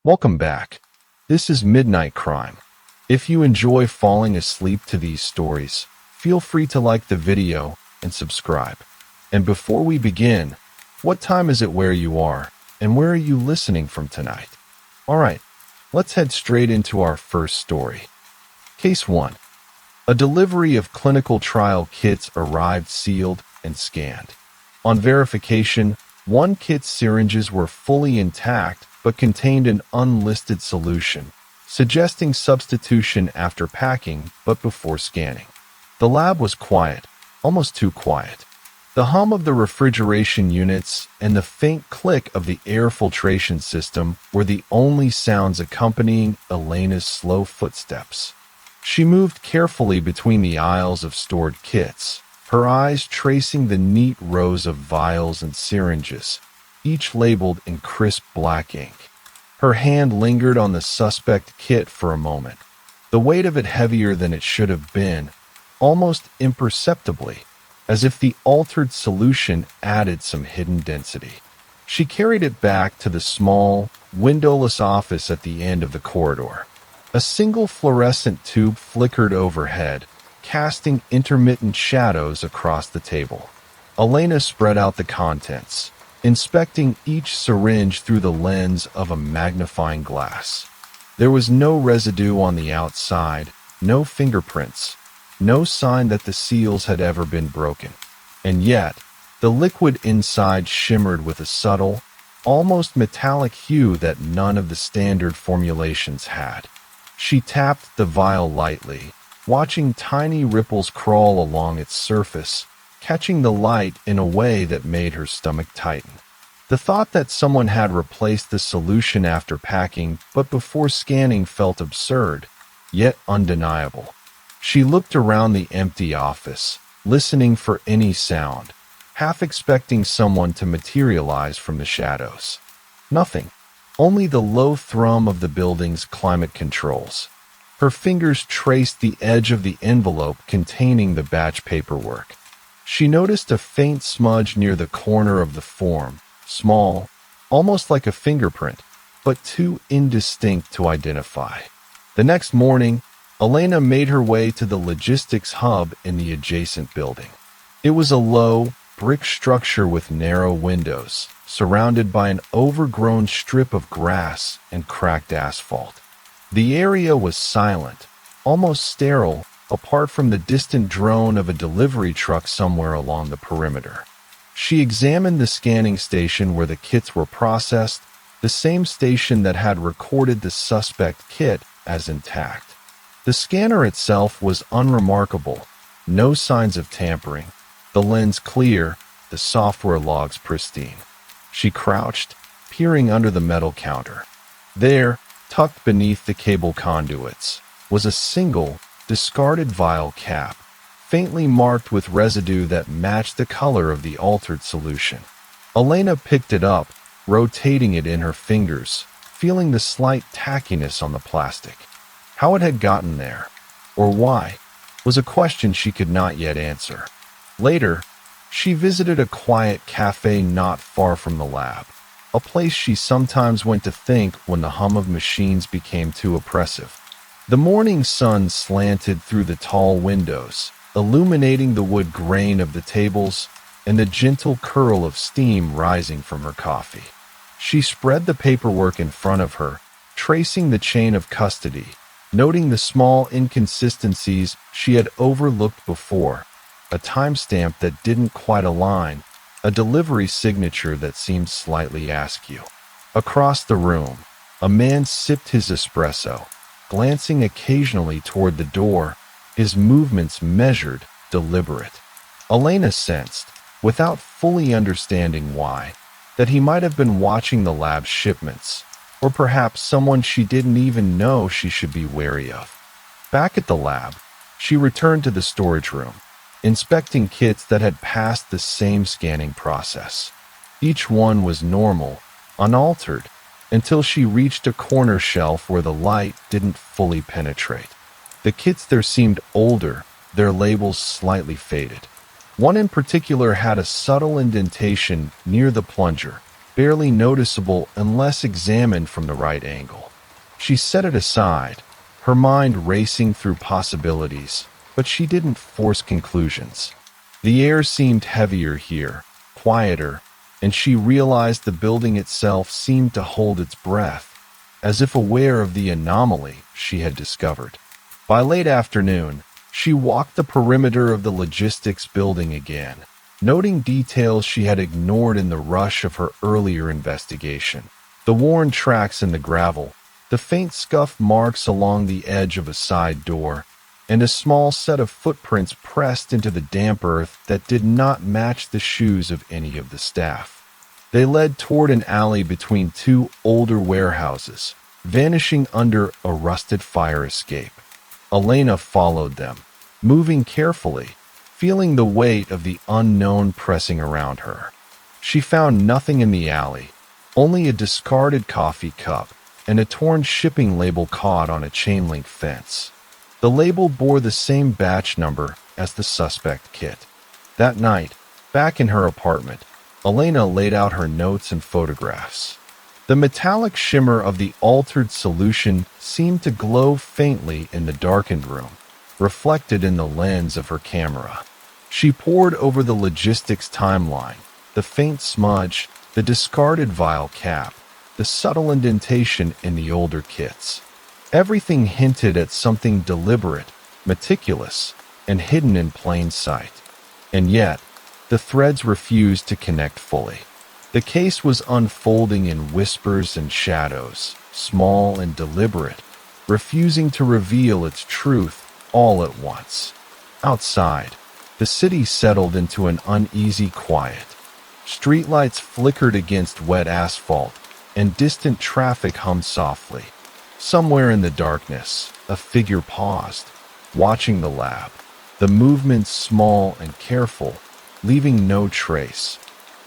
Welcome back. This is Midnight Crime. If you enjoy falling asleep to these stories, feel free to like the video and subscribe. And before we begin, what time is it where you are, and where are you listening from tonight? Alright, let's head straight into our first story. Case 1. A delivery of clinical trial kits arrived sealed and scanned. On verification, one kit's syringes were fully intact but contained an unlisted solution, suggesting substitution after packing but before scanning. The lab was quiet, almost too quiet. The hum of the refrigeration units and the faint click of the air filtration system were the only sounds accompanying Elena's slow footsteps. She moved carefully between the aisles of stored kits, her eyes tracing the neat rows of vials and syringes, each labeled in crisp black ink. Her hand lingered on the suspect kit for a moment, the weight of it heavier than it should have been, almost imperceptibly, as if the altered solution added some hidden density. She carried it back to the small, windowless office at the end of the corridor. A single fluorescent tube flickered overhead, casting intermittent shadows across the table. Elena spread out the contents, inspecting each syringe through the lens of a magnifying glass. There was no residue on the outside, no fingerprints, no sign that the seals had ever been broken. And yet, the liquid inside shimmered with a subtle, almost metallic hue that none of the standard formulations had. She tapped the vial lightly, watching tiny ripples crawl along its surface, catching the light in a way that made her stomach tighten. The thought that someone had replaced the solution after packing but before scanning felt absurd, yet undeniable. She looked around the empty office, listening for any sound, half expecting someone to materialize from the shadows. Nothing, only the low thrum of the building's climate controls. Her fingers traced the edge of the envelope containing the batch paperwork. She noticed a faint smudge near the corner of the form, small, almost like a fingerprint, but too indistinct to identify. The next morning, Elena made her way to the logistics hub in the adjacent building. It was a low, brick structure with narrow windows, surrounded by an overgrown strip of grass and cracked asphalt. The area was silent, almost sterile, apart from the distant drone of a delivery truck somewhere along the perimeter. She examined the scanning station where the kits were processed, the same station that had recorded the suspect kit as intact. The scanner itself was unremarkable, no signs of tampering, the lens clear, the software logs pristine. She crouched, peering under the metal counter. There, tucked beneath the cable conduits, was a single, discarded vial cap, faintly marked with residue that matched the color of the altered solution. Elena picked it up, rotating it in her fingers, feeling the slight tackiness on the plastic. How it had gotten there, or why, was a question she could not yet answer. Later, she visited a quiet cafe not far from the lab, a place she sometimes went to think when the hum of machines became too oppressive. The morning sun slanted through the tall windows, illuminating the wood grain of the tables and the gentle curl of steam rising from her coffee. She spread the paperwork in front of her, tracing the chain of custody, noting the small inconsistencies she had overlooked before, a timestamp that didn't quite align, a delivery signature that seemed slightly askew. Across the room, a man sipped his espresso, glancing occasionally toward the door, his movements measured, deliberate. Elena sensed, without fully understanding why, that he might have been watching the lab's shipments, or perhaps someone she didn't even know she should be wary of. Back at the lab, she returned to the storage room, inspecting kits that had passed the same scanning process. Each one was normal, unaltered, until she reached a corner shelf where the light didn't fully penetrate. The kits there seemed older, their labels slightly faded. One in particular had a subtle indentation near the plunger, barely noticeable unless examined from the right angle. She set it aside, her mind racing through possibilities, but she didn't force conclusions. The air seemed heavier here, quieter, and she realized the building itself seemed to hold its breath, as if aware of the anomaly she had discovered. By late afternoon, she walked the perimeter of the logistics building again, noting details she had ignored in the rush of her earlier investigation. The worn tracks in the gravel, the faint scuff marks along the edge of a side door, and a small set of footprints pressed into the damp earth that did not match the shoes of any of the staff. They led toward an alley between two older warehouses, vanishing under a rusted fire escape. Elena followed them, moving carefully, feeling the weight of the unknown pressing around her. She found nothing in the alley, only a discarded coffee cup and a torn shipping label caught on a chain-link fence. The label bore the same batch number as the suspect kit. That night, back in her apartment, Elena laid out her notes and photographs. The metallic shimmer of the altered solution seemed to glow faintly in the darkened room, reflected in the lens of her camera. She pored over the logistics timeline, the faint smudge, the discarded vial cap, the subtle indentation in the older kits. Everything hinted at something deliberate, meticulous, and hidden in plain sight. And yet, the threads refused to connect fully. The case was unfolding in whispers and shadows, small and deliberate, refusing to reveal its truth all at once. Outside, the city settled into an uneasy quiet. Streetlights flickered against wet asphalt, and distant traffic hummed softly. Somewhere in the darkness, a figure paused, watching the lab, the movements small and careful, leaving no trace,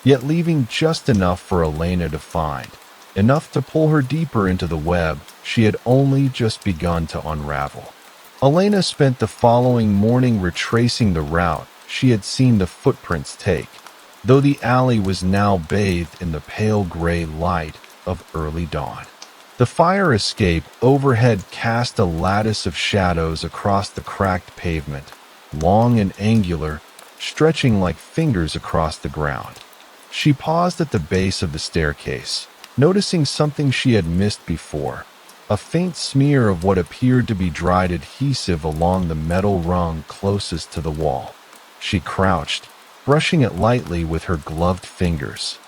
yet leaving just enough for Elena to find, enough to pull her deeper into the web she had only just begun to unravel. Elena spent the following morning retracing the route she had seen the footprints take, though the alley was now bathed in the pale gray light of early dawn. The fire escape overhead cast a lattice of shadows across the cracked pavement, long and angular, stretching like fingers across the ground. She paused at the base of the staircase, noticing something she had missed before, a faint smear of what appeared to be dried adhesive along the metal rung closest to the wall. She crouched, brushing it lightly with her gloved fingers.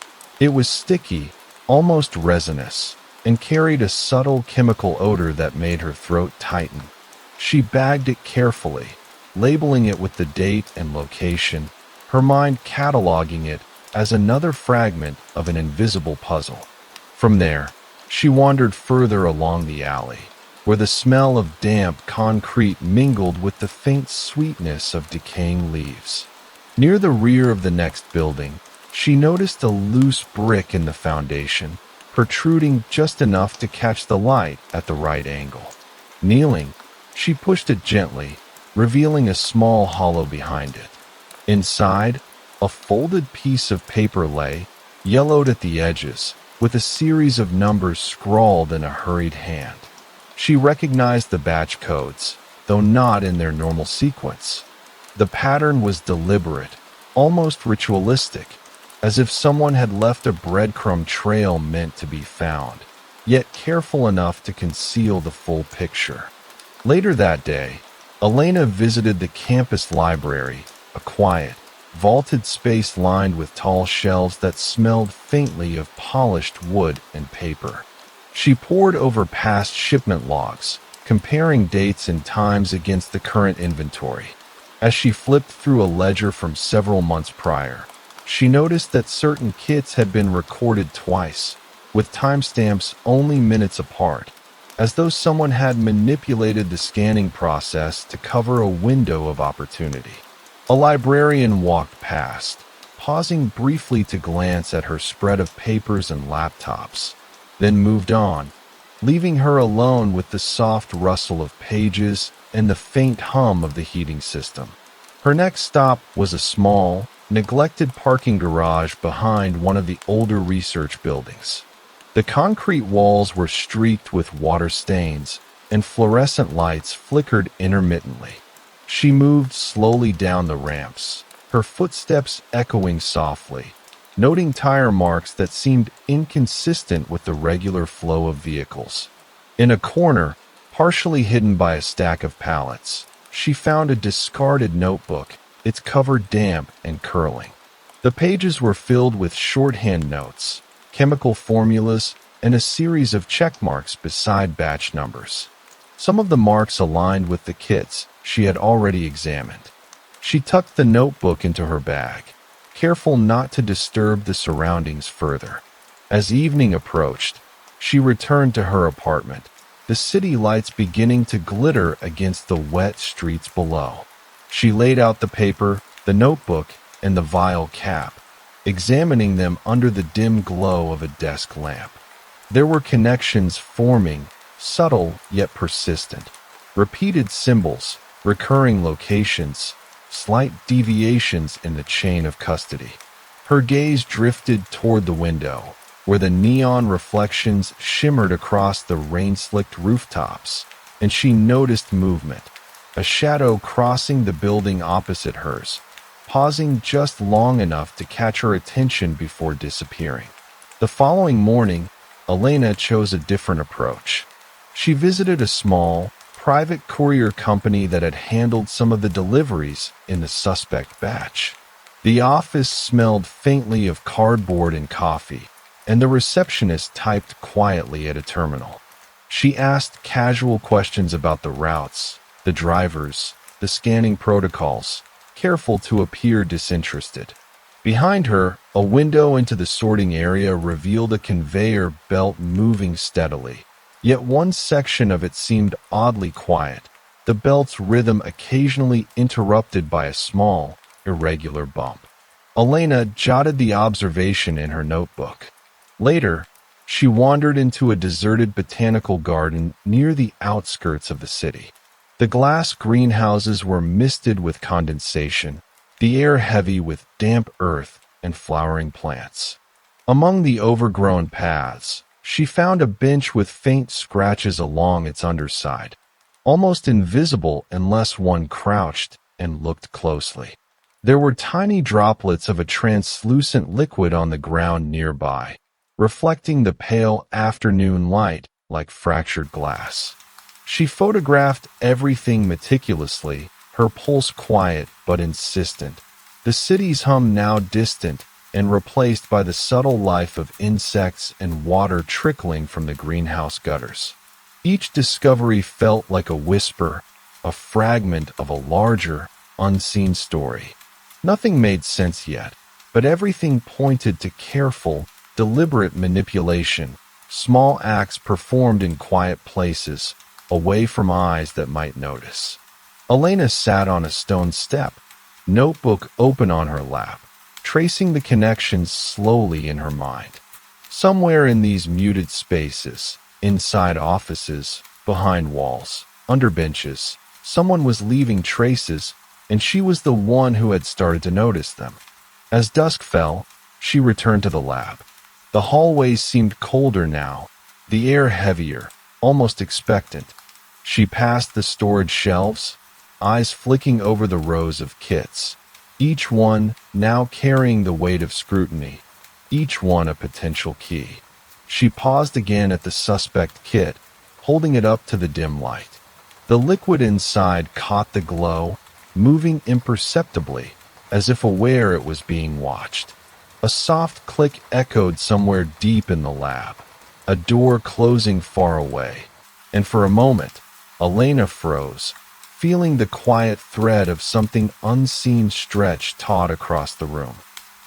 It was sticky, almost resinous, and carried a subtle chemical odor that made her throat tighten. She bagged it carefully, labeling it with the date and location, her mind cataloging it as another fragment of an invisible puzzle. From there, she wandered further along the alley, where the smell of damp concrete mingled with the faint sweetness of decaying leaves. Near the rear of the next building, she noticed a loose brick in the foundation, protruding just enough to catch the light at the right angle. Kneeling, she pushed it gently, revealing a small hollow behind it. Inside, a folded piece of paper lay, yellowed at the edges, with a series of numbers scrawled in a hurried hand. She recognized the batch codes, though not in their normal sequence. The pattern was deliberate, almost ritualistic, as if someone had left a breadcrumb trail meant to be found, yet careful enough to conceal the full picture. Later that day, Elena visited the campus library, a quiet, vaulted space lined with tall shelves that smelled faintly of polished wood and paper. She pored over past shipment logs, comparing dates and times against the current inventory. As she flipped through a ledger from several months prior, she noticed that certain kits had been recorded twice, with timestamps only minutes apart, as though someone had manipulated the scanning process to cover a window of opportunity. A librarian walked past, pausing briefly to glance at her spread of papers and laptops, then moved on, leaving her alone with the soft rustle of pages and the faint hum of the heating system. Her next stop was a small, neglected parking garage behind one of the older research buildings. The concrete walls were streaked with water stains, and fluorescent lights flickered intermittently. She moved slowly down the ramps, her footsteps echoing softly, noting tire marks that seemed inconsistent with the regular flow of vehicles. In a corner, partially hidden by a stack of pallets, she found a discarded notebook, its cover damp and curling. The pages were filled with shorthand notes, chemical formulas, and a series of check marks beside batch numbers. Some of the marks aligned with the kits she had already examined. She tucked the notebook into her bag, careful not to disturb the surroundings further. As evening approached, she returned to her apartment, the city lights beginning to glitter against the wet streets below. She laid out the paper, the notebook, and the vial cap, examining them under the dim glow of a desk lamp. There were connections forming, subtle yet persistent. Repeated symbols, recurring locations, slight deviations in the chain of custody. Her gaze drifted toward the window, where the neon reflections shimmered across the rain-slicked rooftops, and she noticed movement, a shadow crossing the building opposite hers, pausing just long enough to catch her attention before disappearing. The following morning, Elena chose a different approach. She visited a small, private courier company that had handled some of the deliveries in the suspect batch. The office smelled faintly of cardboard and coffee, and the receptionist typed quietly at a terminal. She asked casual questions about the routes, the drivers, the scanning protocols, careful to appear disinterested. Behind her, a window into the sorting area revealed a conveyor belt moving steadily. Yet one section of it seemed oddly quiet, the belt's rhythm occasionally interrupted by a small, irregular bump. Elena jotted the observation in her notebook. Later, she wandered into a deserted botanical garden near the outskirts of the city. The glass greenhouses were misted with condensation, the air heavy with damp earth and flowering plants. Among the overgrown paths, she found a bench with faint scratches along its underside, almost invisible unless one crouched and looked closely. There were tiny droplets of a translucent liquid on the ground nearby, reflecting the pale afternoon light like fractured glass. She photographed everything meticulously, her pulse quiet but insistent, the city's hum now distant and replaced by the subtle life of insects and water trickling from the greenhouse gutters. Each discovery felt like a whisper, a fragment of a larger, unseen story. Nothing made sense yet, but everything pointed to careful, deliberate manipulation, small acts performed in quiet places, away from eyes that might notice. Elena sat on a stone step, notebook open on her lap, tracing the connections slowly in her mind. Somewhere in these muted spaces, inside offices, behind walls, under benches, someone was leaving traces, and she was the one who had started to notice them. As dusk fell, she returned to the lab. The hallways seemed colder now, the air heavier, almost expectant. She passed the storage shelves, eyes flicking over the rows of kits, each one now carrying the weight of scrutiny, each one a potential key. She paused again at the suspect kit, holding it up to the dim light. The liquid inside caught the glow, moving imperceptibly, as if aware it was being watched. A soft click echoed somewhere deep in the lab, a door closing far away, and for a moment, Elena froze, feeling the quiet thread of something unseen stretch taut across the room.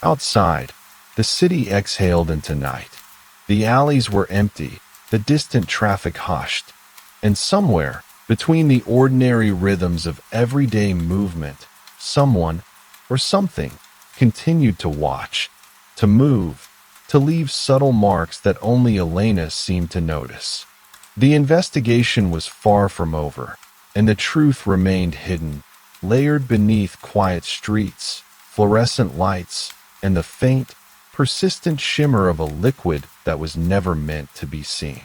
Outside, the city exhaled into night. The alleys were empty, the distant traffic hushed, and somewhere, between the ordinary rhythms of everyday movement, someone, or something, continued to watch, to move, to leave subtle marks that only Elena seemed to notice. The investigation was far from over, and the truth remained hidden, layered beneath quiet streets, fluorescent lights, and the faint, persistent shimmer of a liquid that was never meant to be seen.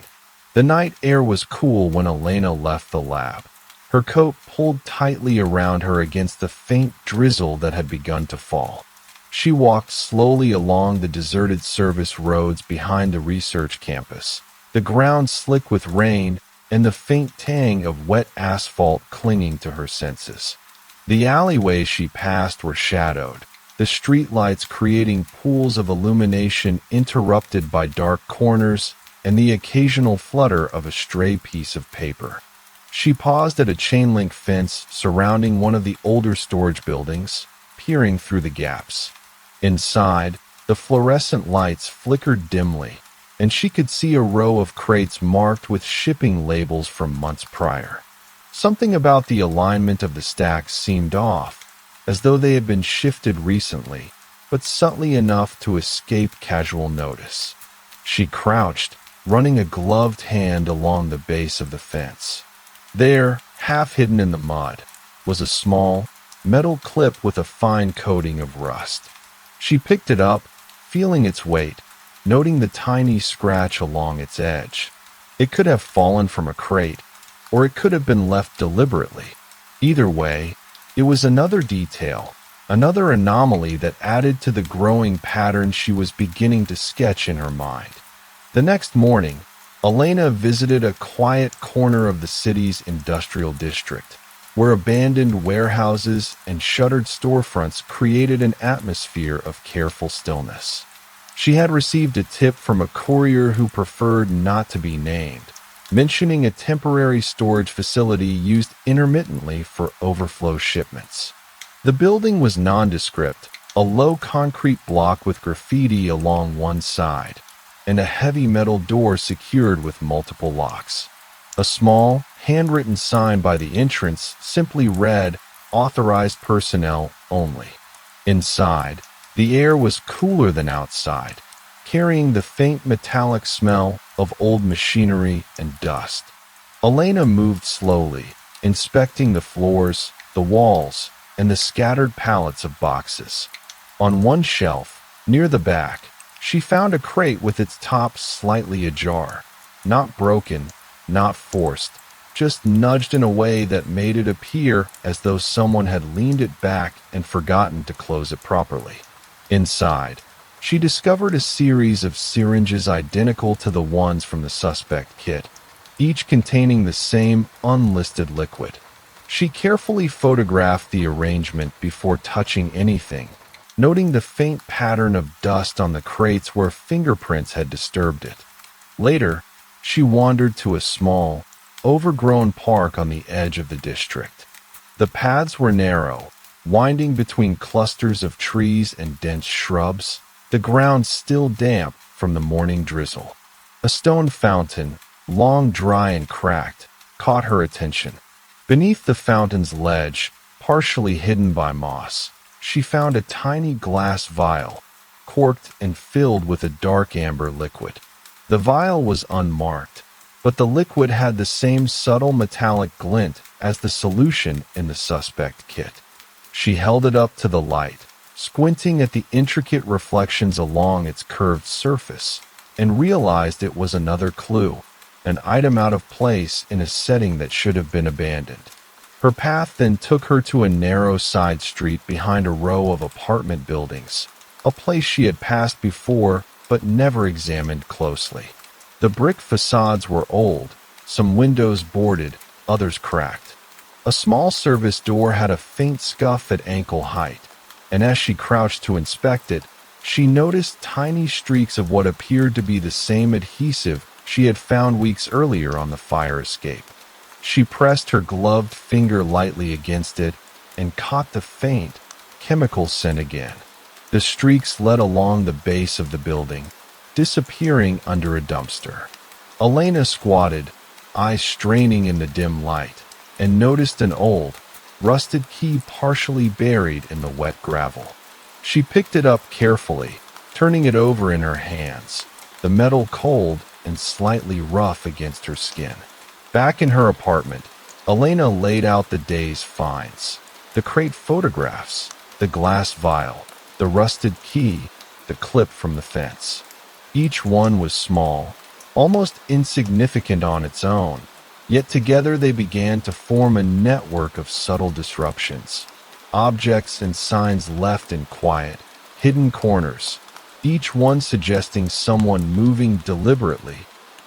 The night air was cool when Elena left the lab, her coat pulled tightly around her against the faint drizzle that had begun to fall. She walked slowly along the deserted service roads behind the research campus, the ground slick with rain and the faint tang of wet asphalt clinging to her senses. The alleyways she passed were shadowed, the streetlights creating pools of illumination interrupted by dark corners and the occasional flutter of a stray piece of paper. She paused at a chain-link fence surrounding one of the older storage buildings, peering through the gaps. Inside, the fluorescent lights flickered dimly, and she could see a row of crates marked with shipping labels from months prior. Something about the alignment of the stacks seemed off, as though they had been shifted recently, but subtly enough to escape casual notice. She crouched, running a gloved hand along the base of the fence. There, half hidden in the mud, was a small, metal clip with a fine coating of rust. She picked it up, feeling its weight, noting the tiny scratch along its edge. It could have fallen from a crate, or it could have been left deliberately. Either way, it was another detail, another anomaly that added to the growing pattern she was beginning to sketch in her mind. The next morning, Elena visited a quiet corner of the city's industrial district, where abandoned warehouses and shuttered storefronts created an atmosphere of careful stillness. She had received a tip from a courier who preferred not to be named, mentioning a temporary storage facility used intermittently for overflow shipments. The building was nondescript, a low concrete block with graffiti along one side, and a heavy metal door secured with multiple locks. A small, handwritten sign by the entrance simply read, "Authorized personnel only." Inside, the air was cooler than outside, carrying the faint metallic smell of old machinery and dust. Elena moved slowly, inspecting the floors, the walls, and the scattered pallets of boxes. On one shelf, near the back, she found a crate with its top slightly ajar, not broken, not forced, just nudged in a way that made it appear as though someone had leaned it back and forgotten to close it properly. Inside, she discovered a series of syringes identical to the ones from the suspect kit, each containing the same unlisted liquid. She carefully photographed the arrangement before touching anything, noting the faint pattern of dust on the crates where fingerprints had disturbed it. Later, she wandered to a small, overgrown park on the edge of the district. The paths were narrow, winding between clusters of trees and dense shrubs, the ground still damp from the morning drizzle. A stone fountain, long dry and cracked, caught her attention. Beneath the fountain's ledge, partially hidden by moss, she found a tiny glass vial, corked and filled with a dark amber liquid. The vial was unmarked, but the liquid had the same subtle metallic glint as the solution in the suspect kit. She held it up to the light, squinting at the intricate reflections along its curved surface, and realized it was another clue, an item out of place in a setting that should have been abandoned. Her path then took her to a narrow side street behind a row of apartment buildings, a place she had passed before but never examined closely. The brick facades were old, some windows boarded, others cracked. A small service door had a faint scuff at ankle height, and as she crouched to inspect it, she noticed tiny streaks of what appeared to be the same adhesive she had found weeks earlier on the fire escape. She pressed her gloved finger lightly against it and caught the faint, chemical scent again. The streaks led along the base of the building, disappearing under a dumpster. Elena squatted, eyes straining in the dim light, and noticed an old, rusted key partially buried in the wet gravel. She picked it up carefully, turning it over in her hands, the metal cold and slightly rough against her skin. Back in her apartment, Elena laid out the day's finds: the crate photographs, the glass vial, the rusted key, the clip from the fence. Each one was small, almost insignificant on its own, yet together they began to form a network of subtle disruptions. Objects and signs left in quiet, hidden corners, each one suggesting someone moving deliberately,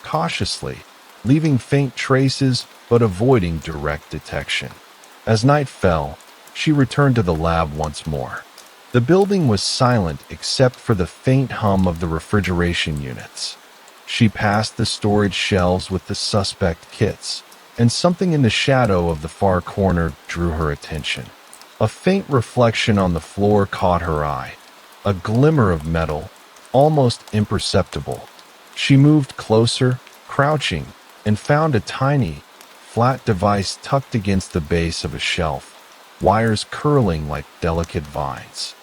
cautiously, leaving faint traces but avoiding direct detection. As night fell, she returned to the lab once more. The building was silent except for the faint hum of the refrigeration units. She passed the storage shelves with the suspect kits, and something in the shadow of the far corner drew her attention. A faint reflection on the floor caught her eye, a glimmer of metal, almost imperceptible. She moved closer, crouching, and found a tiny, flat device tucked against the base of a shelf, wires curling like delicate vines.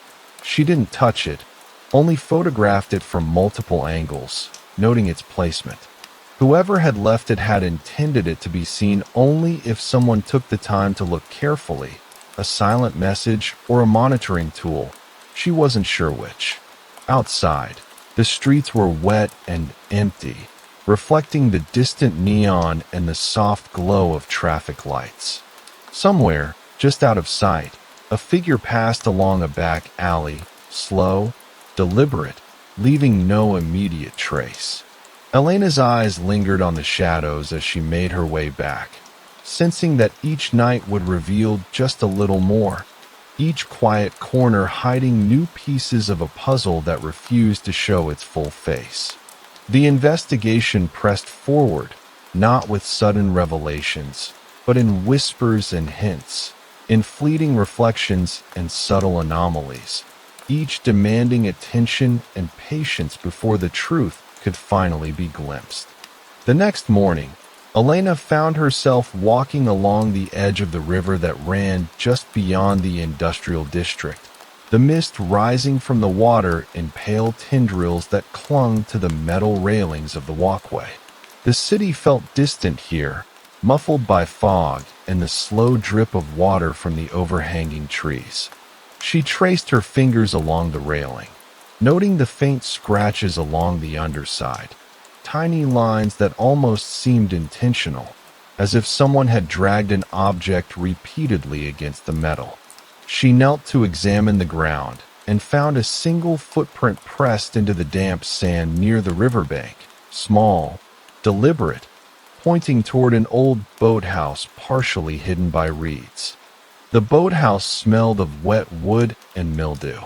She didn't touch it, only photographed it from multiple angles, noting its placement. Whoever had left it had intended it to be seen only if someone took the time to look carefully, a silent message or a monitoring tool. She wasn't sure which. Outside, the streets were wet and empty, reflecting the distant neon and the soft glow of traffic lights. Somewhere, just out of sight, a figure passed along a back alley, slow, deliberate, leaving no immediate trace. Elena's eyes lingered on the shadows as she made her way back, sensing that each night would reveal just a little more, each quiet corner hiding new pieces of a puzzle that refused to show its full face. The investigation pressed forward, not with sudden revelations, but in whispers and hints, in fleeting reflections and subtle anomalies, each demanding attention and patience before the truth could finally be glimpsed. The next morning, Elena found herself walking along the edge of the river that ran just beyond the industrial district, the mist rising from the water in pale tendrils that clung to the metal railings of the walkway. The city felt distant here, muffled by fog and the slow drip of water from the overhanging trees. She traced her fingers along the railing, noting the faint scratches along the underside, tiny lines that almost seemed intentional, as if someone had dragged an object repeatedly against the metal. She knelt to examine the ground and found a single footprint pressed into the damp sand near the riverbank, small, deliberate, pointing toward an old boathouse partially hidden by reeds. The boathouse smelled of wet wood and mildew.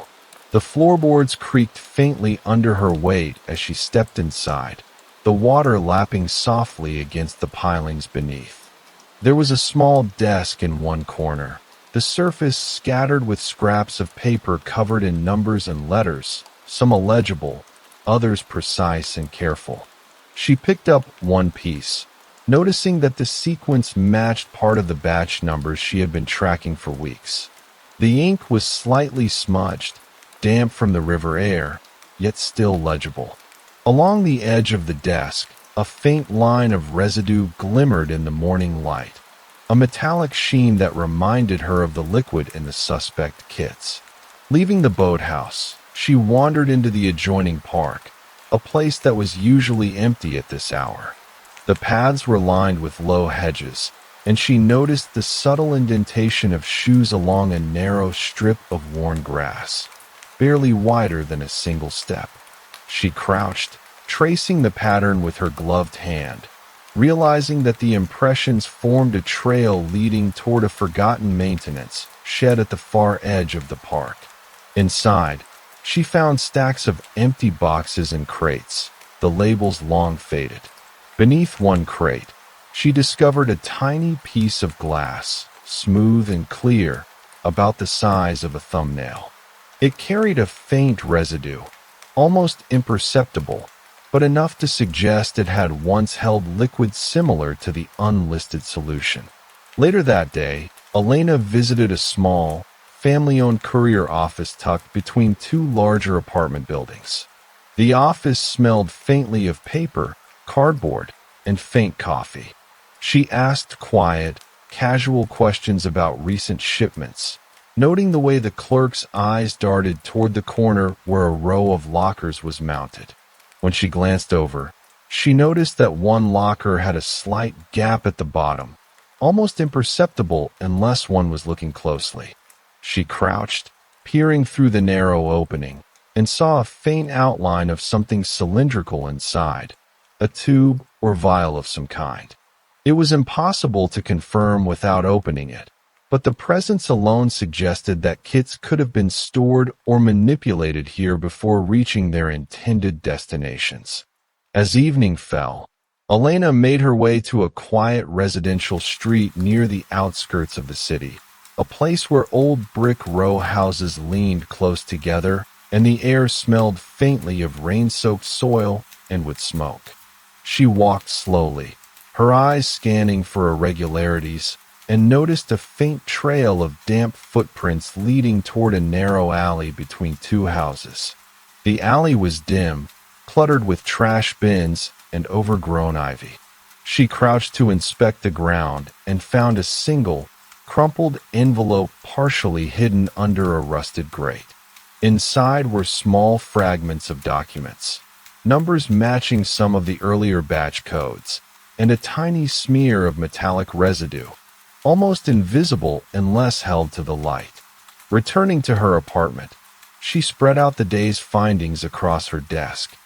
The floorboards creaked faintly under her weight as she stepped inside, the water lapping softly against the pilings beneath. There was a small desk in one corner, the surface scattered with scraps of paper covered in numbers and letters, some illegible, others precise and careful. She picked up one piece, noticing that the sequence matched part of the batch numbers she had been tracking for weeks. The ink was slightly smudged, damp from the river air, yet still legible. Along the edge of the desk, a faint line of residue glimmered in the morning light, a metallic sheen that reminded her of the liquid in the suspect kits. Leaving the boathouse, she wandered into the adjoining park, a place that was usually empty at this hour. The paths were lined with low hedges, and she noticed the subtle indentation of shoes along a narrow strip of worn grass, barely wider than a single step. She crouched, tracing the pattern with her gloved hand, realizing that the impressions formed a trail leading toward a forgotten maintenance shed at the far edge of the park. Inside, she found stacks of empty boxes and crates, the labels long faded. Beneath one crate, she discovered a tiny piece of glass, smooth and clear, about the size of a thumbnail. It carried a faint residue, almost imperceptible, but enough to suggest it had once held liquid similar to the unlisted solution. Later that day, Elena visited a small, family-owned courier office tucked between two larger apartment buildings. The office smelled faintly of paper, cardboard, and faint coffee. She asked quiet, casual questions about recent shipments, noting the way the clerk's eyes darted toward the corner where a row of lockers was mounted. When she glanced over, she noticed that one locker had a slight gap at the bottom, almost imperceptible unless one was looking closely. She crouched, peering through the narrow opening, and saw a faint outline of something cylindrical inside, a tube or vial of some kind. It was impossible to confirm without opening it, but the presence alone suggested that kits could have been stored or manipulated here before reaching their intended destinations. As evening fell, Elena made her way to a quiet residential street near the outskirts of the city, a place where old brick row houses leaned close together and the air smelled faintly of rain-soaked soil and wood smoke. She walked slowly, her eyes scanning for irregularities, and noticed a faint trail of damp footprints leading toward a narrow alley between two houses. The alley was dim, cluttered with trash bins and overgrown ivy. She crouched to inspect the ground and found a single, crumpled envelope partially hidden under a rusted grate. Inside were small fragments of documents, numbers matching some of the earlier batch codes, and a tiny smear of metallic residue, almost invisible unless held to the light. Returning to her apartment, she spread out the day's findings across her desk.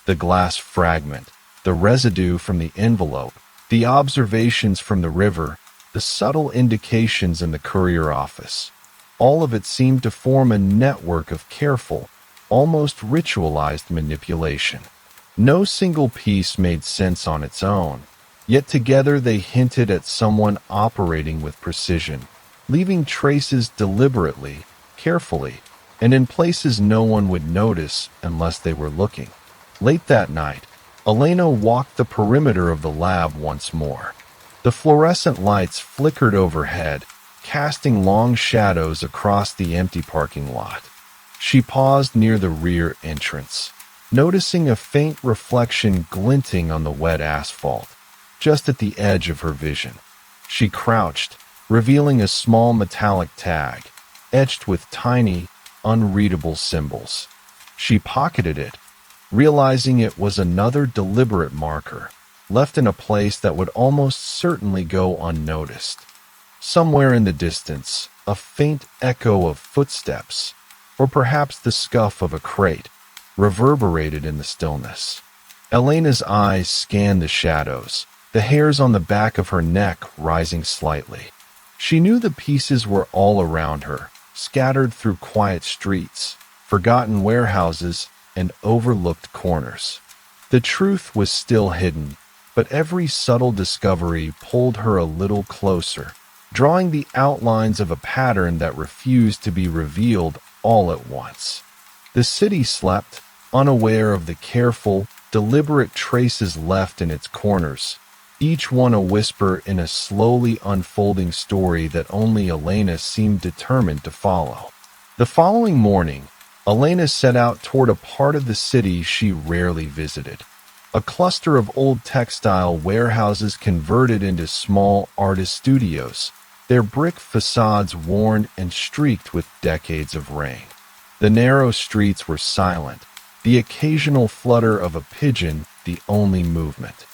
The glass fragment, the residue from the envelope, the observations from the river, the subtle indications in the courier office. All of it seemed to form a network of careful, almost ritualized manipulation. No single piece made sense on its own, yet together they hinted at someone operating with precision, leaving traces deliberately, carefully, and in places no one would notice unless they were looking. Late that night, Elena walked the perimeter of the lab once more. The fluorescent lights flickered overhead, casting long shadows across the empty parking lot. She paused near the rear entrance, noticing a faint reflection glinting on the wet asphalt, just at the edge of her vision. She crouched, revealing a small metallic tag, etched with tiny, unreadable symbols. She pocketed it, realizing it was another deliberate marker, left in a place that would almost certainly go unnoticed. Somewhere in the distance, a faint echo of footsteps, or perhaps the scuff of a crate, reverberated in the stillness. Elena's eyes scanned the shadows, the hairs on the back of her neck rising slightly. She knew the pieces were all around her, scattered through quiet streets, forgotten warehouses, and overlooked corners. The truth was still hidden, but every subtle discovery pulled her a little closer, drawing the outlines of a pattern that refused to be revealed all at once. The city slept, unaware of the careful, deliberate traces left in its corners, each one a whisper in a slowly unfolding story that only Elena seemed determined to follow. The following morning, Elena set out toward a part of the city she rarely visited, a cluster of old textile warehouses converted into small artist studios, their brick facades worn and streaked with decades of rain. The narrow streets were silent, the occasional flutter of a pigeon the only movement.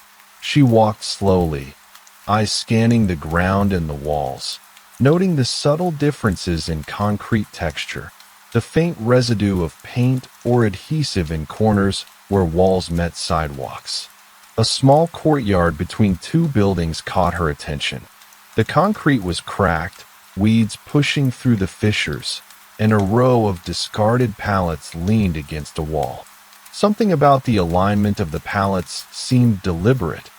She walked slowly, eyes scanning the ground and the walls, noting the subtle differences in concrete texture, the faint residue of paint or adhesive in corners where walls met sidewalks. A small courtyard between two buildings caught her attention. The concrete was cracked, weeds pushing through the fissures, and a row of discarded pallets leaned against a wall. Something about the alignment of the pallets seemed deliberate,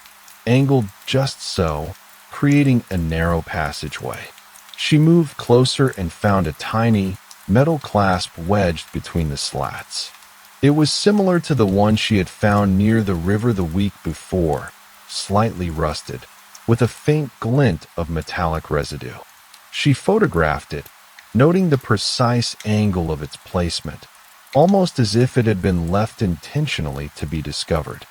angled just so, creating a narrow passageway. She moved closer and found a tiny, metal clasp wedged between the slats. It was similar to the one she had found near the river the week before, slightly rusted, with a faint glint of metallic residue. She photographed it, noting the precise angle of its placement, almost as if it had been left intentionally to be discovered.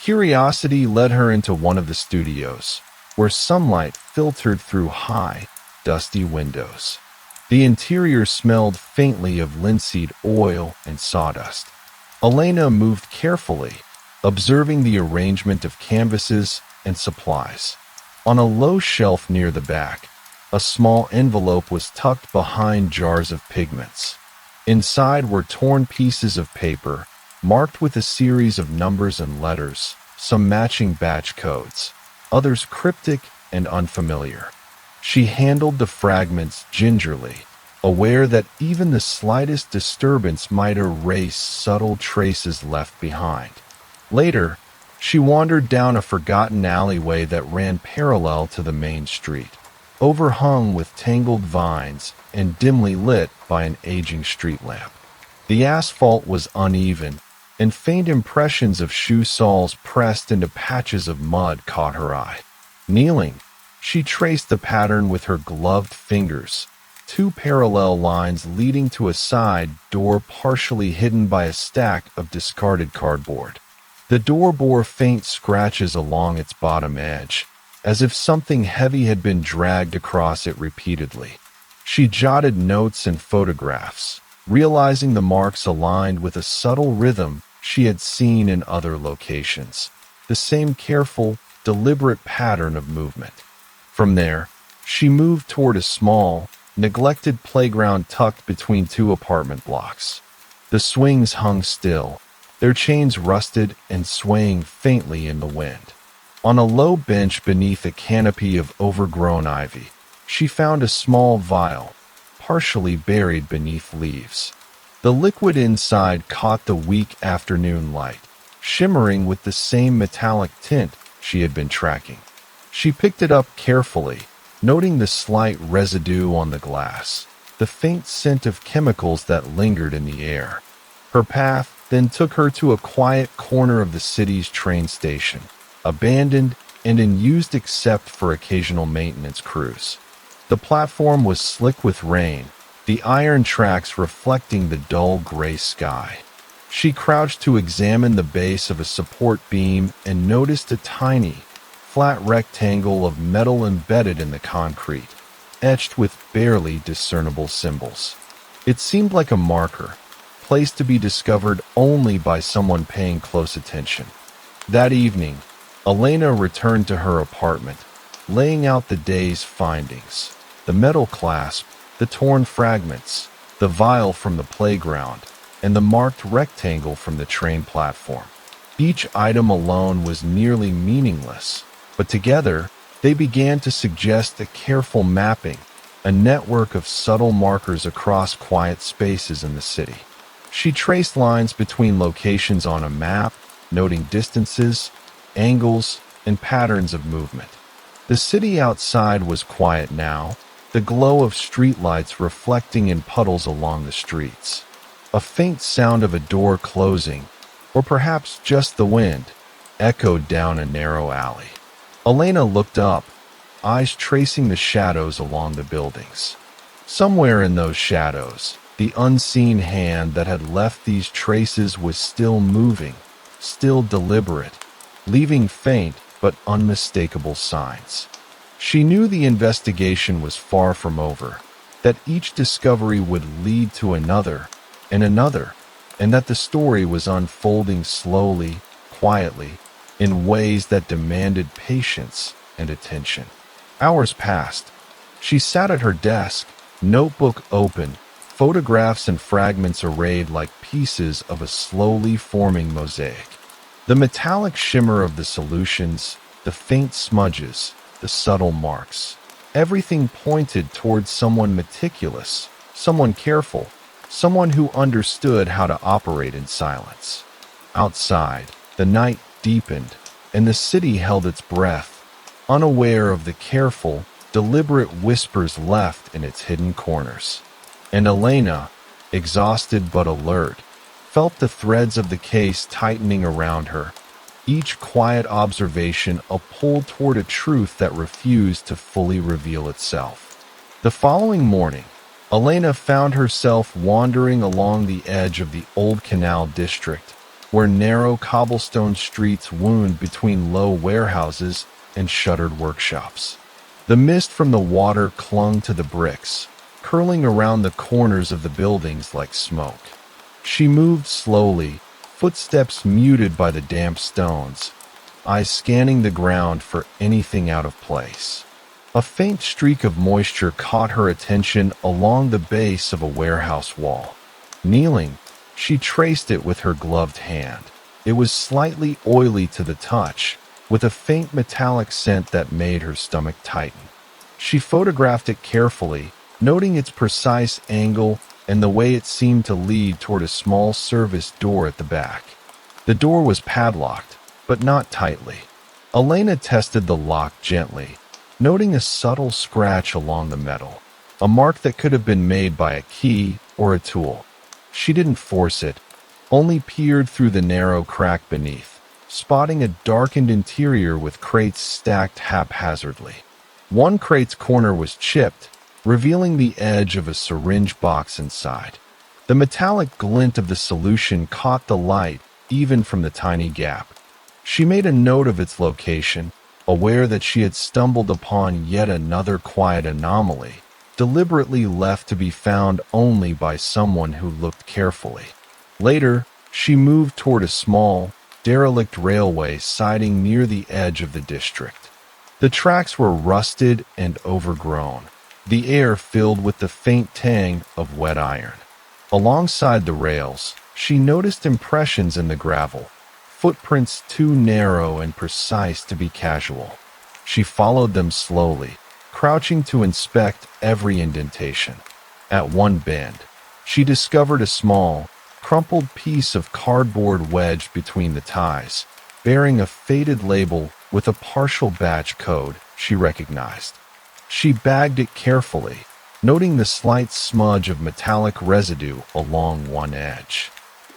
Curiosity led her into one of the studios, where sunlight filtered through high, dusty windows. The interior smelled faintly of linseed oil and sawdust. Elena moved carefully, observing the arrangement of canvases and supplies. On a low shelf near the back, a small envelope was tucked behind jars of pigments. Inside were torn pieces of paper, marked with a series of numbers and letters, some matching batch codes, others cryptic and unfamiliar. She handled the fragments gingerly, aware that even the slightest disturbance might erase subtle traces left behind. Later, she wandered down a forgotten alleyway that ran parallel to the main street, overhung with tangled vines and dimly lit by an aging street lamp. The asphalt was uneven, and faint impressions of shoe soles pressed into patches of mud caught her eye. Kneeling, she traced the pattern with her gloved fingers, two parallel lines leading to a side door partially hidden by a stack of discarded cardboard. The door bore faint scratches along its bottom edge, as if something heavy had been dragged across it repeatedly. She jotted notes and photographs, realizing the marks aligned with a subtle rhythm she had seen in other locations, the same careful, deliberate pattern of movement. From there, she moved toward a small, neglected playground tucked between two apartment blocks. The swings hung still, their chains rusted and swaying faintly in the wind. On a low bench beneath a canopy of overgrown ivy, she found a small vial, partially buried beneath leaves. The liquid inside caught the weak afternoon light, shimmering with the same metallic tint she had been tracking. She picked it up carefully, noting the slight residue on the glass, the faint scent of chemicals that lingered in the air. Her path then took her to a quiet corner of the city's train station, abandoned and unused except for occasional maintenance crews. The platform was slick with rain, the iron tracks reflecting the dull gray sky. She crouched to examine the base of a support beam and noticed a tiny, flat rectangle of metal embedded in the concrete, etched with barely discernible symbols. It seemed like a marker, placed to be discovered only by someone paying close attention. That evening, Elena returned to her apartment, laying out the day's findings: the metal clasp, the torn fragments, the vial from the playground, and the marked rectangle from the train platform. Each item alone was nearly meaningless, but together they began to suggest a careful mapping, a network of subtle markers across quiet spaces in the city. She traced lines between locations on a map, noting distances, angles, and patterns of movement. The city outside was quiet now, the glow of streetlights reflecting in puddles along the streets. A faint sound of a door closing, or perhaps just the wind, echoed down a narrow alley. Elena looked up, eyes tracing the shadows along the buildings. Somewhere in those shadows, the unseen hand that had left these traces was still moving, still deliberate, leaving faint but unmistakable signs. She knew the investigation was far from over, that each discovery would lead to another, and that the story was unfolding slowly, quietly, in ways that demanded patience and attention. Hours passed. She sat at her desk, notebook open, photographs and fragments arrayed like pieces of a slowly forming mosaic. The metallic shimmer of the solutions, the faint smudges, the subtle marks. Everything pointed towards someone meticulous, someone careful, someone who understood how to operate in silence. Outside, the night deepened, and the city held its breath, unaware of the careful, deliberate whispers left in its hidden corners. And Elena, exhausted but alert, felt the threads of the case tightening around her, each quiet observation a pull toward a truth that refused to fully reveal itself. The following morning, Elena found herself wandering along the edge of the Old Canal district, where narrow cobblestone streets wound between low warehouses and shuttered workshops. The mist from the water clung to the bricks, curling around the corners of the buildings like smoke. She moved slowly, footsteps muted by the damp stones, eyes scanning the ground for anything out of place. A faint streak of moisture caught her attention along the base of a warehouse wall. Kneeling, she traced it with her gloved hand. It was slightly oily to the touch, with a faint metallic scent that made her stomach tighten. She photographed it carefully, noting its precise angle and the way it seemed to lead toward a small service door at the back. The door was padlocked, but not tightly. Elena tested the lock gently, noting a subtle scratch along the metal, a mark that could have been made by a key or a tool. She didn't force it, only peered through the narrow crack beneath, spotting a darkened interior with crates stacked haphazardly. One crate's corner was chipped, revealing the edge of a syringe box inside. The metallic glint of the solution caught the light, even from the tiny gap. She made a note of its location, aware that she had stumbled upon yet another quiet anomaly, deliberately left to be found only by someone who looked carefully. Later, she moved toward a small, derelict railway siding near the edge of the district. The tracks were rusted and overgrown, the air filled with the faint tang of wet iron. Alongside the rails, she noticed impressions in the gravel, footprints too narrow and precise to be casual. She followed them slowly, crouching to inspect every indentation. At one bend, she discovered a small, crumpled piece of cardboard wedged between the ties, bearing a faded label with a partial batch code she recognized. She bagged it carefully, noting the slight smudge of metallic residue along one edge.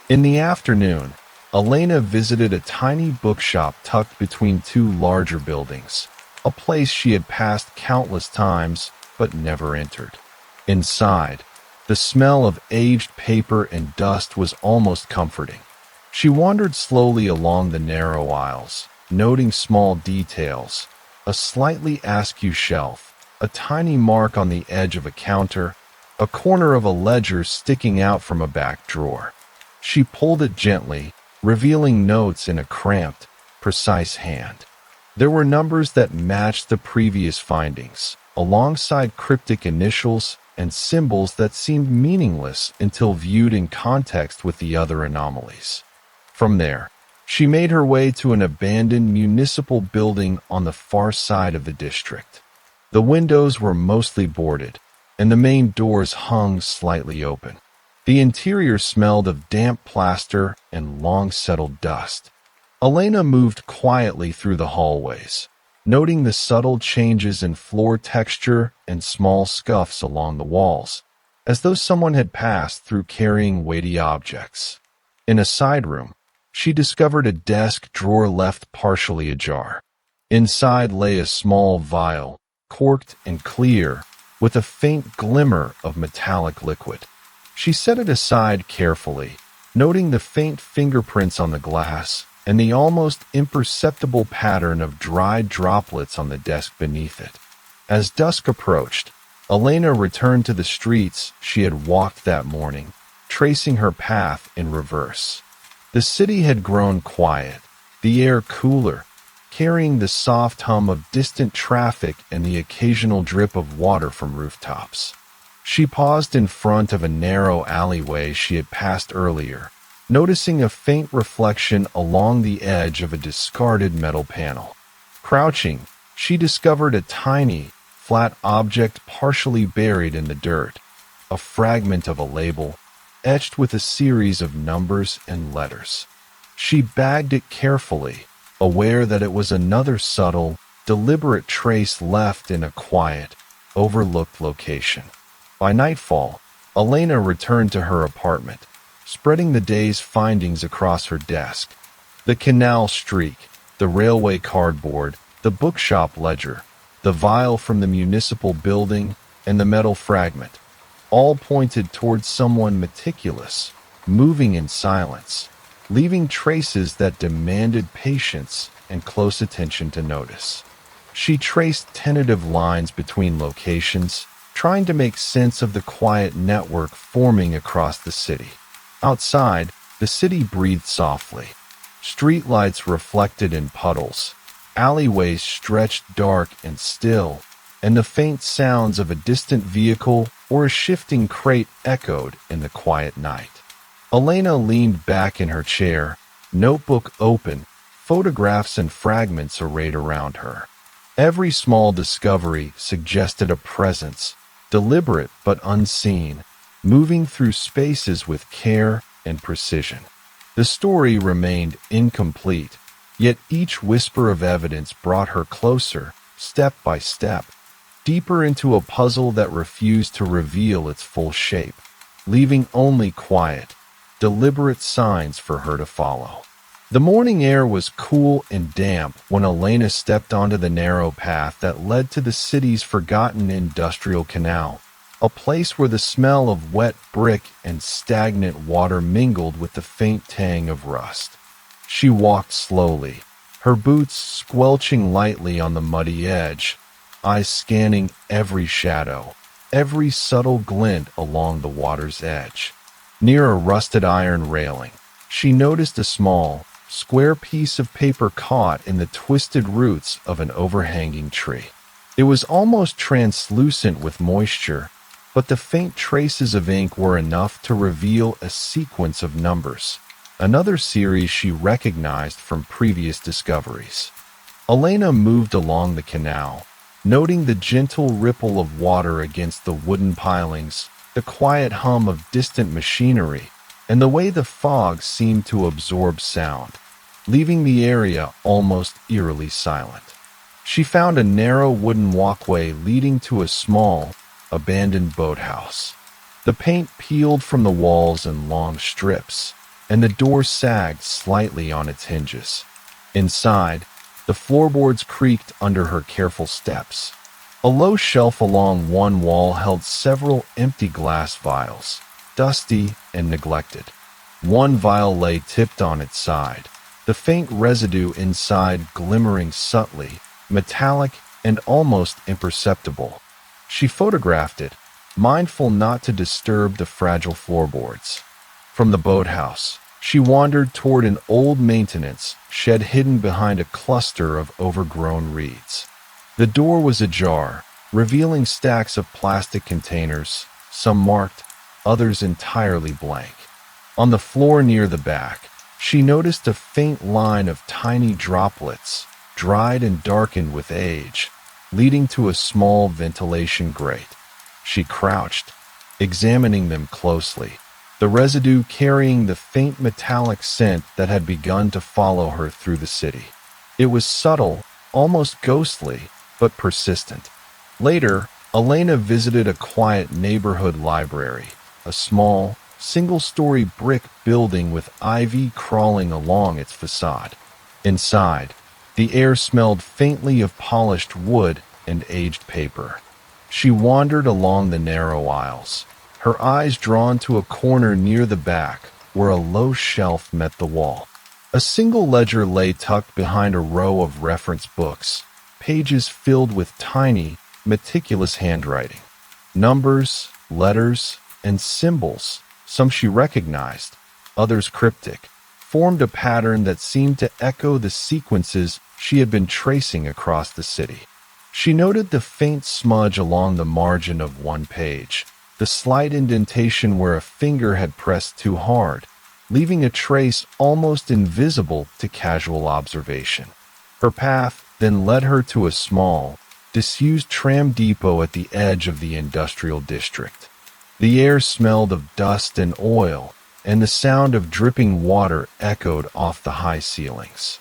In the afternoon, Elena visited a tiny bookshop tucked between two larger buildings, a place she had passed countless times but never entered. Inside, the smell of aged paper and dust was almost comforting. She wandered slowly along the narrow aisles, noting small details, a slightly askew shelf, a tiny mark on the edge of a counter, a corner of a ledger sticking out from a back drawer. She pulled it gently, revealing notes in a cramped, precise hand. There were numbers that matched the previous findings, alongside cryptic initials and symbols that seemed meaningless until viewed in context with the other anomalies. From there, she made her way to an abandoned municipal building on the far side of the district. The windows were mostly boarded, and the main doors hung slightly open. The interior smelled of damp plaster and long-settled dust. Elena moved quietly through the hallways, noting the subtle changes in floor texture and small scuffs along the walls, as though someone had passed through carrying weighty objects. In a side room, she discovered a desk drawer left partially ajar. Inside lay a small vial, corked and clear, with a faint glimmer of metallic liquid. She set it aside carefully, noting the faint fingerprints on the glass and the almost imperceptible pattern of dried droplets on the desk beneath it. As dusk approached, Elena returned to the streets she had walked that morning, tracing her path in reverse. The city had grown quiet, the air cooler, carrying the soft hum of distant traffic and the occasional drip of water from rooftops. She paused in front of a narrow alleyway she had passed earlier, noticing a faint reflection along the edge of a discarded metal panel. Crouching, she discovered a tiny, flat object partially buried in the dirt, a fragment of a label, etched with a series of numbers and letters. She bagged it carefully, aware that it was another subtle, deliberate trace left in a quiet, overlooked location. By nightfall, Elena returned to her apartment, spreading the day's findings across her desk. The canal streak, the railway cardboard, the bookshop ledger, the vial from the municipal building, and the metal fragment, all pointed towards someone meticulous, moving in silence, leaving traces that demanded patience and close attention to notice. She traced tentative lines between locations, trying to make sense of the quiet network forming across the city. Outside, the city breathed softly. Streetlights reflected in puddles. Alleyways stretched dark and still, and the faint sounds of a distant vehicle or a shifting crate echoed in the quiet night. Elena leaned back in her chair, notebook open, photographs and fragments arrayed around her. Every small discovery suggested a presence, deliberate but unseen, moving through spaces with care and precision. The story remained incomplete, yet each whisper of evidence brought her closer, step by step, deeper into a puzzle that refused to reveal its full shape, leaving only quiet, deliberate signs for her to follow. The morning air was cool and damp when Elena stepped onto the narrow path that led to the city's forgotten industrial canal, a place where the smell of wet brick and stagnant water mingled with the faint tang of rust. She walked slowly, her boots squelching lightly on the muddy edge, eyes scanning every shadow, every subtle glint along the water's edge. Near a rusted iron railing, she noticed a small, square piece of paper caught in the twisted roots of an overhanging tree. It was almost translucent with moisture, but the faint traces of ink were enough to reveal a sequence of numbers, another series she recognized from previous discoveries. Elena moved along the canal, noting the gentle ripple of water against the wooden pilings, the quiet hum of distant machinery, and the way the fog seemed to absorb sound, leaving the area almost eerily silent. She found a narrow wooden walkway leading to a small, abandoned boathouse. The paint peeled from the walls in long strips, and the door sagged slightly on its hinges. Inside, the floorboards creaked under her careful steps. A low shelf along one wall held several empty glass vials, dusty and neglected. One vial lay tipped on its side, the faint residue inside glimmering subtly, metallic and almost imperceptible. She photographed it, mindful not to disturb the fragile floorboards. From the boathouse, she wandered toward an old maintenance shed hidden behind a cluster of overgrown reeds. The door was ajar, revealing stacks of plastic containers, some marked, others entirely blank. On the floor near the back, she noticed a faint line of tiny droplets, dried and darkened with age, leading to a small ventilation grate. She crouched, examining them closely, the residue carrying the faint metallic scent that had begun to follow her through the city. It was subtle, almost ghostly, but persistent. Later, Elena visited a quiet neighborhood library, a small, single-story brick building with ivy crawling along its facade. Inside, the air smelled faintly of polished wood and aged paper. She wandered along the narrow aisles, her eyes drawn to a corner near the back where a low shelf met the wall. A single ledger lay tucked behind a row of reference books, pages filled with tiny, meticulous handwriting. Numbers, letters, and symbols, some she recognized, others cryptic, formed a pattern that seemed to echo the sequences she had been tracing across the city. She noted the faint smudge along the margin of one page, the slight indentation where a finger had pressed too hard, leaving a trace almost invisible to casual observation. Her path then led her to a small, disused tram depot at the edge of the industrial district. The air smelled of dust and oil, and the sound of dripping water echoed off the high ceilings.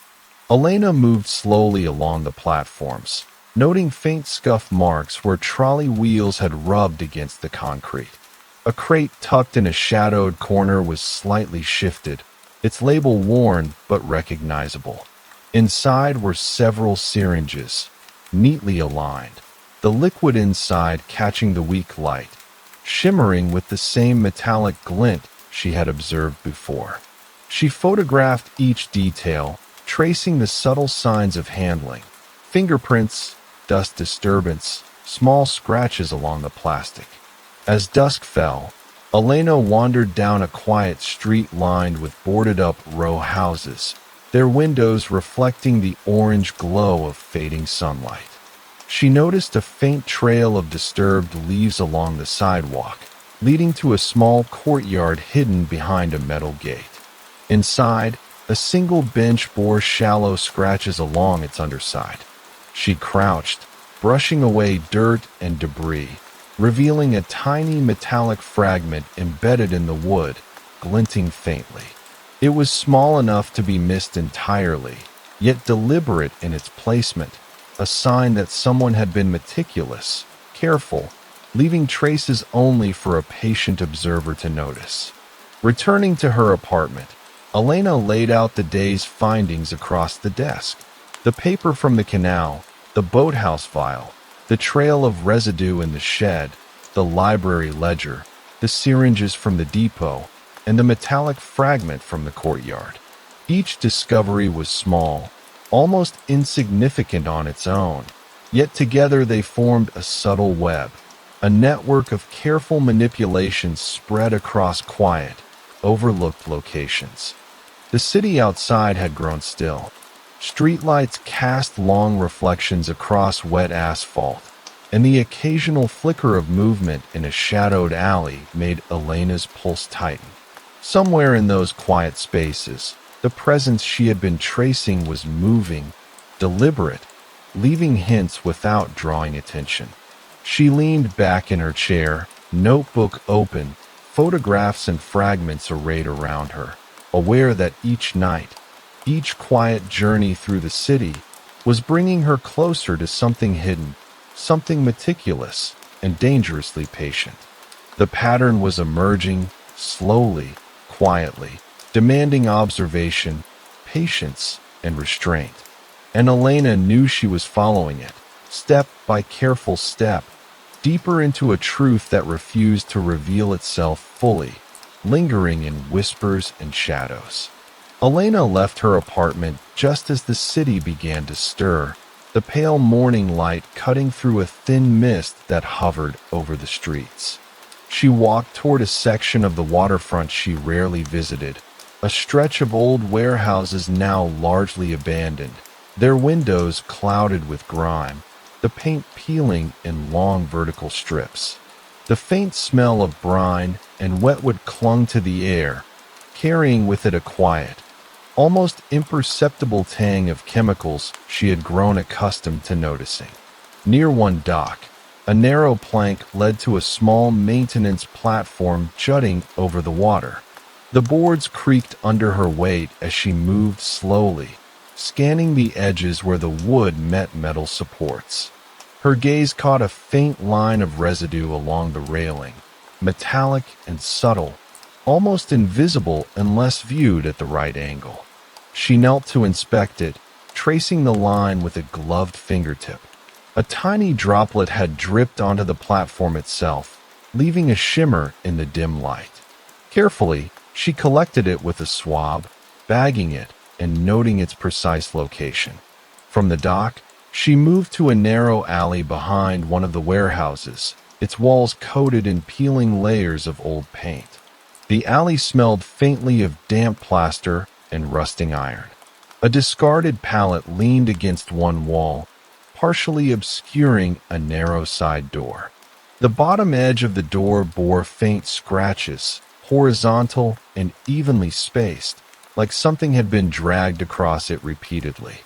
Elena moved slowly along the platforms, noting faint scuff marks where trolley wheels had rubbed against the concrete. A crate tucked in a shadowed corner was slightly shifted, its label worn but recognizable. Inside were several syringes, neatly aligned, the liquid inside catching the weak light, shimmering with the same metallic glint she had observed before. She photographed each detail, tracing the subtle signs of handling, fingerprints, dust disturbance, small scratches along the plastic. As dusk fell, Elena wandered down a quiet street lined with boarded-up row houses, their windows reflecting the orange glow of fading sunlight. She noticed a faint trail of disturbed leaves along the sidewalk, leading to a small courtyard hidden behind a metal gate. Inside, a single bench bore shallow scratches along its underside. She crouched, brushing away dirt and debris, revealing a tiny metallic fragment embedded in the wood, glinting faintly. It was small enough to be missed entirely, yet deliberate in its placement, a sign that someone had been meticulous, careful, leaving traces only for a patient observer to notice. Returning to her apartment, Elena laid out the day's findings across the desk. The paper from the canal, the boathouse file, the trail of residue in the shed, the library ledger, the syringes from the depot, and the metallic fragment from the courtyard. Each discovery was small, almost insignificant on its own, yet together they formed a subtle web, a network of careful manipulations spread across quiet, overlooked locations. The city outside had grown still. Streetlights cast long reflections across wet asphalt, and the occasional flicker of movement in a shadowed alley made Elena's pulse tighten. Somewhere in those quiet spaces, the presence she had been tracing was moving, deliberate, leaving hints without drawing attention. She leaned back in her chair, notebook open, photographs and fragments arrayed around her, aware that each night, each quiet journey through the city, was bringing her closer to something hidden, something meticulous and dangerously patient. The pattern was emerging, slowly, quietly, demanding observation, patience, and restraint. And Elena knew she was following it, step by careful step, deeper into a truth that refused to reveal itself fully, lingering in whispers and shadows. Elena left her apartment just as the city began to stir, the pale morning light cutting through a thin mist that hovered over the streets. She walked toward a section of the waterfront she rarely visited, a stretch of old warehouses now largely abandoned, their windows clouded with grime, the paint peeling in long vertical strips. The faint smell of brine and wetwood clung to the air, carrying with it a quiet, almost imperceptible tang of chemicals she had grown accustomed to noticing. Near one dock, a narrow plank led to a small maintenance platform jutting over the water. The boards creaked under her weight as she moved slowly, scanning the edges where the wood met metal supports. Her gaze caught a faint line of residue along the railing, metallic and subtle, almost invisible unless viewed at the right angle. She knelt to inspect it, tracing the line with a gloved fingertip. A tiny droplet had dripped onto the platform itself, leaving a shimmer in the dim light. Carefully, she collected it with a swab, bagging it and noting its precise location. From the dock, she moved to a narrow alley behind one of the warehouses, its walls coated in peeling layers of old paint. The alley smelled faintly of damp plaster and rusting iron. A discarded pallet leaned against one wall, partially obscuring a narrow side door. The bottom edge of the door bore faint scratches, horizontal and evenly spaced, like something had been dragged across it repeatedly.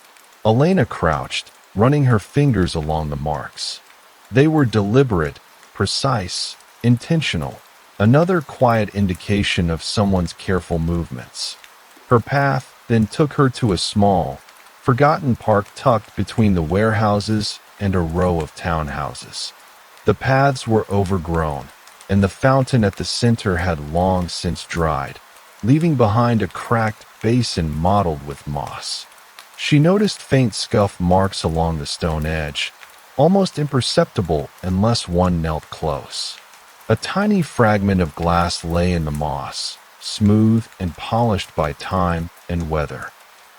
Elena crouched, running her fingers along the marks. They were deliberate, precise, intentional, another quiet indication of someone's careful movements. Her path then took her to a small, forgotten park tucked between the warehouses and a row of townhouses. The paths were overgrown, and the fountain at the center had long since dried, leaving behind a cracked basin mottled with moss. She noticed faint scuff marks along the stone edge, almost imperceptible unless one knelt close. A tiny fragment of glass lay in the moss, smooth and polished by time and weather.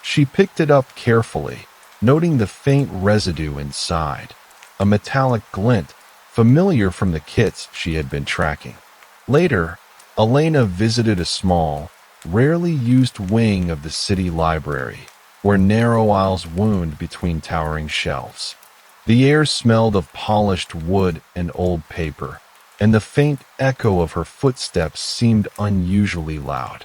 She picked it up carefully, noting the faint residue inside. a metallic glint, familiar from the kits she had been tracking. Later, Elena visited a small, rarely used wing of the city library, where narrow aisles wound between towering shelves. The air smelled of polished wood and old paper, and the faint echo of her footsteps seemed unusually loud.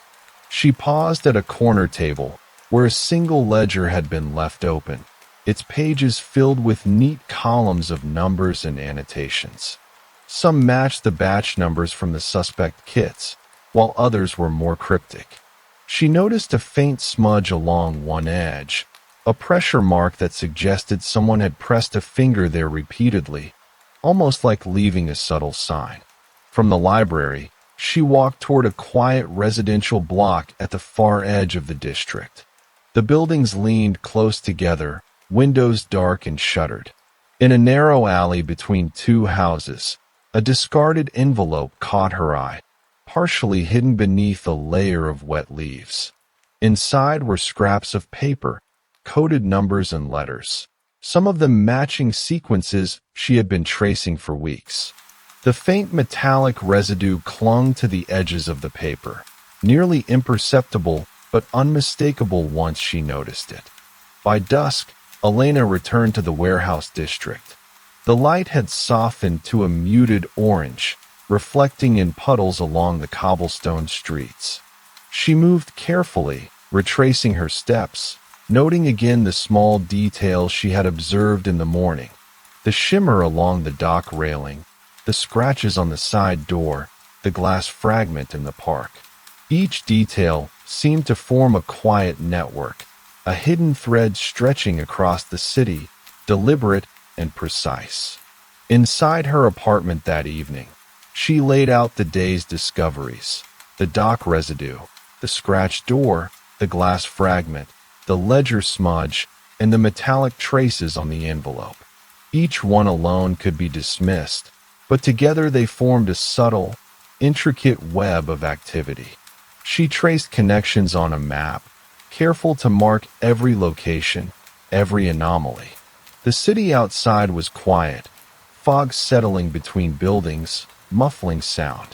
She paused at a corner table, where a single ledger had been left open, its pages filled with neat columns of numbers and annotations. Some matched the batch numbers from the suspect kits, while others were more cryptic. She noticed a faint smudge along one edge, a pressure mark that suggested someone had pressed a finger there repeatedly, almost like leaving a subtle sign. From the library, she walked toward a quiet residential block at the far edge of the district. The buildings leaned close together, windows dark and shuttered. In a narrow alley between two houses, a discarded envelope caught her eye, partially hidden beneath a layer of wet leaves. Inside were scraps of paper, coded numbers and letters, some of them matching sequences she had been tracing for weeks. The faint metallic residue clung to the edges of the paper, nearly imperceptible but unmistakable once she noticed it. By dusk, Elena returned to the warehouse district. The light had softened to a muted orange, reflecting in puddles along the cobblestone streets. She moved carefully, retracing her steps, noting again the small details she had observed in the morning: the shimmer along the dock railing, the scratches on the side door, the glass fragment in the park. Each detail seemed to form a quiet network, a hidden thread stretching across the city, deliberate and precise. Inside her apartment that evening, she laid out the day's discoveries: the dock residue, the scratched door, the glass fragment, the ledger smudge, and the metallic traces on the envelope. Each one alone could be dismissed, but together they formed a subtle, intricate web of activity. She traced connections on a map, careful to mark every location, every anomaly. The city outside was quiet, fog settling between buildings, muffling sound.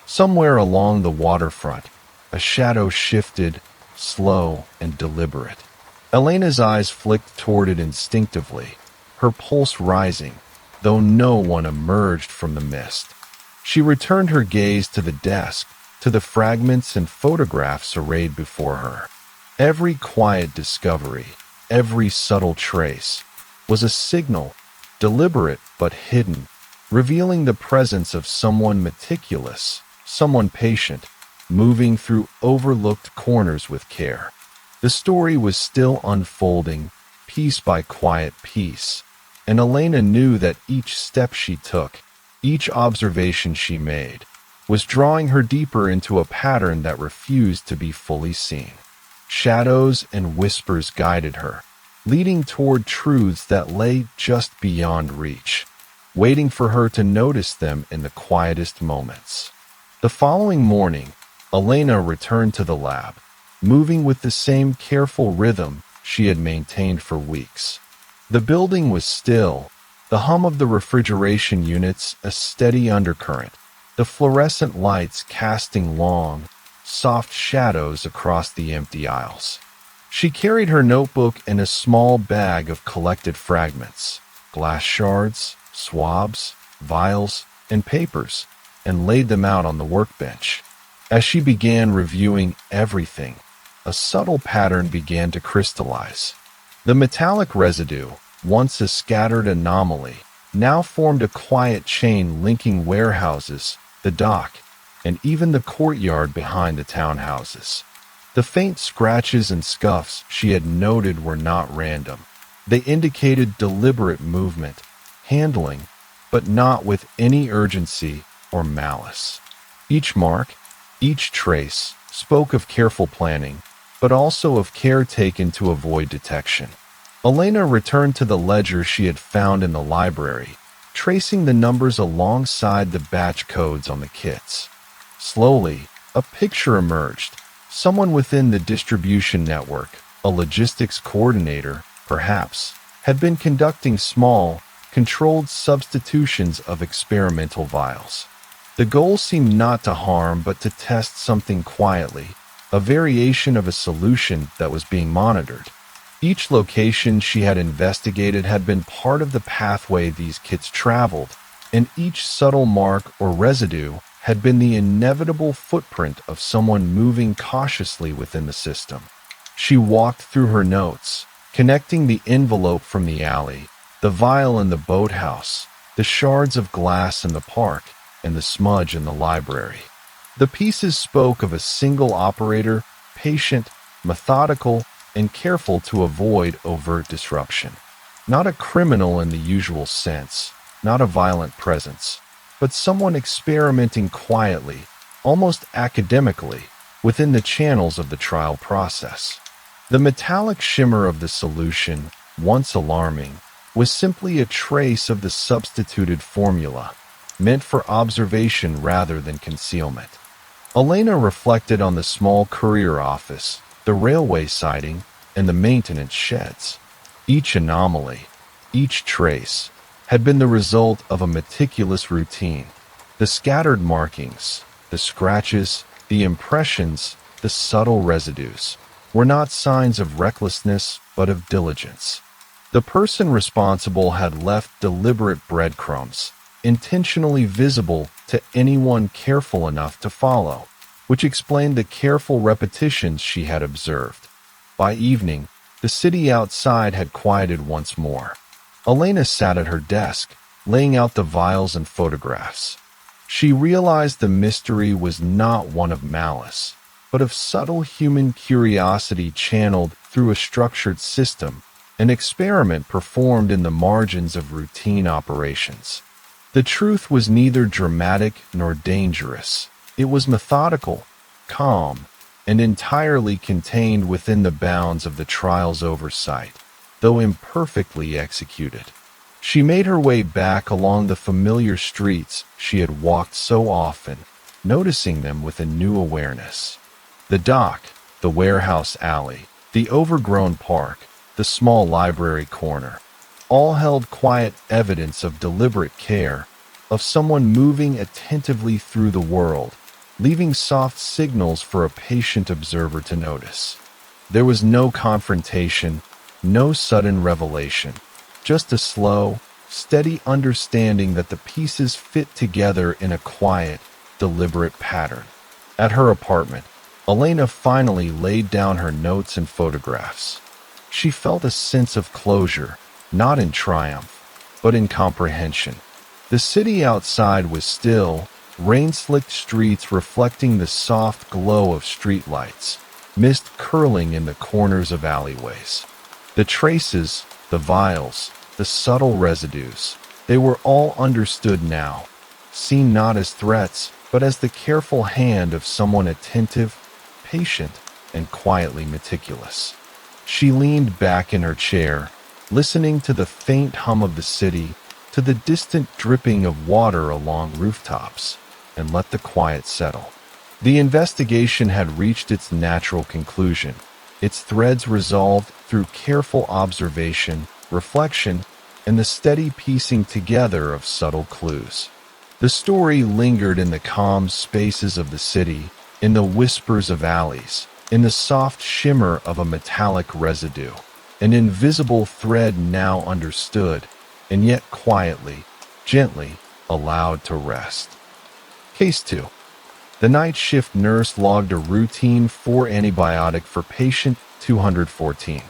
Somewhere along the waterfront, a shadow shifted, slow and deliberate. Elena's eyes flicked toward it instinctively, her pulse rising, though no one emerged from the mist. She returned her gaze to the desk, to the fragments and photographs arrayed before her. Every quiet discovery, every subtle trace, was a signal, deliberate but hidden, revealing the presence of someone meticulous, someone patient, moving through overlooked corners with care. The story was still unfolding, piece by quiet piece, and Elena knew that each step she took, each observation she made, was drawing her deeper into a pattern that refused to be fully seen. Shadows and whispers guided her, leading toward truths that lay just beyond reach, waiting for her to notice them in the quietest moments. The following morning, Elena returned to the lab, moving with the same careful rhythm she had maintained for weeks. The building was still, the hum of the refrigeration units a steady undercurrent, the fluorescent lights casting long, soft shadows across the empty aisles. She carried her notebook and a small bag of collected fragments, glass shards, swabs, vials, and papers, and laid them out on the workbench. As she began reviewing everything, a subtle pattern began to crystallize. The metallic residue, once a scattered anomaly, now formed a quiet chain linking warehouses, the dock, and even the courtyard behind the townhouses. The faint scratches and scuffs she had noted were not random. They indicated deliberate movement, handling, but not with any urgency or malice. Each mark, each trace, spoke of careful planning, but also of care taken to avoid detection. Elena returned to the ledger she had found in the library, tracing the numbers alongside the batch codes on the kits. Slowly, a picture emerged. Someone within the distribution network, a logistics coordinator, perhaps, had been conducting small, controlled substitutions of experimental vials. The goal seemed not to harm but to test something quietly, a variation of a solution that was being monitored. Each location she had investigated had been part of the pathway these kits traveled, and each subtle mark or residue had been the inevitable footprint of someone moving cautiously within the system. She walked through her notes, connecting the envelope from the alley, the vial in the boathouse, the shards of glass in the park, and the smudge in the library. The pieces spoke of a single operator, patient, methodical, and careful to avoid overt disruption. Not a criminal in the usual sense, not a violent presence, but someone experimenting quietly, almost academically, within the channels of the trial process. The metallic shimmer of the solution, once alarming, was simply a trace of the substituted formula, meant for observation rather than concealment. Elena reflected on the small courier office, the railway siding, and the maintenance sheds. Each anomaly, each trace, had been the result of a meticulous routine. The scattered markings, the scratches, the impressions, the subtle residues, were not signs of recklessness but of diligence. The person responsible had left deliberate breadcrumbs, intentionally visible to anyone careful enough to follow, which explained the careful repetitions she had observed. By evening, the city outside had quieted once more. Elena sat at her desk, laying out the vials and photographs. She realized the mystery was not one of malice, but of subtle human curiosity channeled through a structured system, an experiment performed in the margins of routine operations. The truth was neither dramatic nor dangerous. It was methodical, calm, and entirely contained within the bounds of the trial's oversight, though imperfectly executed. She made her way back along the familiar streets she had walked so often, noticing them with a new awareness. The dock, the warehouse alley, the overgrown park, the small library corner, all held quiet evidence of deliberate care, of someone moving attentively through the world, leaving soft signals for a patient observer to notice. There was no confrontation, no sudden revelation, just a slow, steady understanding that the pieces fit together in a quiet, deliberate pattern. At her apartment, Elena finally laid down her notes and photographs. She felt a sense of closure, not in triumph, but in comprehension. The city outside was still, rain-slicked streets reflecting the soft glow of streetlights, mist curling in the corners of alleyways. The traces, the vials, the subtle residues, they were all understood now, seen not as threats, but as the careful hand of someone attentive, patient, and quietly meticulous. She leaned back in her chair, listening to the faint hum of the city, to the distant dripping of water along rooftops, and let the quiet settle. The investigation had reached its natural conclusion, its threads resolved through careful observation, reflection, and the steady piecing together of subtle clues. The story lingered in the calm spaces of the city, in the whispers of alleys, in the soft shimmer of a metallic residue, an invisible thread now understood, and yet quietly, gently, allowed to rest. Case 2. The night shift nurse logged a routine 4 antibiotic for patient 214.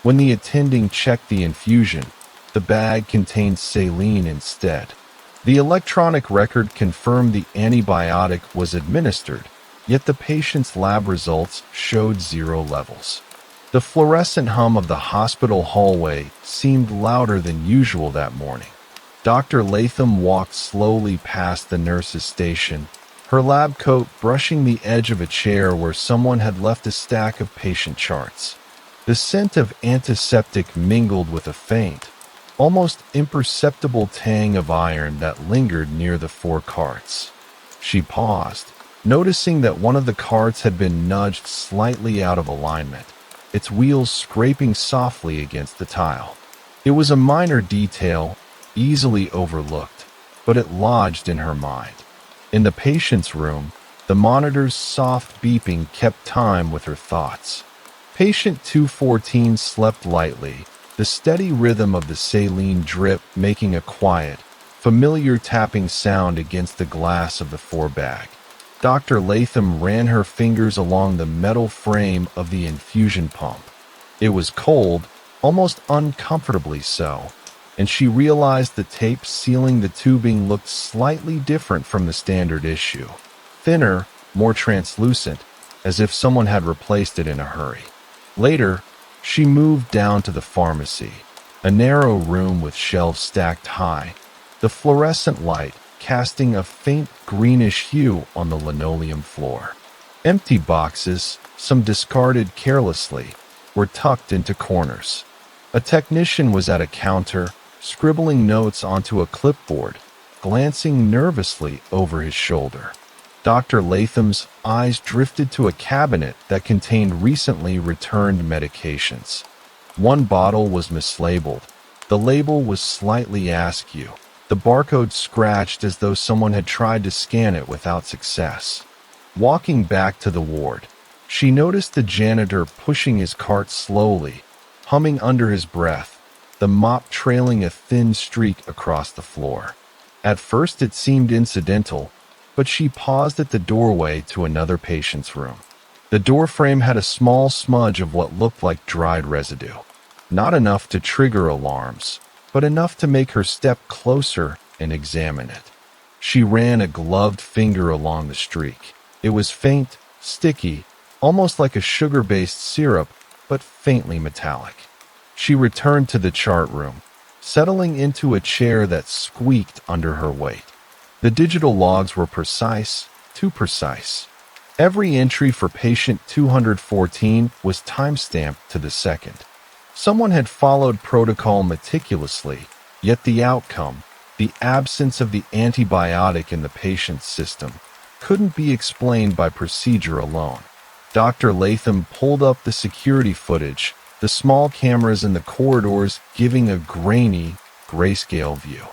When the attending checked the infusion, the bag contained saline instead. The electronic record confirmed the antibiotic was administered, yet the patient's lab results showed 0 levels. The fluorescent hum of the hospital hallway seemed louder than usual that morning. Dr. Latham walked slowly past the nurse's station, her lab coat brushing the edge of a chair where someone had left a stack of patient charts. The scent of antiseptic mingled with a faint, almost imperceptible tang of iron that lingered near the 4 carts. She paused, noticing that one of the carts had been nudged slightly out of alignment, its wheels scraping softly against the tile. It was a minor detail, easily overlooked, but it lodged in her mind. In the patient's room, the monitor's soft beeping kept time with her thoughts. Patient 214 slept lightly, the steady rhythm of the saline drip making a quiet, familiar tapping sound against the glass of the forebag. Dr. Latham ran her fingers along the metal frame of the infusion pump. It was cold, almost uncomfortably so, and she realized the tape sealing the tubing looked slightly different from the standard issue. Thinner, more translucent, as if someone had replaced it in a hurry. Later, she moved down to the pharmacy, a narrow room with shelves stacked high, the fluorescent light casting a faint greenish hue on the linoleum floor. Empty boxes, some discarded carelessly, were tucked into corners. A technician was at a counter, scribbling notes onto a clipboard, glancing nervously over his shoulder. Dr. Latham's eyes drifted to a cabinet that contained recently returned medications. One bottle was mislabeled. The label was slightly askew, the barcode scratched as though someone had tried to scan it without success. Walking back to the ward, she noticed the janitor pushing his cart slowly, humming under his breath, the mop trailing a thin streak across the floor. At first it seemed incidental, but she paused at the doorway to another patient's room. The doorframe had a small smudge of what looked like dried residue. Not enough to trigger alarms, but enough to make her step closer and examine it. She ran a gloved finger along the streak. It was faint, sticky, almost like a sugar-based syrup, but faintly metallic. She returned to the chart room, settling into a chair that squeaked under her weight. The digital logs were precise, too precise. Every entry for patient 214 was time-stamped to the second. Someone had followed protocol meticulously, yet the outcome, the absence of the antibiotic in the patient's system, couldn't be explained by procedure alone. Dr. Latham pulled up the security footage, the small cameras in the corridors giving a grainy, grayscale view.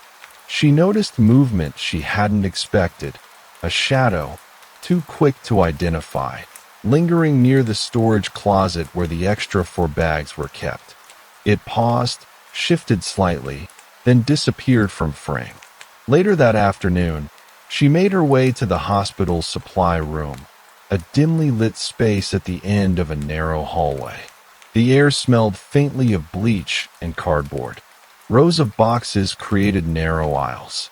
She noticed movement she hadn't expected, a shadow, too quick to identify, lingering near the storage closet where the extra 4 bags were kept. It paused, shifted slightly, then disappeared from frame. Later that afternoon, she made her way to the hospital's supply room, a dimly lit space at the end of a narrow hallway. The air smelled faintly of bleach and cardboard. Rows of boxes created narrow aisles.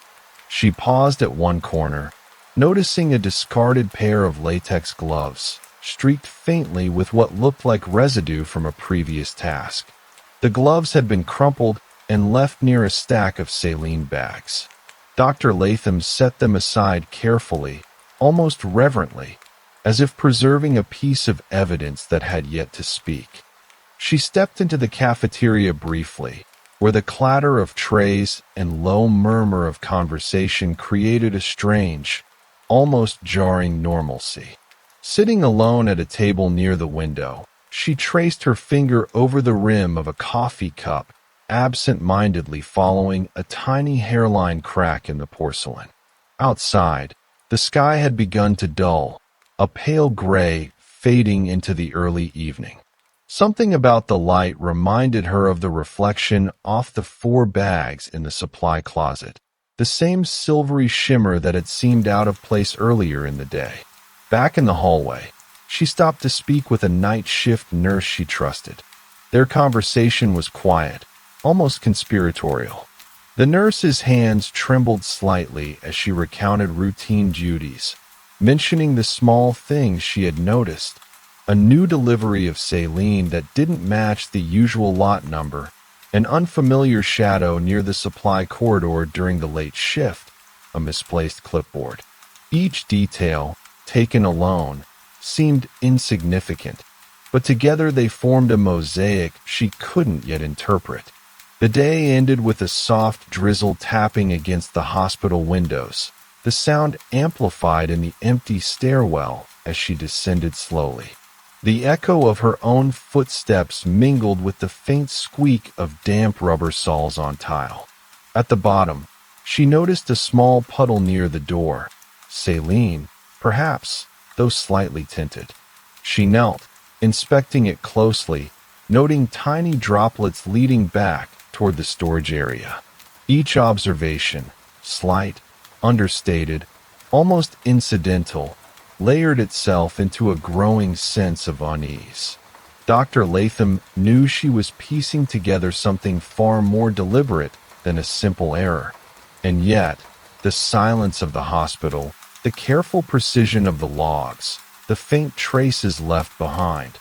She paused at one corner, noticing a discarded pair of latex gloves, streaked faintly with what looked like residue from a previous task. The gloves had been crumpled and left near a stack of saline bags. Dr. Latham set them aside carefully, almost reverently, as if preserving a piece of evidence that had yet to speak. She stepped into the cafeteria briefly, where the clatter of trays and low murmur of conversation created a strange, almost jarring normalcy. Sitting alone at a table near the window, she traced her finger over the rim of a coffee cup, absent-mindedly following a tiny hairline crack in the porcelain. Outside, the sky had begun to dull, a pale gray fading into the early evening. Something about the light reminded her of the reflection off the 4 bags in the supply closet, the same silvery shimmer that had seemed out of place earlier in the day. Back in the hallway, she stopped to speak with a night shift nurse she trusted. Their conversation was quiet, almost conspiratorial. The nurse's hands trembled slightly as she recounted routine duties, mentioning the small things she had noticed. A new delivery of saline that didn't match the usual lot number, an unfamiliar shadow near the supply corridor during the late shift, a misplaced clipboard. Each detail, taken alone, seemed insignificant, but together they formed a mosaic she couldn't yet interpret. The day ended with a soft drizzle tapping against the hospital windows, the sound amplified in the empty stairwell as she descended slowly. The echo of her own footsteps mingled with the faint squeak of damp rubber soles on tile. At the bottom, she noticed a small puddle near the door. Saline, perhaps, though slightly tinted. She knelt, inspecting it closely, noting tiny droplets leading back toward the storage area. Each observation, slight, understated, almost incidental, layered itself into a growing sense of unease. Dr. Latham knew she was piecing together something far more deliberate than a simple error. And yet, the silence of the hospital, the careful precision of the logs, the faint traces left behind,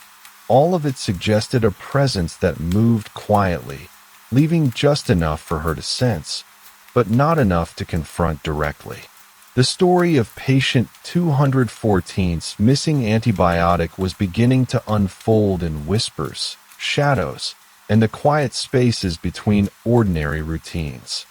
all of it suggested a presence that moved quietly, leaving just enough for her to sense, but not enough to confront directly. The story of patient 214's missing antibiotic was beginning to unfold in whispers, shadows, and the quiet spaces between ordinary routines.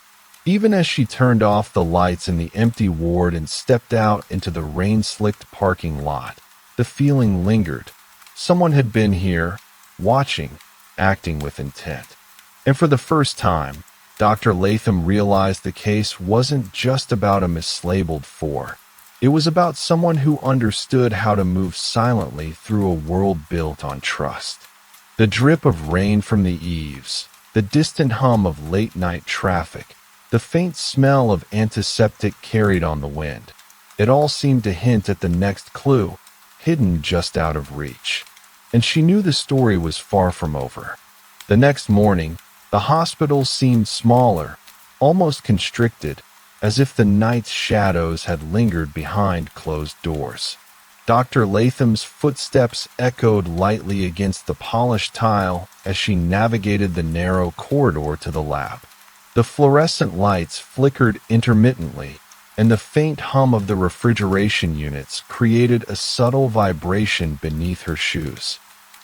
Even as she turned off the lights in the empty ward and stepped out into the rain-slicked parking lot, the feeling lingered. Someone had been here, watching, acting with intent. And for the first time, Dr. Latham realized the case wasn't just about a mislabeled 4. It was about someone who understood how to move silently through a world built on trust. The drip of rain from the eaves, the distant hum of late-night traffic, the faint smell of antiseptic carried on the wind. It all seemed to hint at the next clue, hidden just out of reach. And she knew the story was far from over. The next morning, the hospital seemed smaller, almost constricted, as if the night's shadows had lingered behind closed doors. Dr. Latham's footsteps echoed lightly against the polished tile as she navigated the narrow corridor to the lab. The fluorescent lights flickered intermittently, and the faint hum of the refrigeration units created a subtle vibration beneath her shoes.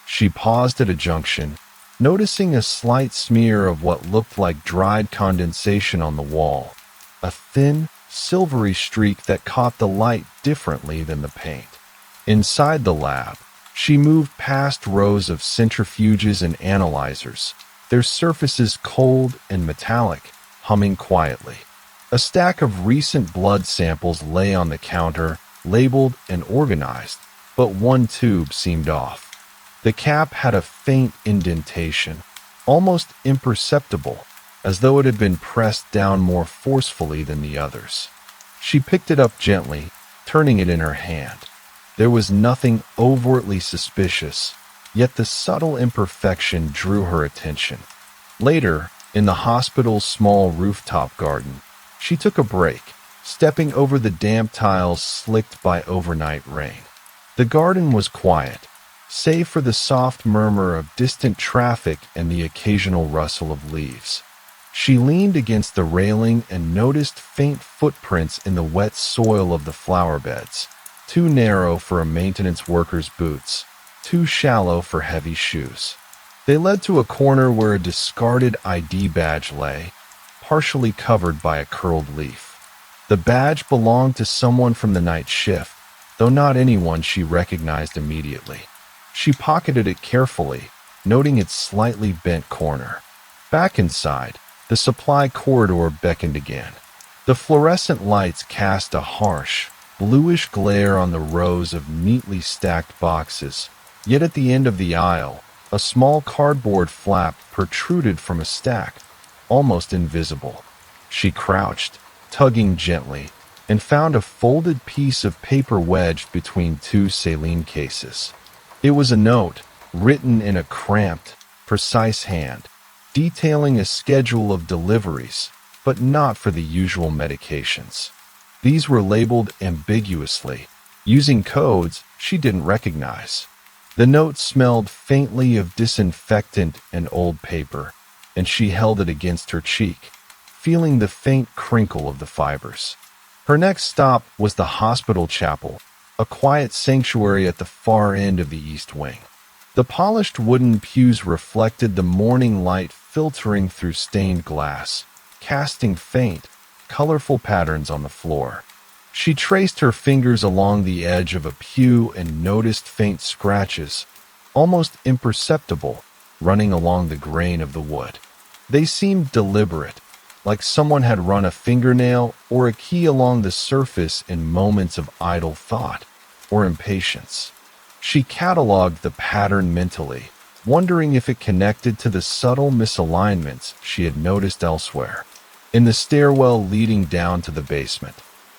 She paused at a junction, noticing a slight smear of what looked like dried condensation on the wall, a thin, silvery streak that caught the light differently than the paint. Inside the lab, she moved past rows of centrifuges and analyzers, their surfaces cold and metallic, humming quietly. A stack of recent blood samples lay on the counter, labeled and organized, but one tube seemed off. The cap had a faint indentation, almost imperceptible, as though it had been pressed down more forcefully than the others. She picked it up gently, turning it in her hand. There was nothing overtly suspicious, yet the subtle imperfection drew her attention. Later, in the hospital's small rooftop garden, she took a break, stepping over the damp tiles slicked by overnight rain. The garden was quiet, save for the soft murmur of distant traffic and the occasional rustle of leaves. She leaned against the railing and noticed faint footprints in the wet soil of the flower beds, too narrow for a maintenance worker's boots, too shallow for heavy shoes. They led to a corner where a discarded ID badge lay, partially covered by a curled leaf. The badge belonged to someone from the night shift, though not anyone she recognized immediately. She pocketed it carefully, noting its slightly bent corner. Back inside, the supply corridor beckoned again. The fluorescent lights cast a harsh, bluish glare on the rows of neatly stacked boxes, yet at the end of the aisle, a small cardboard flap protruded from a stack, almost invisible. She crouched, tugging gently, and found a folded piece of paper wedged between two saline cases. It was a note, written in a cramped, precise hand, detailing a schedule of deliveries, but not for the usual medications. These were labeled ambiguously, using codes she didn't recognize. The note smelled faintly of disinfectant and old paper, and she held it against her cheek, feeling the faint crinkle of the fibers. Her next stop was the hospital chapel, a quiet sanctuary at the far end of the east wing. The polished wooden pews reflected the morning light filtering through stained glass, casting faint, colorful patterns on the floor. She traced her fingers along the edge of a pew and noticed faint scratches, almost imperceptible, running along the grain of the wood. They seemed deliberate, like someone had run a fingernail or a key along the surface in moments of idle thought or impatience. She cataloged the pattern mentally, wondering if it connected to the subtle misalignments she had noticed elsewhere. In the stairwell leading down to the basement,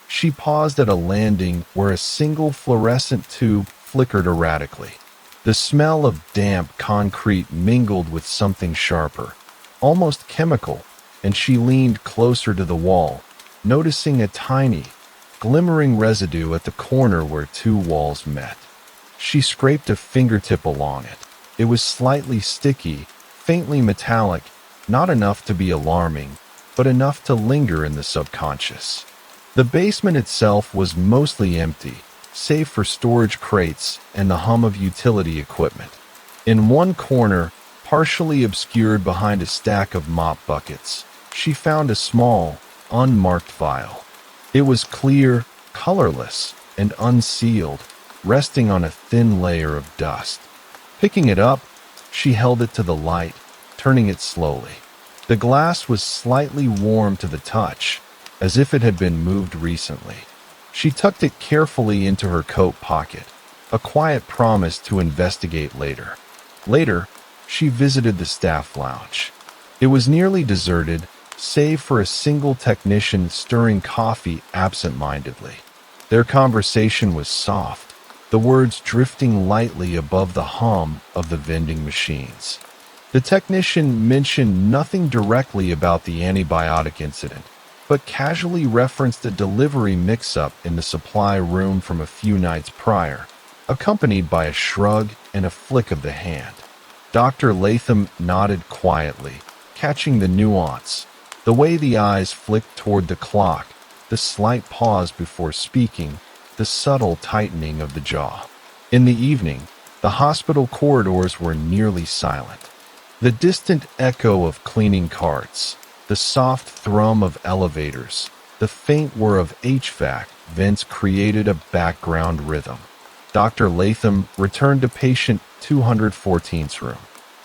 she paused at a landing where a single fluorescent tube flickered erratically. The smell of damp concrete mingled with something sharper, almost chemical, and she leaned closer to the wall, noticing a tiny, glimmering residue at the corner where two walls met. She scraped a fingertip along it. It was slightly sticky, faintly metallic, not enough to be alarming, but enough to linger in the subconscious. The basement itself was mostly empty, save for storage crates and the hum of utility equipment. In one corner, partially obscured behind a stack of mop buckets, she found a small, unmarked vial. It was clear, colorless, and unsealed, resting on a thin layer of dust. Picking it up, she held it to the light, turning it slowly. The glass was slightly warm to the touch, as if it had been moved recently. She tucked it carefully into her coat pocket, a quiet promise to investigate later. Later, she visited the staff lounge. It was nearly deserted, save for a single technician stirring coffee absent-mindedly. Their conversation was soft, the words drifting lightly above the hum of the vending machines. The technician mentioned nothing directly about the antibiotic incident, but casually referenced a delivery mix-up in the supply room from a few nights prior, accompanied by a shrug and a flick of the hand. Dr. Latham nodded quietly, catching the nuance, the way the eyes flicked toward the clock, the slight pause before speaking, the subtle tightening of the jaw. In the evening, the hospital corridors were nearly silent. The distant echo of cleaning carts, the soft thrum of elevators, the faint whir of HVAC vents created a background rhythm. Dr. Latham returned to patient 214's room.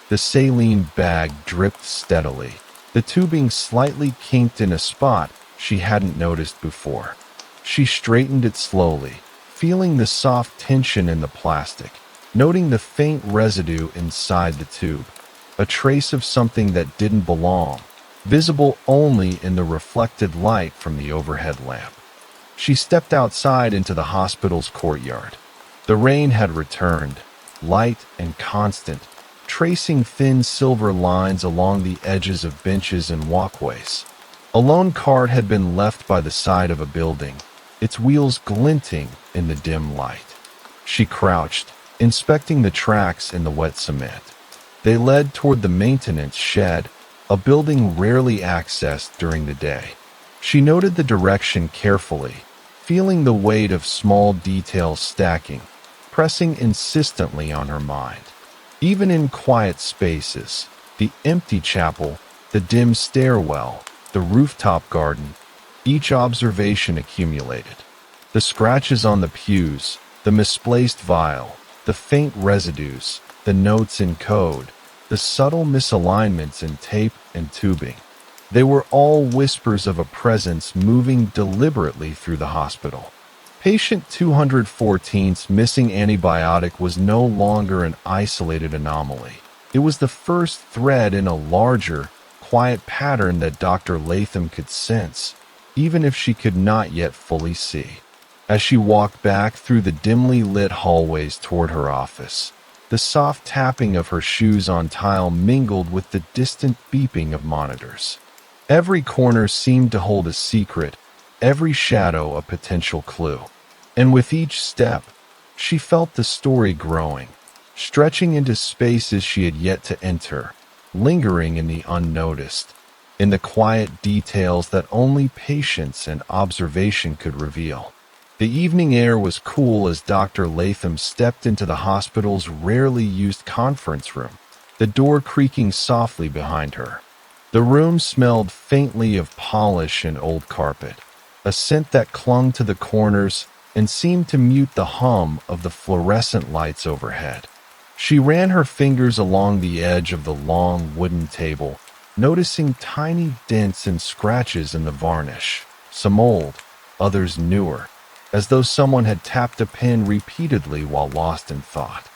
The saline bag dripped steadily, the tubing slightly kinked in a spot she hadn't noticed before. She straightened it slowly, feeling the soft tension in the plastic, noting the faint residue inside the tube, a trace of something that didn't belong, visible only in the reflected light from the overhead lamp. She stepped outside into the hospital's courtyard. The rain had returned, light and constant, tracing thin silver lines along the edges of benches and walkways. A lone cart had been left by the side of a building, its wheels glinting in the dim light. She crouched, inspecting the tracks in the wet cement. They led toward the maintenance shed, a building rarely accessed during the day. She noted the direction carefully, feeling the weight of small details stacking, pressing insistently on her mind. Even in quiet spaces, the empty chapel, the dim stairwell, the rooftop garden, each observation accumulated. The scratches on the pews, the misplaced vial, the faint residues, the notes in code, the subtle misalignments in tape and tubing. They were all whispers of a presence moving deliberately through the hospital. Patient 214's missing antibiotic was no longer an isolated anomaly. It was the first thread in a larger, quiet pattern that Dr. Latham could sense, even if she could not yet fully see. As she walked back through the dimly lit hallways toward her office, the soft tapping of her shoes on tile mingled with the distant beeping of monitors. Every corner seemed to hold a secret, every shadow a potential clue. And with each step, she felt the story growing, stretching into spaces she had yet to enter, lingering in the unnoticed, in the quiet details that only patience and observation could reveal. The evening air was cool as Dr. Latham stepped into the hospital's rarely used conference room, the door creaking softly behind her. The room smelled faintly of polish and old carpet, a scent that clung to the corners and seemed to mute the hum of the fluorescent lights overhead. She ran her fingers along the edge of the long wooden table, noticing tiny dents and scratches in the varnish, some old, others newer, as though someone had tapped a pen repeatedly while lost in thought.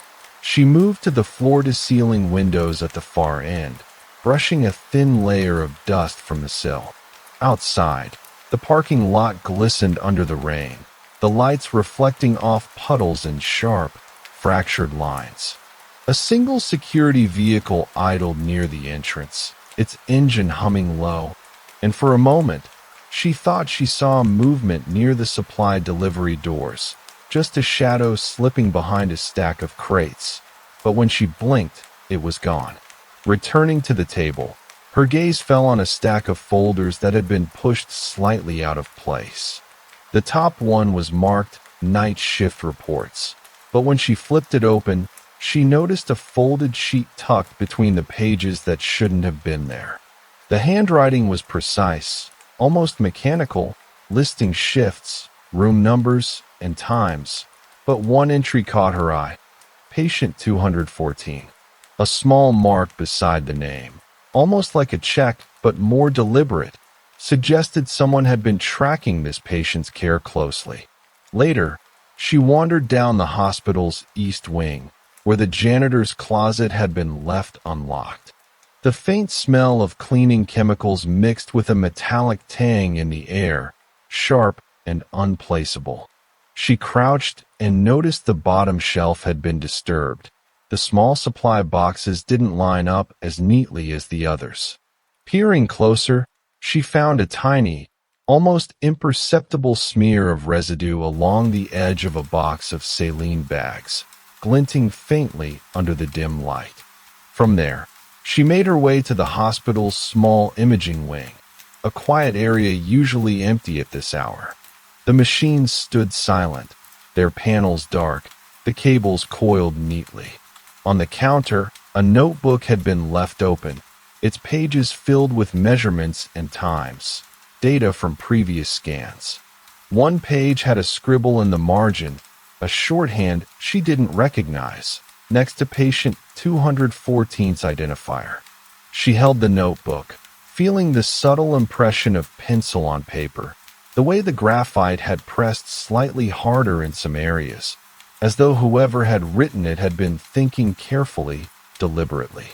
She moved to the floor-to-ceiling windows at the far end, brushing a thin layer of dust from the sill. Outside, the parking lot glistened under the rain, the lights reflecting off puddles and sharp, fractured lines. A single security vehicle idled near the entrance, its engine humming low, and for a moment, she thought she saw movement near the supply delivery doors, just a shadow slipping behind a stack of crates. But when she blinked, it was gone. Returning to the table, her gaze fell on a stack of folders that had been pushed slightly out of place. The top one was marked Night Shift Reports, but when she flipped it open, she noticed a folded sheet tucked between the pages that shouldn't have been there. The handwriting was precise, almost mechanical, listing shifts, room numbers, and times. But one entry caught her eye. Patient 214. A small mark beside the name, almost like a check but more deliberate, suggested someone had been tracking this patient's care closely. Later, she wandered down the hospital's east wing, where the janitor's closet had been left unlocked. The faint smell of cleaning chemicals mixed with a metallic tang in the air, sharp and unplaceable. She crouched and noticed the bottom shelf had been disturbed. The small supply boxes didn't line up as neatly as the others. Peering closer, she found a tiny, almost imperceptible smear of residue along the edge of a box of saline bags, glinting faintly under the dim light. From there, she made her way to the hospital's small imaging wing, a quiet area usually empty at this hour. The machines stood silent, their panels dark, the cables coiled neatly. On the counter, a notebook had been left open, its pages filled with measurements and times, data from previous scans. One page had a scribble in the margin, a shorthand she didn't recognize, next to patient 214's identifier. She held the notebook, feeling the subtle impression of pencil on paper, the way the graphite had pressed slightly harder in some areas, as though whoever had written it had been thinking carefully, deliberately.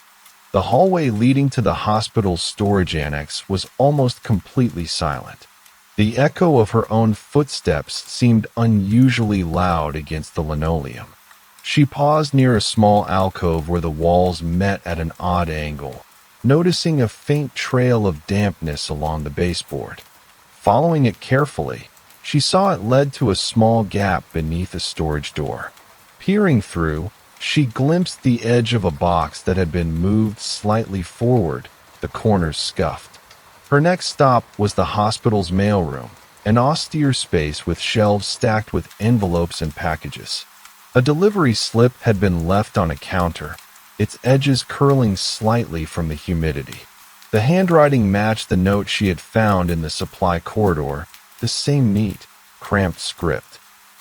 The hallway leading to the hospital's storage annex was almost completely silent. The echo of her own footsteps seemed unusually loud against the linoleum. She paused near a small alcove where the walls met at an odd angle, noticing a faint trail of dampness along the baseboard. Following it carefully, she saw it led to a small gap beneath a storage door. Peering through, she glimpsed the edge of a box that had been moved slightly forward, the corners scuffed. Her next stop was the hospital's mailroom, an austere space with shelves stacked with envelopes and packages. A delivery slip had been left on a counter, its edges curling slightly from the humidity. The handwriting matched the note she had found in the supply corridor, the same neat, cramped script.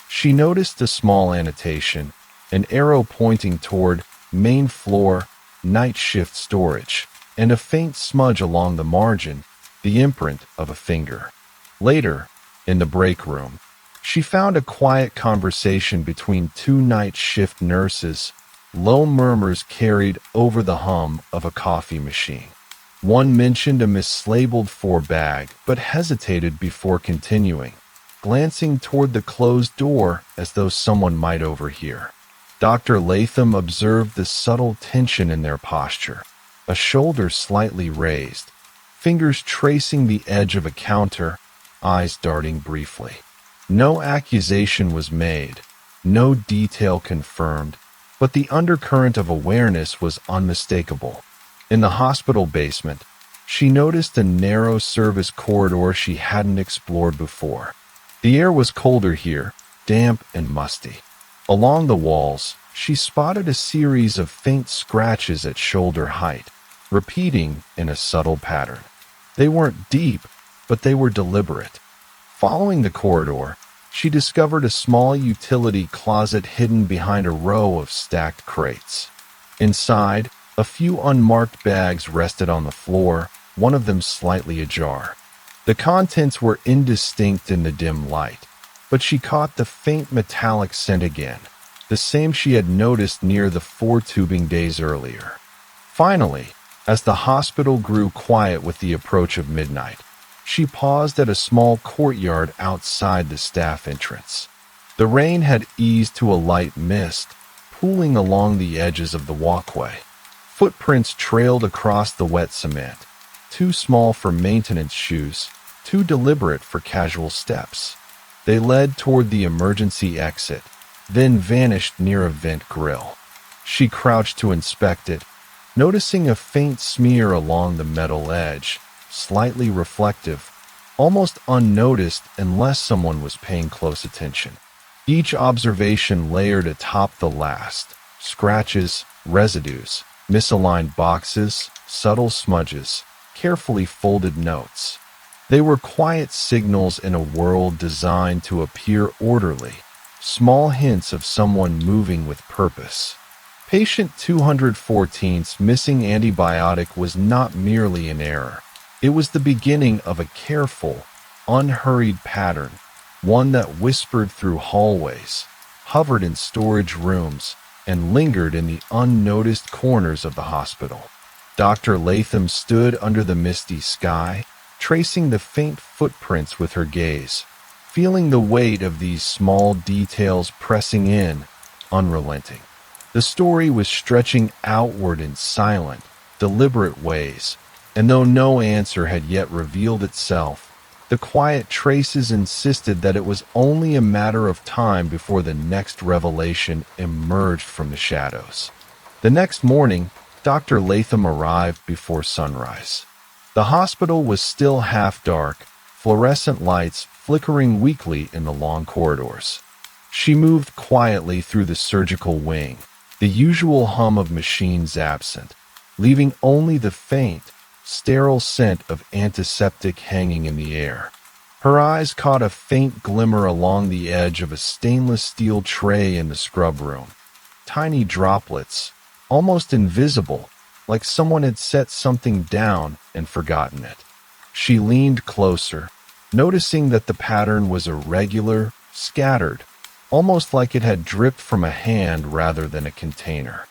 She noticed a small annotation, an arrow pointing toward main floor, night shift storage, and a faint smudge along the margin, the imprint of a finger. Later, in the break room, she found a quiet conversation between two night shift nurses. Low murmurs carried over the hum of a coffee machine. One mentioned a mislabeled 4 bag, but hesitated before continuing, glancing toward the closed door as though someone might overhear. Dr. Latham observed the subtle tension in their posture, a shoulder slightly raised, fingers tracing the edge of a counter, eyes darting briefly. No accusation was made, no detail confirmed, but the undercurrent of awareness was unmistakable. In the hospital basement, she noticed a narrow service corridor she hadn't explored before. The air was colder here, damp and musty. Along the walls, she spotted a series of faint scratches at shoulder height, repeating in a subtle pattern. They weren't deep, but they were deliberate. Following the corridor, she discovered a small utility closet hidden behind a row of stacked crates. Inside, a few unmarked bags rested on the floor, one of them slightly ajar. The contents were indistinct in the dim light, but she caught the faint metallic scent again, the same she had noticed near the 4 tubing days earlier. Finally, as the hospital grew quiet with the approach of midnight, she paused at a small courtyard outside the staff entrance. The rain had eased to a light mist, pooling along the edges of the walkway. Footprints trailed across the wet cement, too small for maintenance shoes, too deliberate for casual steps. They led toward the emergency exit, then vanished near a vent grill. She crouched to inspect it, noticing a faint smear along the metal edge, slightly reflective, almost unnoticed unless someone was paying close attention. Each observation layered atop the last: scratches, residues, misaligned boxes, subtle smudges, carefully folded notes. They were quiet signals in a world designed to appear orderly, small hints of someone moving with purpose. Patient 214's missing antibiotic was not merely an error. It was the beginning of a careful, unhurried pattern, one that whispered through hallways, hovered in storage rooms, and lingered in the unnoticed corners of the hospital. Dr. Latham stood under the misty sky, tracing the faint footprints with her gaze, feeling the weight of these small details pressing in, unrelenting. The story was stretching outward in silent, deliberate ways, and though no answer had yet revealed itself, the quiet traces insisted that it was only a matter of time before the next revelation emerged from the shadows. The next morning, Dr. Latham arrived before sunrise. The hospital was still half dark, fluorescent lights flickering weakly in the long corridors. She moved quietly through the surgical wing, the usual hum of machines absent, leaving only the faint, sterile scent of antiseptic hanging in the air. Her eyes caught a faint glimmer along the edge of a stainless steel tray in the scrub room. Tiny droplets, almost invisible, like someone had set something down and forgotten it. She leaned closer, noticing that the pattern was irregular, scattered, almost like it had dripped from a hand rather than a container.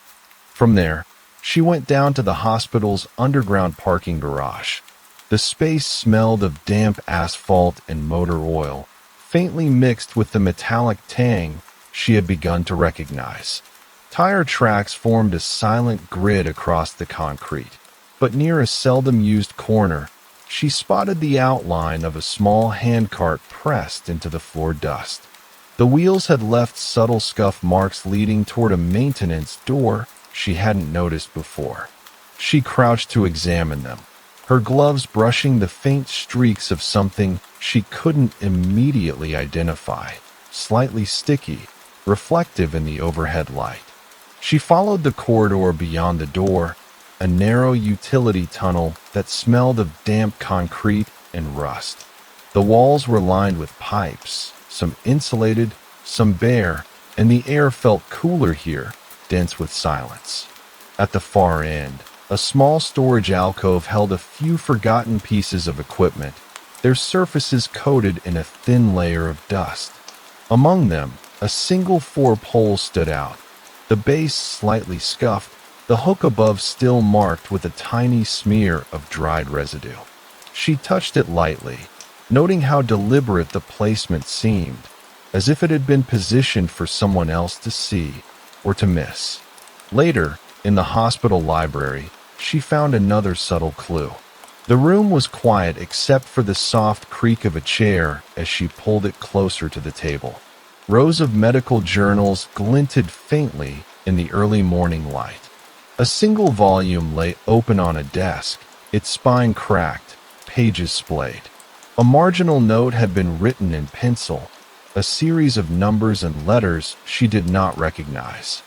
From there, she went down to the hospital's underground parking garage. The space smelled of damp asphalt and motor oil, faintly mixed with the metallic tang she had begun to recognize. Tire tracks formed a silent grid across the concrete, but near a seldom-used corner, she spotted the outline of a small handcart pressed into the floor dust. The wheels had left subtle scuff marks leading toward a maintenance door she hadn't noticed before. She crouched to examine them, her gloves brushing the faint streaks of something she couldn't immediately identify, slightly sticky, reflective in the overhead light. She followed the corridor beyond the door, a narrow utility tunnel that smelled of damp concrete and rust. The walls were lined with pipes, some insulated, some bare, and the air felt cooler here, dense with silence. At the far end, a small storage alcove held a few forgotten pieces of equipment, their surfaces coated in a thin layer of dust. Among them, a single 4-pole stood out, the base slightly scuffed, the hook above still marked with a tiny smear of dried residue. She touched it lightly, noting how deliberate the placement seemed, as if it had been positioned for someone else to see or to miss. Later, in the hospital library, she found another subtle clue. The room was quiet except for the soft creak of a chair as she pulled it closer to the table. Rows of medical journals glinted faintly in the early morning light. A single volume lay open on a desk, its spine cracked, pages splayed. A marginal note had been written in pencil, a series of numbers and letters she did not recognize.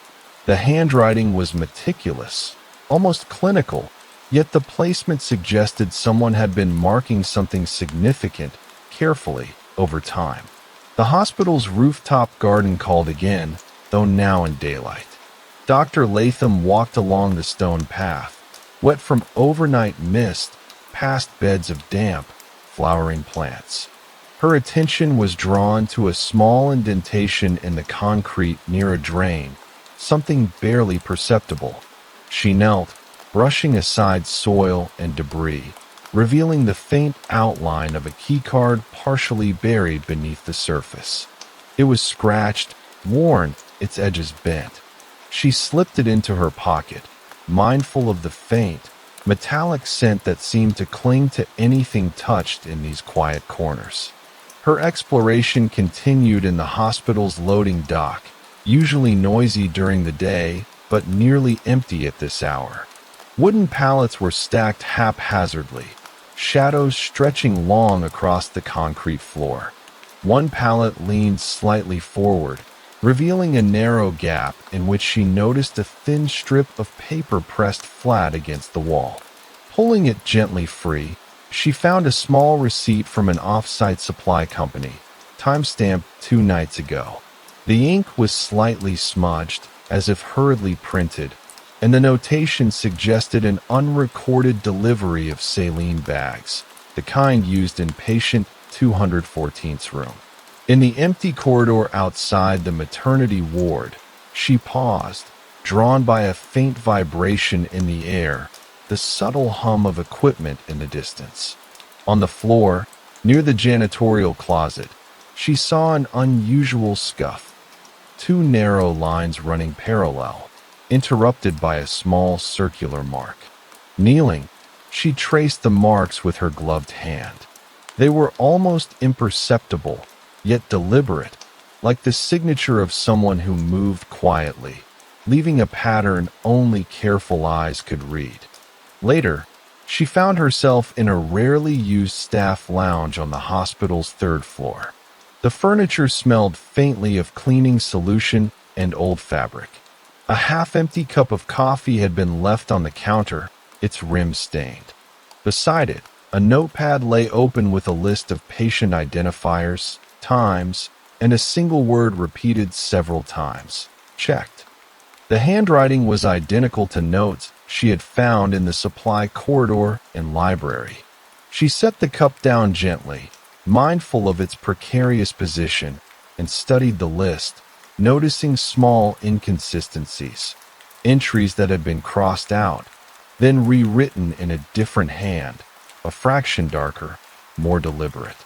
The handwriting was meticulous, almost clinical, yet the placement suggested someone had been marking something significant, carefully, over time. The hospital's rooftop garden called again, though now in daylight. Dr. Latham walked along the stone path, wet from overnight mist, past beds of damp, flowering plants. Her attention was drawn to a small indentation in the concrete near a drain, something barely perceptible. She knelt, brushing aside soil and debris, revealing the faint outline of a keycard partially buried beneath the surface. It was scratched, worn, its edges bent. She slipped it into her pocket, mindful of the faint, metallic scent that seemed to cling to anything touched in these quiet corners. Her exploration continued in the hospital's loading dock, usually noisy during the day, but nearly empty at this hour. Wooden pallets were stacked haphazardly, shadows stretching long across the concrete floor. One pallet leaned slightly forward, revealing a narrow gap in which she noticed a thin strip of paper pressed flat against the wall. Pulling it gently free, she found a small receipt from an off-site supply company, timestamped 2 nights ago. The ink was slightly smudged, as if hurriedly printed, and the notation suggested an unrecorded delivery of saline bags, the kind used in patient 214's room. In the empty corridor outside the maternity ward, she paused, drawn by a faint vibration in the air, the subtle hum of equipment in the distance. On the floor, near the janitorial closet, she saw an unusual scuff. 2 narrow lines running parallel, interrupted by a small circular mark. Kneeling, she traced the marks with her gloved hand. They were almost imperceptible, yet deliberate, like the signature of someone who moved quietly, leaving a pattern only careful eyes could read. Later, she found herself in a rarely used staff lounge on the hospital's 3rd floor. The furniture smelled faintly of cleaning solution and old fabric. A half-empty cup of coffee had been left on the counter, its rim stained. Beside it, a notepad lay open with a list of patient identifiers, times, and a single word repeated several times: checked. The handwriting was identical to notes she had found in the supply corridor and library. She set the cup down gently, mindful of its precarious position, and studied the list, noticing small inconsistencies, entries that had been crossed out, then rewritten in a different hand, a fraction darker, more deliberate.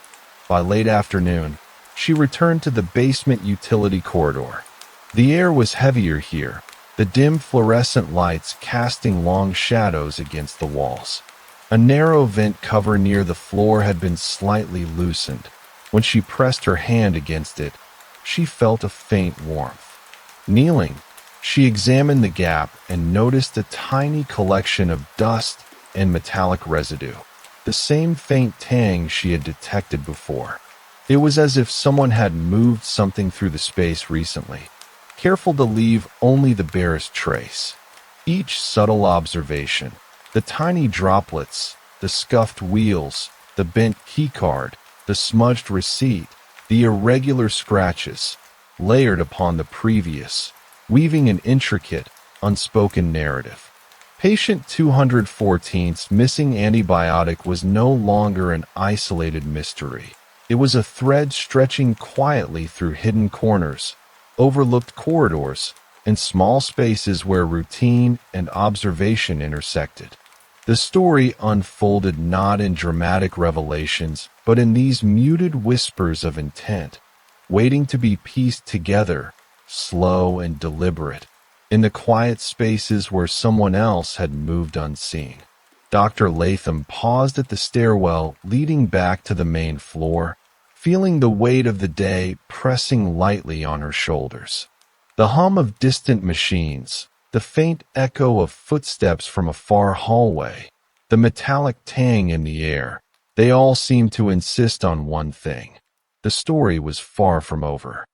By late afternoon, she returned to the basement utility corridor. The air was heavier here, the dim fluorescent lights casting long shadows against the walls. A narrow vent cover near the floor had been slightly loosened. When she pressed her hand against it, she felt a faint warmth. Kneeling, she examined the gap and noticed a tiny collection of dust and metallic residue, the same faint tang she had detected before. It was as if someone had moved something through the space recently, careful to leave only the barest trace. Each subtle observation, the tiny droplets, the scuffed wheels, the bent keycard, the smudged receipt, the irregular scratches, layered upon the previous, weaving an intricate, unspoken narrative. Patient 214's missing antibiotic was no longer an isolated mystery. It was a thread stretching quietly through hidden corners, overlooked corridors, and small spaces where routine and observation intersected. The story unfolded not in dramatic revelations, but in these muted whispers of intent, waiting to be pieced together, slow and deliberate, in the quiet spaces where someone else had moved unseen. Dr. Latham paused at the stairwell leading back to the main floor, feeling the weight of the day pressing lightly on her shoulders. The hum of distant machines, the faint echo of footsteps from a far hallway, the metallic tang in the air, they all seemed to insist on one thing. The story was far from over,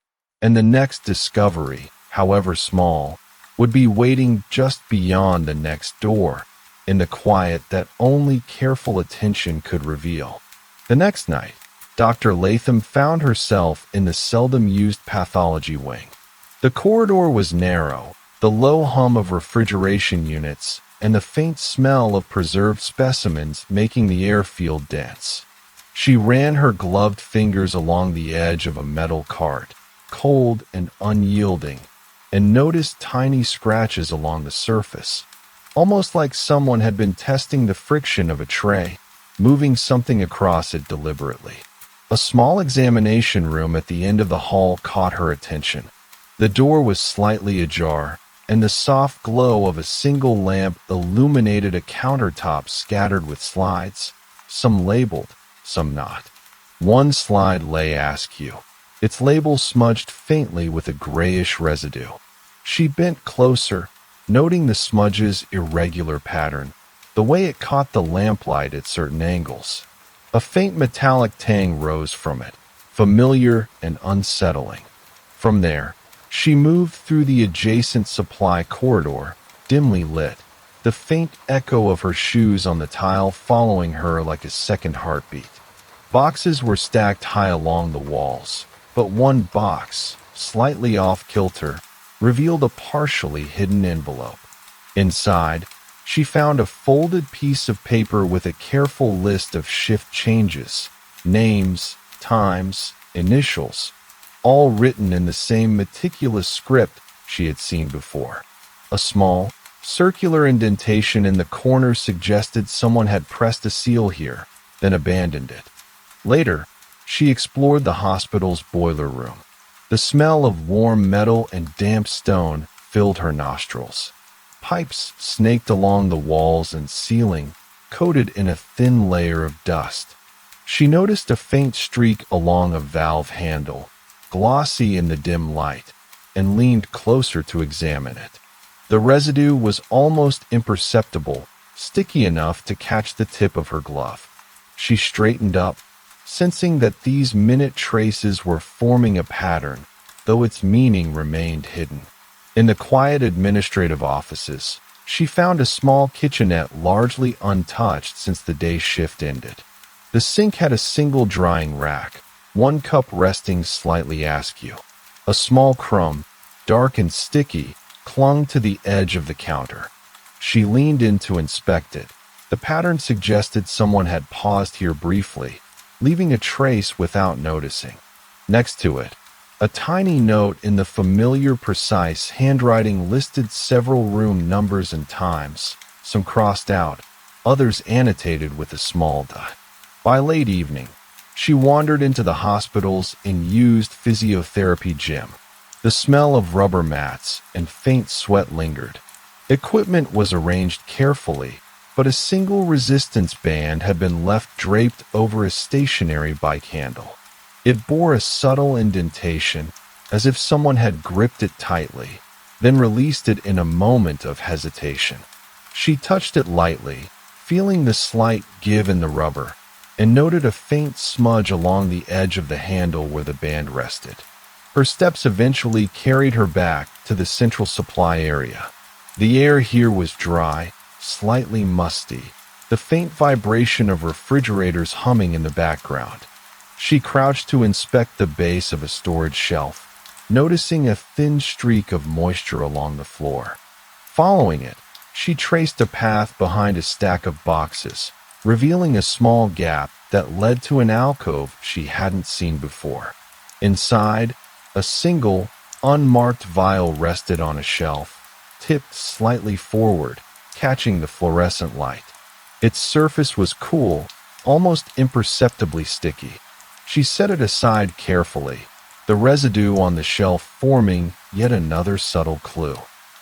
and the next discovery, however small, would be waiting just beyond the next door, in the quiet that only careful attention could reveal. The next night, Dr. Latham found herself in the seldom-used pathology wing. The corridor was narrow, the low hum of refrigeration units, and the faint smell of preserved specimens making the air feel dense. She ran her gloved fingers along the edge of a metal cart, cold and unyielding, and noticed tiny scratches along the surface, almost like someone had been testing the friction of a tray, moving something across it deliberately. A small examination room at the end of the hall caught her attention. The door was slightly ajar, and the soft glow of a single lamp illuminated a countertop scattered with slides, some labeled, some not. One slide lay askew, its label smudged faintly with a grayish residue. She bent closer, noting the smudge's irregular pattern, the way it caught the lamplight at certain angles. A faint metallic tang rose from it, familiar and unsettling. From there, she moved through the adjacent supply corridor, dimly lit, the faint echo of her shoes on the tile following her like a second heartbeat. Boxes were stacked high along the walls, but one box, slightly off-kilter, revealed a partially hidden envelope. Inside, she found a folded piece of paper with a careful list of shift changes, names, times, initials, all written in the same meticulous script she had seen before. A small, circular indentation in the corner suggested someone had pressed a seal here, then abandoned it. Later, she explored the hospital's boiler room. The smell of warm metal and damp stone filled her nostrils. Pipes snaked along the walls and ceiling, coated in a thin layer of dust. She noticed a faint streak along a valve handle, glossy in the dim light, and leaned closer to examine it. The residue was almost imperceptible, sticky enough to catch the tip of her glove. She straightened up, sensing that these minute traces were forming a pattern, though its meaning remained hidden. In the quiet administrative offices, she found a small kitchenette largely untouched since the day shift ended. The sink had a single drying rack, one cup resting slightly askew. A small crumb, dark and sticky, clung to the edge of the counter. She leaned in to inspect it. The pattern suggested someone had paused here briefly, leaving a trace without noticing. Next to it, a tiny note in the familiar, precise handwriting listed several room numbers and times, some crossed out, others annotated with a small dot. By late evening, she wandered into the hospital's unused physiotherapy gym. The smell of rubber mats and faint sweat lingered. Equipment was arranged carefully, but a single resistance band had been left draped over a stationary bike handle. It bore a subtle indentation, as if someone had gripped it tightly, then released it in a moment of hesitation. She touched it lightly, feeling the slight give in the rubber, and noted a faint smudge along the edge of the handle where the band rested. Her steps eventually carried her back to the central supply area. The air here was dry, slightly musty, the faint vibration of refrigerators humming in the background. She crouched to inspect the base of a storage shelf, noticing a thin streak of moisture along the floor. Following it, she traced a path behind a stack of boxes, revealing a small gap that led to an alcove she hadn't seen before. Inside, a single, unmarked vial rested on a shelf, tipped slightly forward, catching the fluorescent light. Its surface was cool, almost imperceptibly sticky. She set it aside carefully, the residue on the shelf forming yet another subtle clue.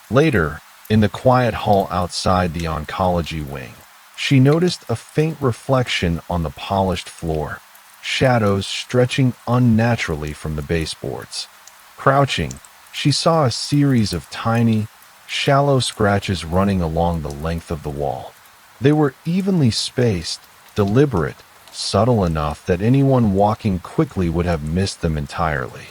Later, in the quiet hall outside the oncology wing, she noticed a faint reflection on the polished floor, shadows stretching unnaturally from the baseboards. Crouching, she saw a series of tiny, shallow scratches running along the length of the wall. They were evenly spaced, deliberate, subtle enough that anyone walking quickly would have missed them entirely.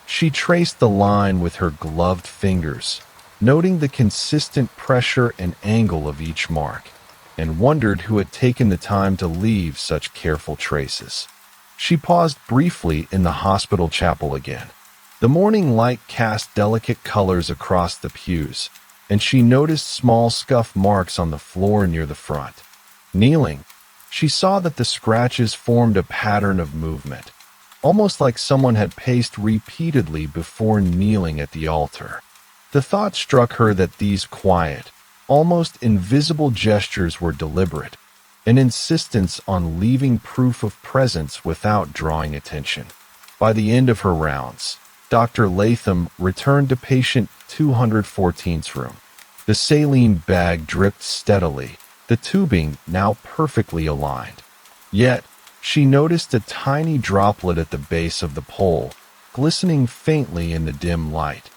She traced the line with her gloved fingers, noting the consistent pressure and angle of each mark, and wondered who had taken the time to leave such careful traces. She paused briefly in the hospital chapel again. The morning light cast delicate colors across the pews, and she noticed small scuff marks on the floor near the front. Kneeling, she saw that the scratches formed a pattern of movement, almost like someone had paced repeatedly before kneeling at the altar. The thought struck her that these quiet, almost invisible gestures were deliberate, an insistence on leaving proof of presence without drawing attention. By the end of her rounds, Dr. Latham returned to patient 214's room. The saline bag dripped steadily, the tubing now perfectly aligned. Yet, she noticed a tiny droplet at the base of the pole, glistening faintly in the dim light,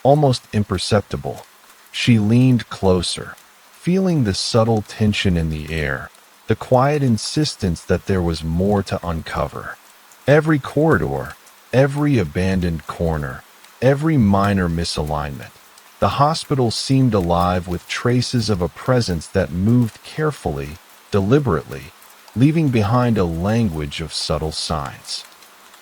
almost imperceptible. She leaned closer, feeling the subtle tension in the air, the quiet insistence that there was more to uncover. Every corridor, every abandoned corner, every minor misalignment. The hospital seemed alive with traces of a presence that moved carefully, deliberately, leaving behind a language of subtle signs.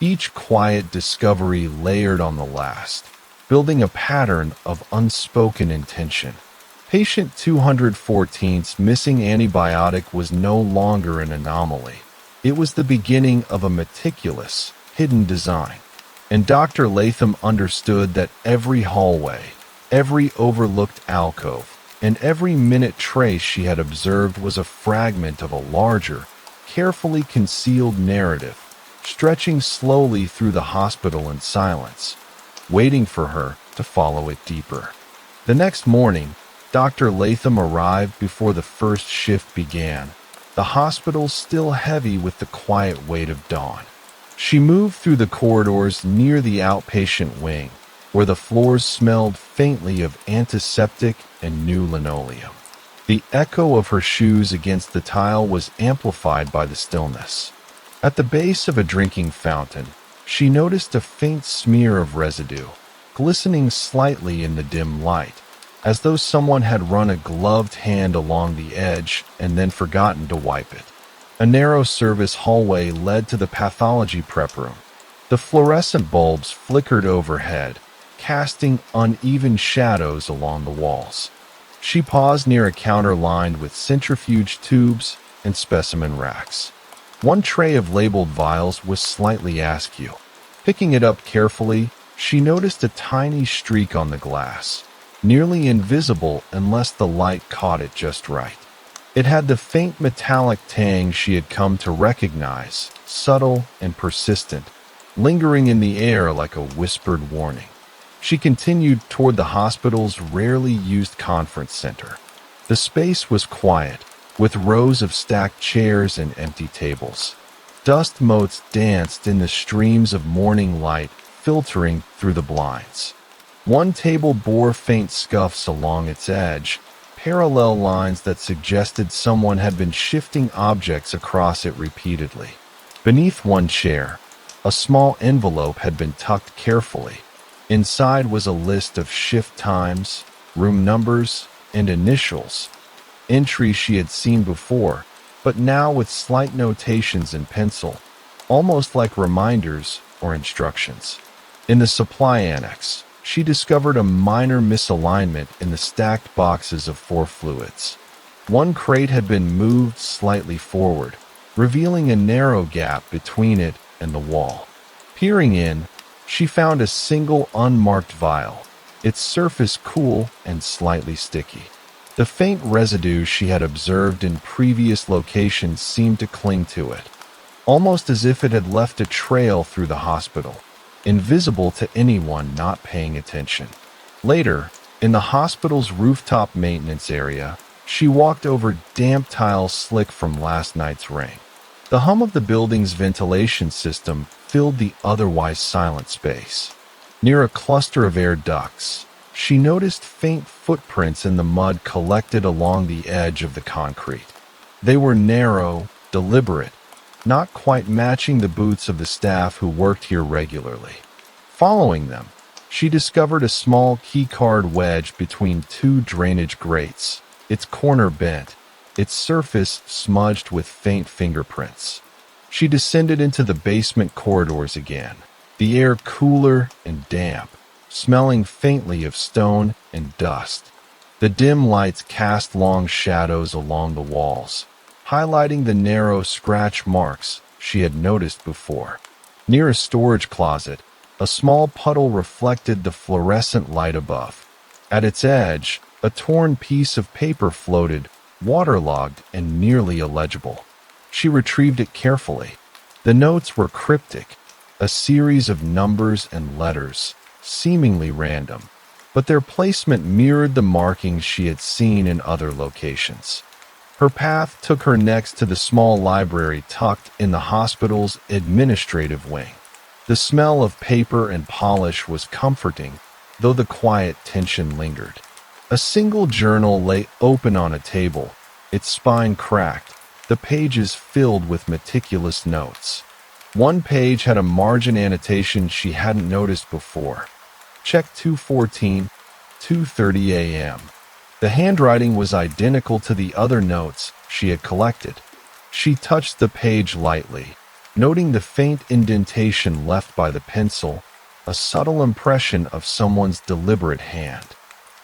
Each quiet discovery layered on the last, building a pattern of unspoken intention. Patient 214's missing antibiotic was no longer an anomaly. It was the beginning of a meticulous, hidden design. And Dr. Latham understood that every hallway, every overlooked alcove, and every minute trace she had observed was a fragment of a larger, carefully concealed narrative, stretching slowly through the hospital in silence, waiting for her to follow it deeper. The next morning, Dr. Latham arrived before the first shift began, the hospital still heavy with the quiet weight of dawn. She moved through the corridors near the outpatient wing, where the floors smelled faintly of antiseptic and new linoleum. The echo of her shoes against the tile was amplified by the stillness. At the base of a drinking fountain, she noticed a faint smear of residue, glistening slightly in the dim light, as though someone had run a gloved hand along the edge and then forgotten to wipe it. A narrow service hallway led to the pathology prep room. The fluorescent bulbs flickered overhead, casting uneven shadows along the walls. She paused near a counter lined with centrifuge tubes and specimen racks. One tray of labeled vials was slightly askew. Picking it up carefully, she noticed a tiny streak on the glass, nearly invisible unless the light caught it just right. It had the faint metallic tang she had come to recognize, subtle and persistent, lingering in the air like a whispered warning. She continued toward the hospital's rarely used conference center. The space was quiet, with rows of stacked chairs and empty tables. Dust motes danced in the streams of morning light filtering through the blinds. One table bore faint scuffs along its edge, parallel lines that suggested someone had been shifting objects across it repeatedly. Beneath one chair, a small envelope had been tucked carefully. Inside was a list of shift times, room numbers, and initials, entries she had seen before, but now with slight notations in pencil, almost like reminders or instructions. In the supply annex, she discovered a minor misalignment in the stacked boxes of 4 fluids. One crate had been moved slightly forward, revealing a narrow gap between it and the wall. Peering in, she found a single unmarked vial, its surface cool and slightly sticky. The faint residue she had observed in previous locations seemed to cling to it, almost as if it had left a trail through the hospital, invisible to anyone not paying attention. Later, in the hospital's rooftop maintenance area, she walked over damp tiles slick from last night's rain. The hum of the building's ventilation system filled the otherwise silent space. Near a cluster of air ducts, she noticed faint footprints in the mud collected along the edge of the concrete. They were narrow, deliberate, not quite matching the boots of the staff who worked here regularly. Following them, she discovered a small keycard wedged between 2 drainage grates, its corner bent, its surface smudged with faint fingerprints. She descended into the basement corridors again, the air cooler and damp, smelling faintly of stone and dust. The dim lights cast long shadows along the walls, highlighting the narrow scratch marks she had noticed before. Near a storage closet, a small puddle reflected the fluorescent light above. At its edge, a torn piece of paper floated, waterlogged and nearly illegible. She retrieved it carefully. The notes were cryptic, a series of numbers and letters, seemingly random, but their placement mirrored the markings she had seen in other locations. Her path took her next to the small library tucked in the hospital's administrative wing. The smell of paper and polish was comforting, though the quiet tension lingered. A single journal lay open on a table, its spine cracked, the pages filled with meticulous notes. One page had a margin annotation she hadn't noticed before. Check 2:14, 2:30 a.m. The handwriting was identical to the other notes she had collected. She touched the page lightly, noting the faint indentation left by the pencil, a subtle impression of someone's deliberate hand.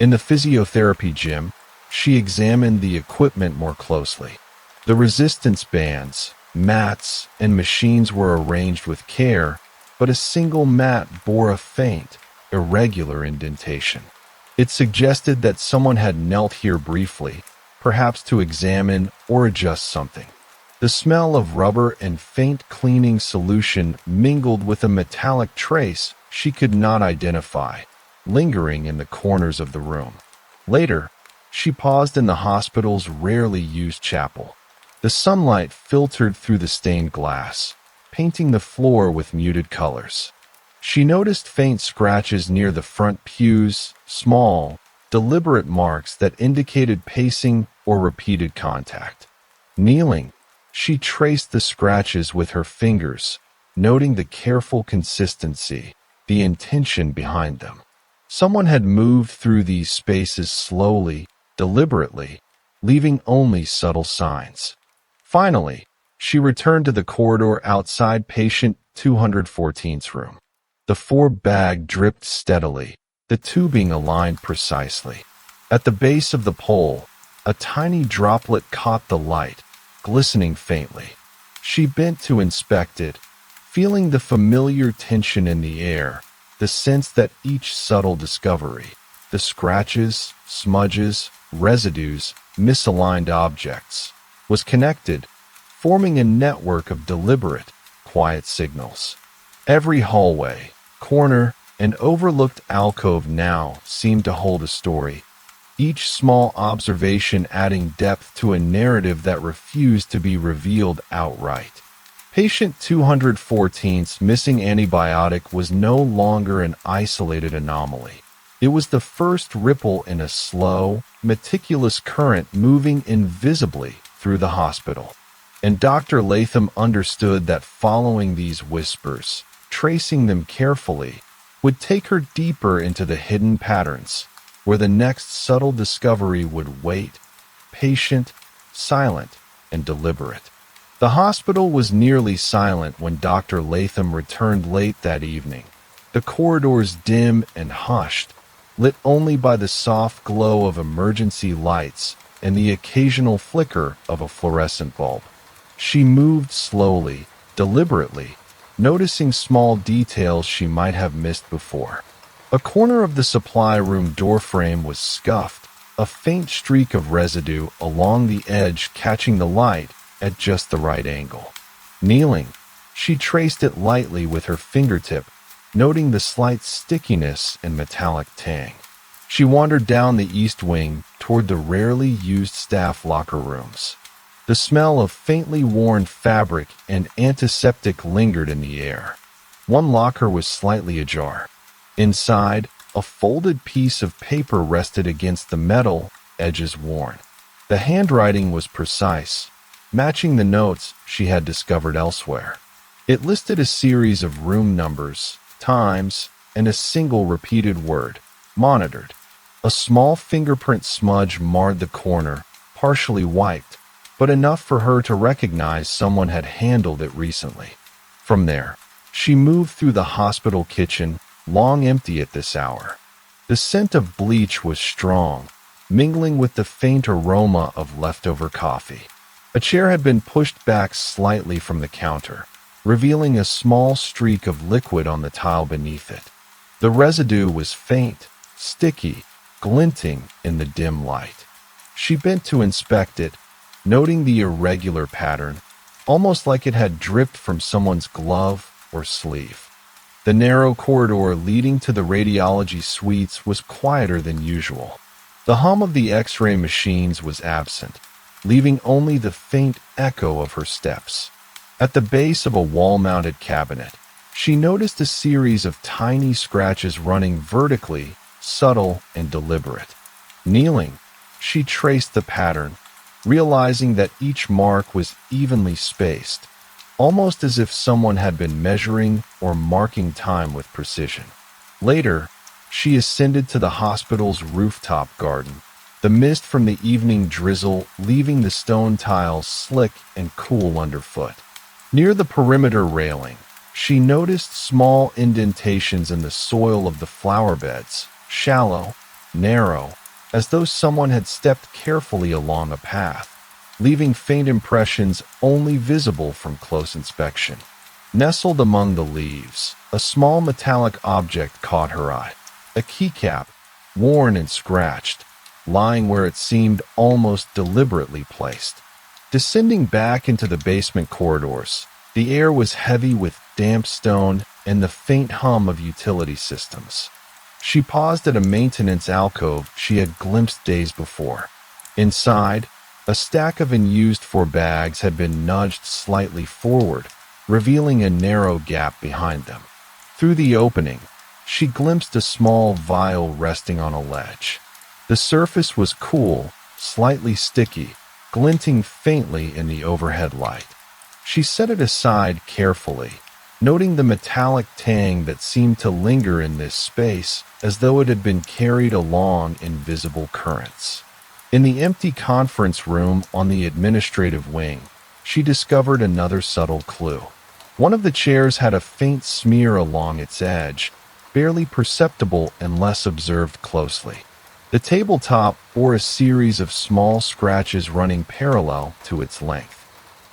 In the physiotherapy gym, she examined the equipment more closely. The resistance bands, mats, and machines were arranged with care, but a single mat bore a faint, irregular indentation. It suggested that someone had knelt here briefly, perhaps to examine or adjust something. The smell of rubber and faint cleaning solution mingled with a metallic trace she could not identify, lingering in the corners of the room. Later, she paused in the hospital's rarely used chapel. The sunlight filtered through the stained glass, painting the floor with muted colors. She noticed faint scratches near the front pews, small, deliberate marks that indicated pacing or repeated contact. Kneeling, she traced the scratches with her fingers, noting the careful consistency, the intention behind them. Someone had moved through these spaces slowly, deliberately, leaving only subtle signs. Finally, she returned to the corridor outside patient 214's room. The four bag dripped steadily, the tubing aligned precisely. At the base of the pole, a tiny droplet caught the light, glistening faintly. She bent to inspect it, feeling the familiar tension in the air, the sense that each subtle discovery, the scratches, smudges, residues, misaligned objects, was connected, forming a network of deliberate, quiet signals. Every hallway, corner, and overlooked alcove now seemed to hold a story, each small observation adding depth to a narrative that refused to be revealed outright. Patient 214's missing antibiotic was no longer an isolated anomaly. It was the first ripple in a slow, meticulous current moving invisibly through the hospital. And Dr. Latham understood that following these whispers, tracing them carefully, would take her deeper into the hidden patterns, where the next subtle discovery would wait, patient, silent, and deliberate. The hospital was nearly silent when Dr. Latham returned late that evening, the corridors dim and hushed, lit only by the soft glow of emergency lights and the occasional flicker of a fluorescent bulb. She moved slowly, deliberately, noticing small details she might have missed before. A corner of the supply room doorframe was scuffed, a faint streak of residue along the edge catching the light at just the right angle. Kneeling, she traced it lightly with her fingertip, noting the slight stickiness and metallic tang. She wandered down the east wing toward the rarely used staff locker rooms. The smell of faintly worn fabric and antiseptic lingered in the air. One locker was slightly ajar. Inside, a folded piece of paper rested against the metal, edges worn. The handwriting was precise, matching the notes she had discovered elsewhere. It listed a series of room numbers, times, and a single repeated word, monitored. A small fingerprint smudge marred the corner, partially wiped, but enough for her to recognize someone had handled it recently. From there, she moved through the hospital kitchen, long empty at this hour. The scent of bleach was strong, mingling with the faint aroma of leftover coffee. A chair had been pushed back slightly from the counter, revealing a small streak of liquid on the tile beneath it. The residue was faint, sticky, glinting in the dim light. She bent to inspect it, noting the irregular pattern, almost like it had dripped from someone's glove or sleeve. The narrow corridor leading to the radiology suites was quieter than usual. The hum of the X-ray machines was absent, leaving only the faint echo of her steps. At the base of a wall-mounted cabinet, she noticed a series of tiny scratches running vertically, subtle and deliberate. Kneeling, she traced the pattern, realizing that each mark was evenly spaced, almost as if someone had been measuring or marking time with precision. Later, she ascended to the hospital's rooftop garden, the mist from the evening drizzle leaving the stone tiles slick and cool underfoot. Near the perimeter railing, she noticed small indentations in the soil of the flower beds, shallow, narrow, as though someone had stepped carefully along a path, leaving faint impressions only visible from close inspection. Nestled among the leaves, a small metallic object caught her eye. A keycap, worn and scratched, lying where it seemed almost deliberately placed. Descending back into the basement corridors, the air was heavy with damp stone and the faint hum of utility systems. She paused at a maintenance alcove she had glimpsed days before. Inside, a stack of unused bags had been nudged slightly forward, revealing a narrow gap behind them. Through the opening, she glimpsed a small vial resting on a ledge. The surface was cool, slightly sticky, glinting faintly in the overhead light. She set it aside carefully, noting the metallic tang that seemed to linger in this space as though it had been carried along invisible currents. In the empty conference room on the administrative wing, she discovered another subtle clue. One of the chairs had a faint smear along its edge, barely perceptible unless observed closely. The tabletop bore a series of small scratches running parallel to its length.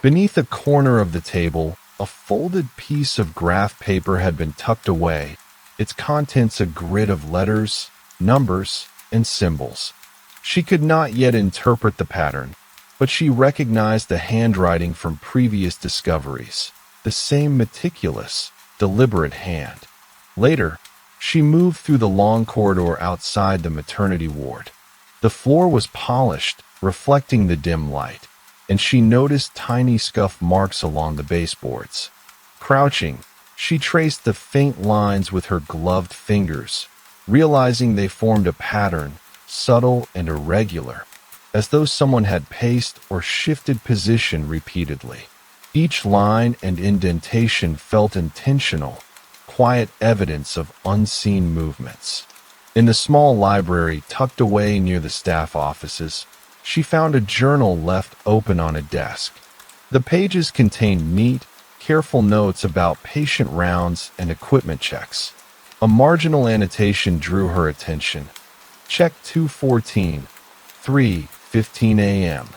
Beneath a corner of the table, a folded piece of graph paper had been tucked away, its contents a grid of letters, numbers, and symbols. She could not yet interpret the pattern, but she recognized the handwriting from previous discoveries, the same meticulous, deliberate hand. Later, she moved through the long corridor outside the maternity ward. The floor was polished, reflecting the dim light, and she noticed tiny scuff marks along the baseboards. Crouching, she traced the faint lines with her gloved fingers, realizing they formed a pattern, subtle and irregular, as though someone had paced or shifted position repeatedly. Each line and indentation felt intentional, quiet evidence of unseen movements. In the small library tucked away near the staff offices, she found a journal left open on a desk. The pages contained neat, careful notes about patient rounds and equipment checks. A marginal annotation drew her attention. Check 214, 3:15 a.m.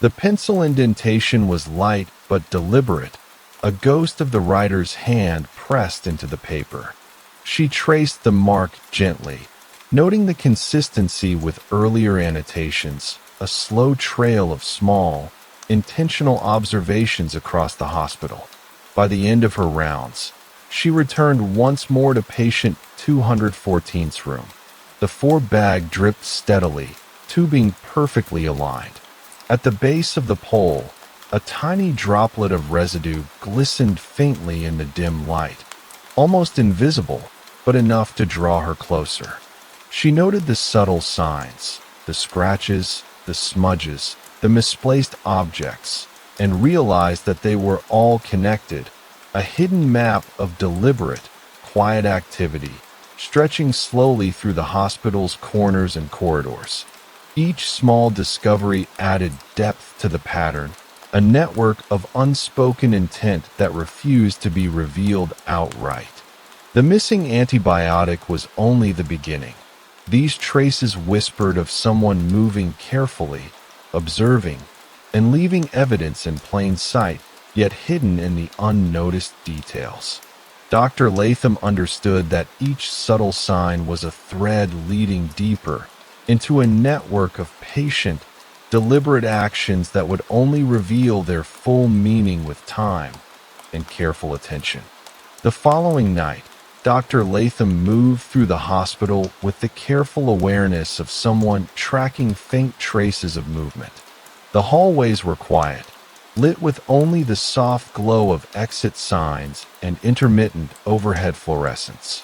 The pencil indentation was light but deliberate, a ghost of the writer's hand pressed into the paper. She traced the mark gently, noting the consistency with earlier annotations, a slow trail of small, intentional observations across the hospital. By the end of her rounds, she returned once more to patient 214's room. The bag dripped steadily, tubing perfectly aligned. At the base of the pole, a tiny droplet of residue glistened faintly in the dim light, almost invisible, but enough to draw her closer. She noted the subtle signs, the scratches, the smudges, the misplaced objects, and realized that they were all connected, a hidden map of deliberate, quiet activity, stretching slowly through the hospital's corners and corridors. Each small discovery added depth to the pattern, a network of unspoken intent that refused to be revealed outright. The missing antibiotic was only the beginning. These traces whispered of someone moving carefully, observing, and leaving evidence in plain sight, yet hidden in the unnoticed details. Dr. Latham understood that each subtle sign was a thread leading deeper into a network of patient, deliberate actions that would only reveal their full meaning with time and careful attention. The following night, Dr. Latham moved through the hospital with the careful awareness of someone tracking faint traces of movement. The hallways were quiet, lit with only the soft glow of exit signs and intermittent overhead fluorescence.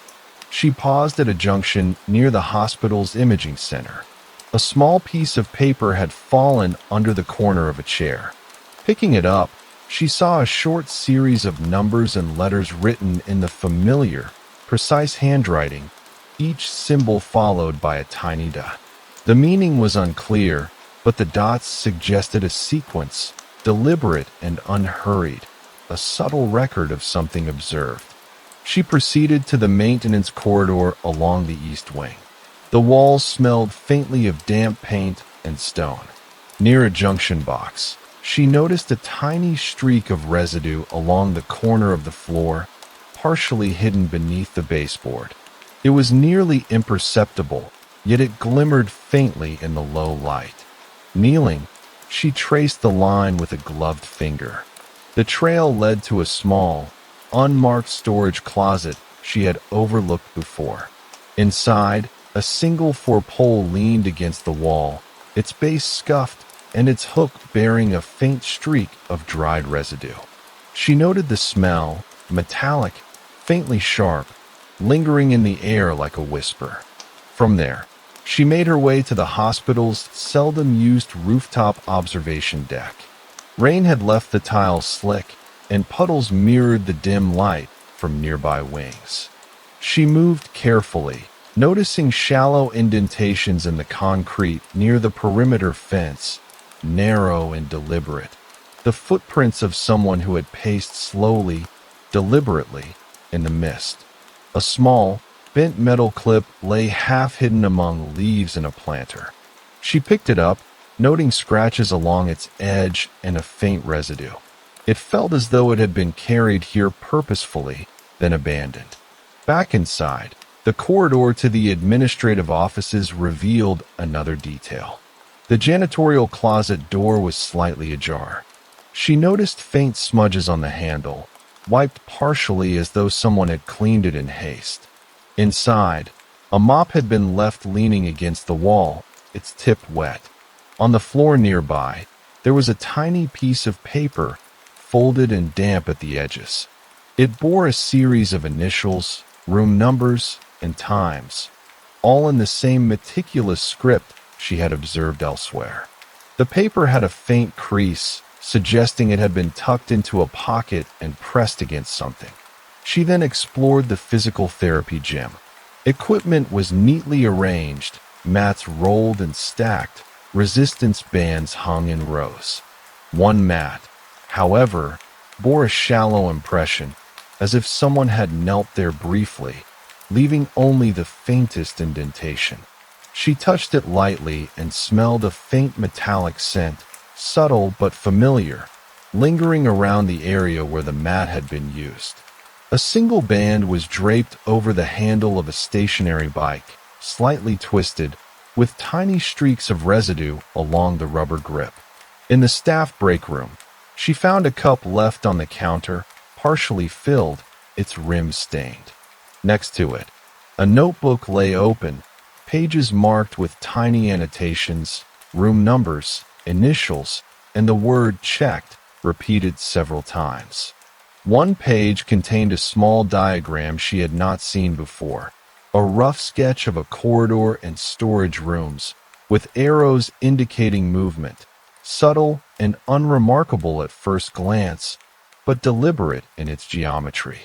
She paused at a junction near the hospital's imaging center. A small piece of paper had fallen under the corner of a chair. Picking it up, she saw a short series of numbers and letters written in the familiar, precise handwriting, each symbol followed by a tiny dot. The meaning was unclear, but the dots suggested a sequence, deliberate and unhurried, a subtle record of something observed. She proceeded to the maintenance corridor along the east wing. The walls smelled faintly of damp paint and stone. Near a junction box, she noticed a tiny streak of residue along the corner of the floor, partially hidden beneath the baseboard. It was nearly imperceptible, yet it glimmered faintly in the low light. Kneeling, she traced the line with a gloved finger. The trail led to a small, unmarked storage closet she had overlooked before. Inside, a single four-pole leaned against the wall, its base scuffed and its hook bearing a faint streak of dried residue. She noted the smell, metallic, faintly sharp, lingering in the air like a whisper. From there, she made her way to the hospital's seldom-used rooftop observation deck. Rain had left the tiles slick, and puddles mirrored the dim light from nearby wings. She moved carefully, noticing shallow indentations in the concrete near the perimeter fence, narrow and deliberate, the footprints of someone who had paced slowly, deliberately, in the mist. A small, bent metal clip lay half-hidden among leaves in a planter. She picked it up, noting scratches along its edge and a faint residue. It felt as though it had been carried here purposefully, then abandoned. Back inside, the corridor to the administrative offices revealed another detail. The janitorial closet door was slightly ajar. She noticed faint smudges on the handle, wiped partially as though someone had cleaned it in haste. Inside, a mop had been left leaning against the wall, its tip wet. On the floor nearby, there was a tiny piece of paper, folded and damp at the edges. It bore a series of initials, room numbers, and times, all in the same meticulous script she had observed elsewhere. The paper had a faint crease, suggesting it had been tucked into a pocket and pressed against something. She then explored the physical therapy gym. Equipment was neatly arranged, mats rolled and stacked, resistance bands hung in rows. One mat, however, bore a shallow impression, as if someone had knelt there briefly, leaving only the faintest indentation. She touched it lightly and smelled a faint metallic scent, subtle but familiar, lingering around the area where the mat had been used. A single band was draped over the handle of a stationary bike, slightly twisted, with tiny streaks of residue along the rubber grip. In the staff break room, she found a cup left on the counter, partially filled, its rim stained. Next to it, a notebook lay open, pages marked with tiny annotations, room numbers, initials, and the word checked, repeated several times. One page contained a small diagram she had not seen before, a rough sketch of a corridor and storage rooms, with arrows indicating movement, subtle and unremarkable at first glance, but deliberate in its geometry.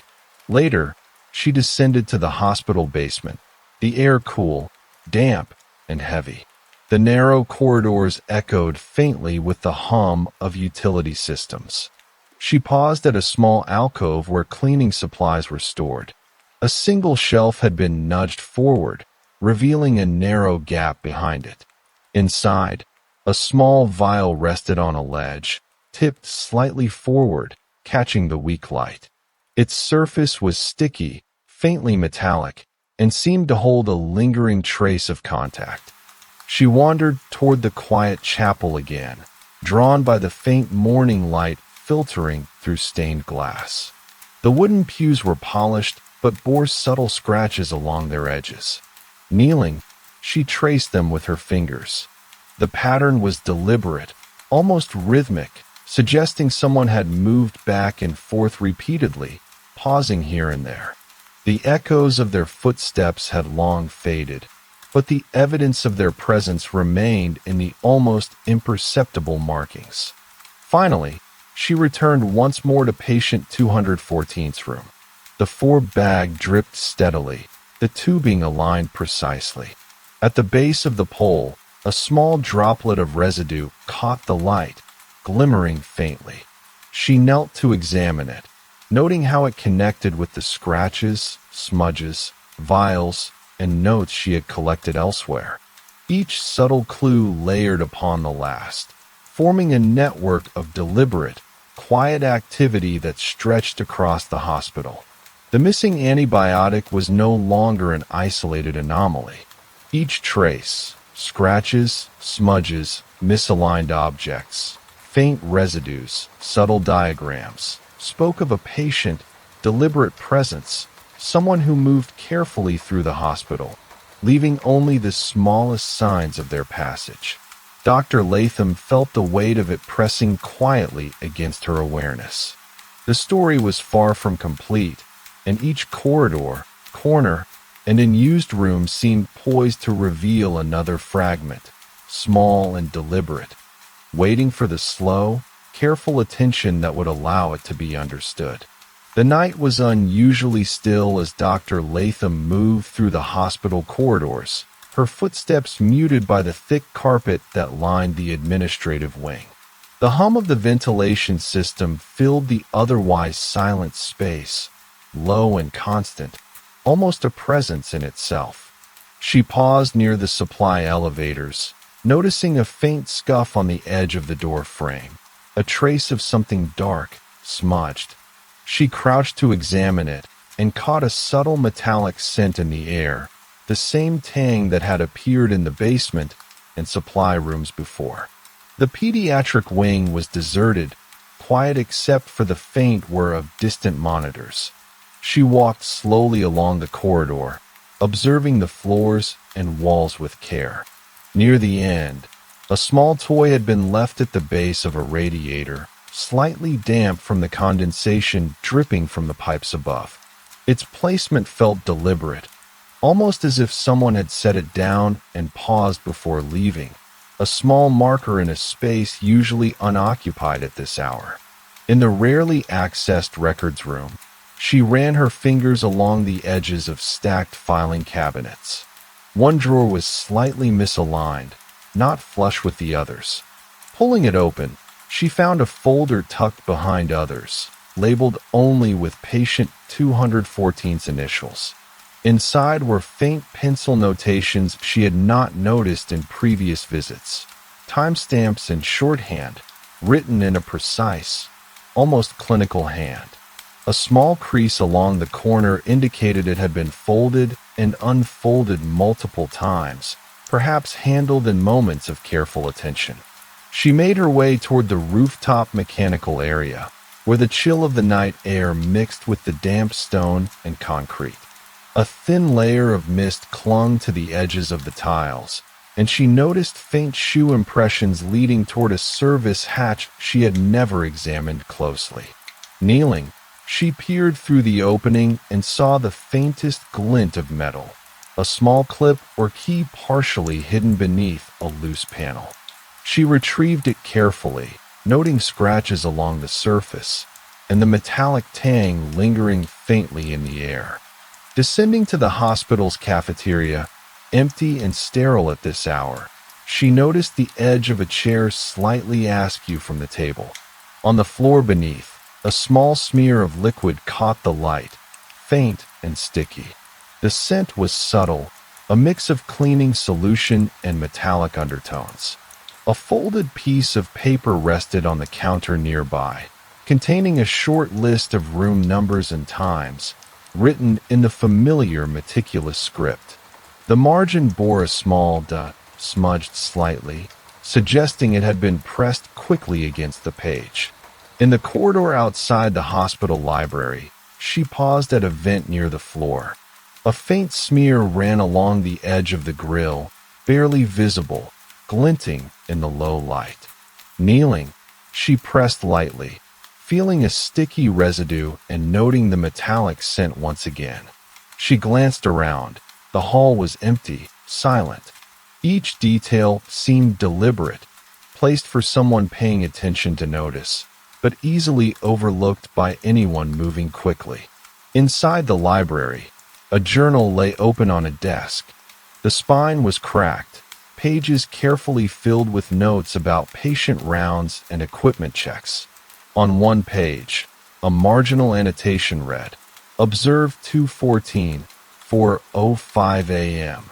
Later, she descended to the hospital basement, the air cool, damp, and heavy. The narrow corridors echoed faintly with the hum of utility systems. She paused at a small alcove where cleaning supplies were stored. A single shelf had been nudged forward, revealing a narrow gap behind it. Inside, a small vial rested on a ledge, tipped slightly forward, catching the weak light. Its surface was sticky, faintly metallic, and seemed to hold a lingering trace of contact. She wandered toward the quiet chapel again, drawn by the faint morning light filtering through stained glass. The wooden pews were polished, but bore subtle scratches along their edges. Kneeling, she traced them with her fingers. The pattern was deliberate, almost rhythmic, suggesting someone had moved back and forth repeatedly, pausing here and there. The echoes of their footsteps had long faded, but the evidence of their presence remained in the almost imperceptible markings. Finally, she returned once more to patient 214's room. The four-bag dripped steadily, the tubing aligned precisely. At the base of the pole, a small droplet of residue caught the light, glimmering faintly. She knelt to examine it, noting how it connected with the scratches, smudges, vials, and notes she had collected elsewhere. Each subtle clue layered upon the last, forming a network of deliberate, quiet activity that stretched across the hospital. The missing antibiotic was no longer an isolated anomaly. Each trace, scratches, smudges, misaligned objects, faint residues, subtle diagrams, spoke of a patient, deliberate presence, someone who moved carefully through the hospital, leaving only the smallest signs of their passage. Dr. Latham felt the weight of it pressing quietly against her awareness. The story was far from complete, and each corridor, corner, and unused room seemed poised to reveal another fragment, small and deliberate, waiting for the slow, careful attention that would allow it to be understood. The night was unusually still as Dr. Latham moved through the hospital corridors, her footsteps muted by the thick carpet that lined the administrative wing. The hum of the ventilation system filled the otherwise silent space, low and constant, almost a presence in itself. She paused near the supply elevators, noticing a faint scuff on the edge of the door frame, a trace of something dark, smudged. She crouched to examine it and caught a subtle metallic scent in the air, the same tang that had appeared in the basement and supply rooms before. The pediatric wing was deserted, quiet except for the faint whir of distant monitors. She walked slowly along the corridor, observing the floors and walls with care. Near the end, a small toy had been left at the base of a radiator, slightly damp from the condensation dripping from the pipes above. Its placement felt deliberate, almost as if someone had set it down and paused before leaving, a small marker in a space usually unoccupied at this hour. In the rarely accessed records room, she ran her fingers along the edges of stacked filing cabinets. One drawer was slightly misaligned, not flush with the others. Pulling it open, she found a folder tucked behind others, labeled only with patient 214's initials. Inside were faint pencil notations she had not noticed in previous visits, timestamps in shorthand, written in a precise, almost clinical hand. A small crease along the corner indicated it had been folded and unfolded multiple times, perhaps handled in moments of careful attention. She made her way toward the rooftop mechanical area, where the chill of the night air mixed with the damp stone and concrete. A thin layer of mist clung to the edges of the tiles, and she noticed faint shoe impressions leading toward a service hatch she had never examined closely. Kneeling, she peered through the opening and saw the faintest glint of metal, a small clip or key partially hidden beneath a loose panel. She retrieved it carefully, noting scratches along the surface, and the metallic tang lingering faintly in the air. Descending to the hospital's cafeteria, empty and sterile at this hour, she noticed the edge of a chair slightly askew from the table. On the floor beneath, a small smear of liquid caught the light, faint and sticky. The scent was subtle, a mix of cleaning solution and metallic undertones. A folded piece of paper rested on the counter nearby, containing a short list of room numbers and times, written in the familiar meticulous script. The margin bore a small dot, smudged slightly, suggesting it had been pressed quickly against the page. In the corridor outside the hospital library, she paused at a vent near the floor. A faint smear ran along the edge of the grill, barely visible, glinting in the low light. Kneeling, she pressed lightly, feeling a sticky residue and noting the metallic scent once again. She glanced around. The hall was empty, silent. Each detail seemed deliberate, placed for someone paying attention to notice, but easily overlooked by anyone moving quickly. Inside the library, a journal lay open on a desk. The spine was cracked, pages carefully filled with notes about patient rounds and equipment checks. On one page, a marginal annotation read, "Observed 2:14, 4:05 a.m."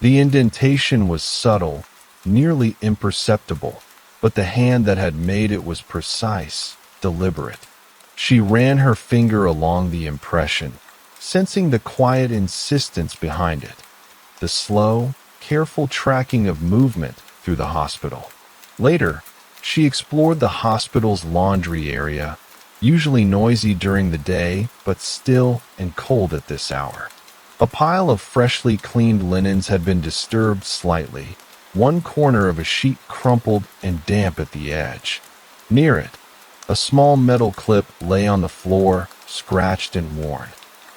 The indentation was subtle, nearly imperceptible, but the hand that had made it was precise, deliberate. She ran her finger along the impression, sensing the quiet insistence behind it, the slow, careful tracking of movement through the hospital. Later, she explored the hospital's laundry area, usually noisy during the day, but still and cold at this hour. A pile of freshly cleaned linens had been disturbed slightly, one corner of a sheet crumpled and damp at the edge. Near it, a small metal clip lay on the floor, scratched and worn.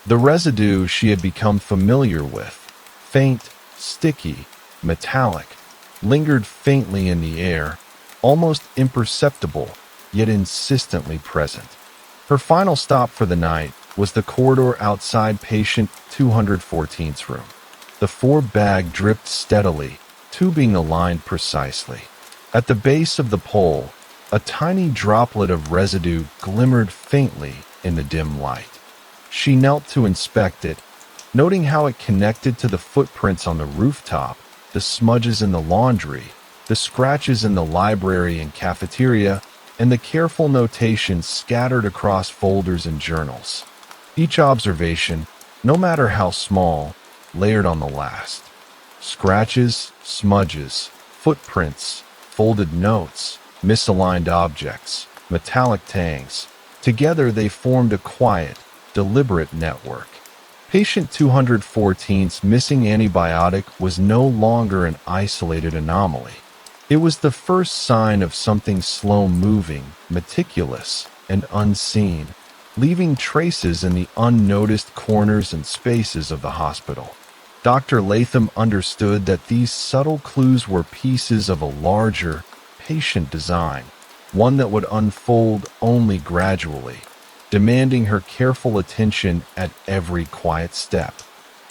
The residue she had become familiar with, faint, sticky, metallic, lingered faintly in the air, almost imperceptible, yet insistently present. Her final stop for the night was the corridor outside patient 214's room. The four-bag dripped steadily, tubing aligned precisely. At the base of the pole, a tiny droplet of residue glimmered faintly in the dim light. She knelt to inspect it, noting how it connected to the footprints on the rooftop, the smudges in the laundry, the scratches in the library and cafeteria, and the careful notations scattered across folders and journals. Each observation, no matter how small, layered on the last. Scratches, smudges, footprints, folded notes, misaligned objects, metallic tangs. Together they formed a quiet, deliberate network. Patient 214's missing antibiotic was no longer an isolated anomaly. It was the first sign of something slow-moving, meticulous, and unseen, leaving traces in the unnoticed corners and spaces of the hospital. Dr. Latham understood that these subtle clues were pieces of a larger, patient design, one that would unfold only gradually, demanding her careful attention at every quiet step.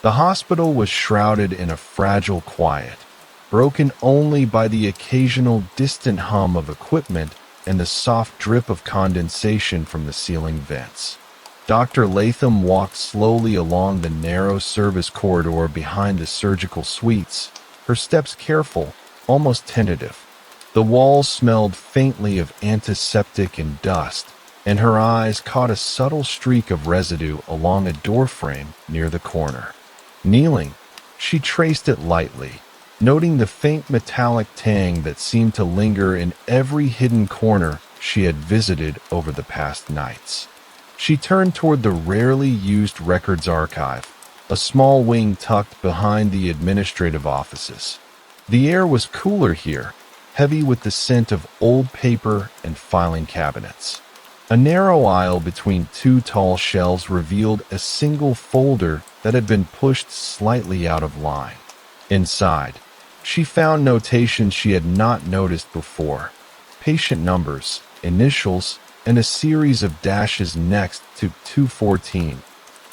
The hospital was shrouded in a fragile quiet, broken only by the occasional distant hum of equipment and the soft drip of condensation from the ceiling vents. Dr. Latham walked slowly along the narrow service corridor behind the surgical suites, her steps careful, almost tentative. The walls smelled faintly of antiseptic and dust, and her eyes caught a subtle streak of residue along a doorframe near the corner. Kneeling, she traced it lightly, noting the faint metallic tang that seemed to linger in every hidden corner she had visited over the past nights. She turned toward the rarely used records archive, a small wing tucked behind the administrative offices. The air was cooler here, heavy with the scent of old paper and filing cabinets. A narrow aisle between two tall shelves revealed a single folder that had been pushed slightly out of line. Inside, she found notations she had not noticed before, patient numbers, initials, and a series of dashes next to 214,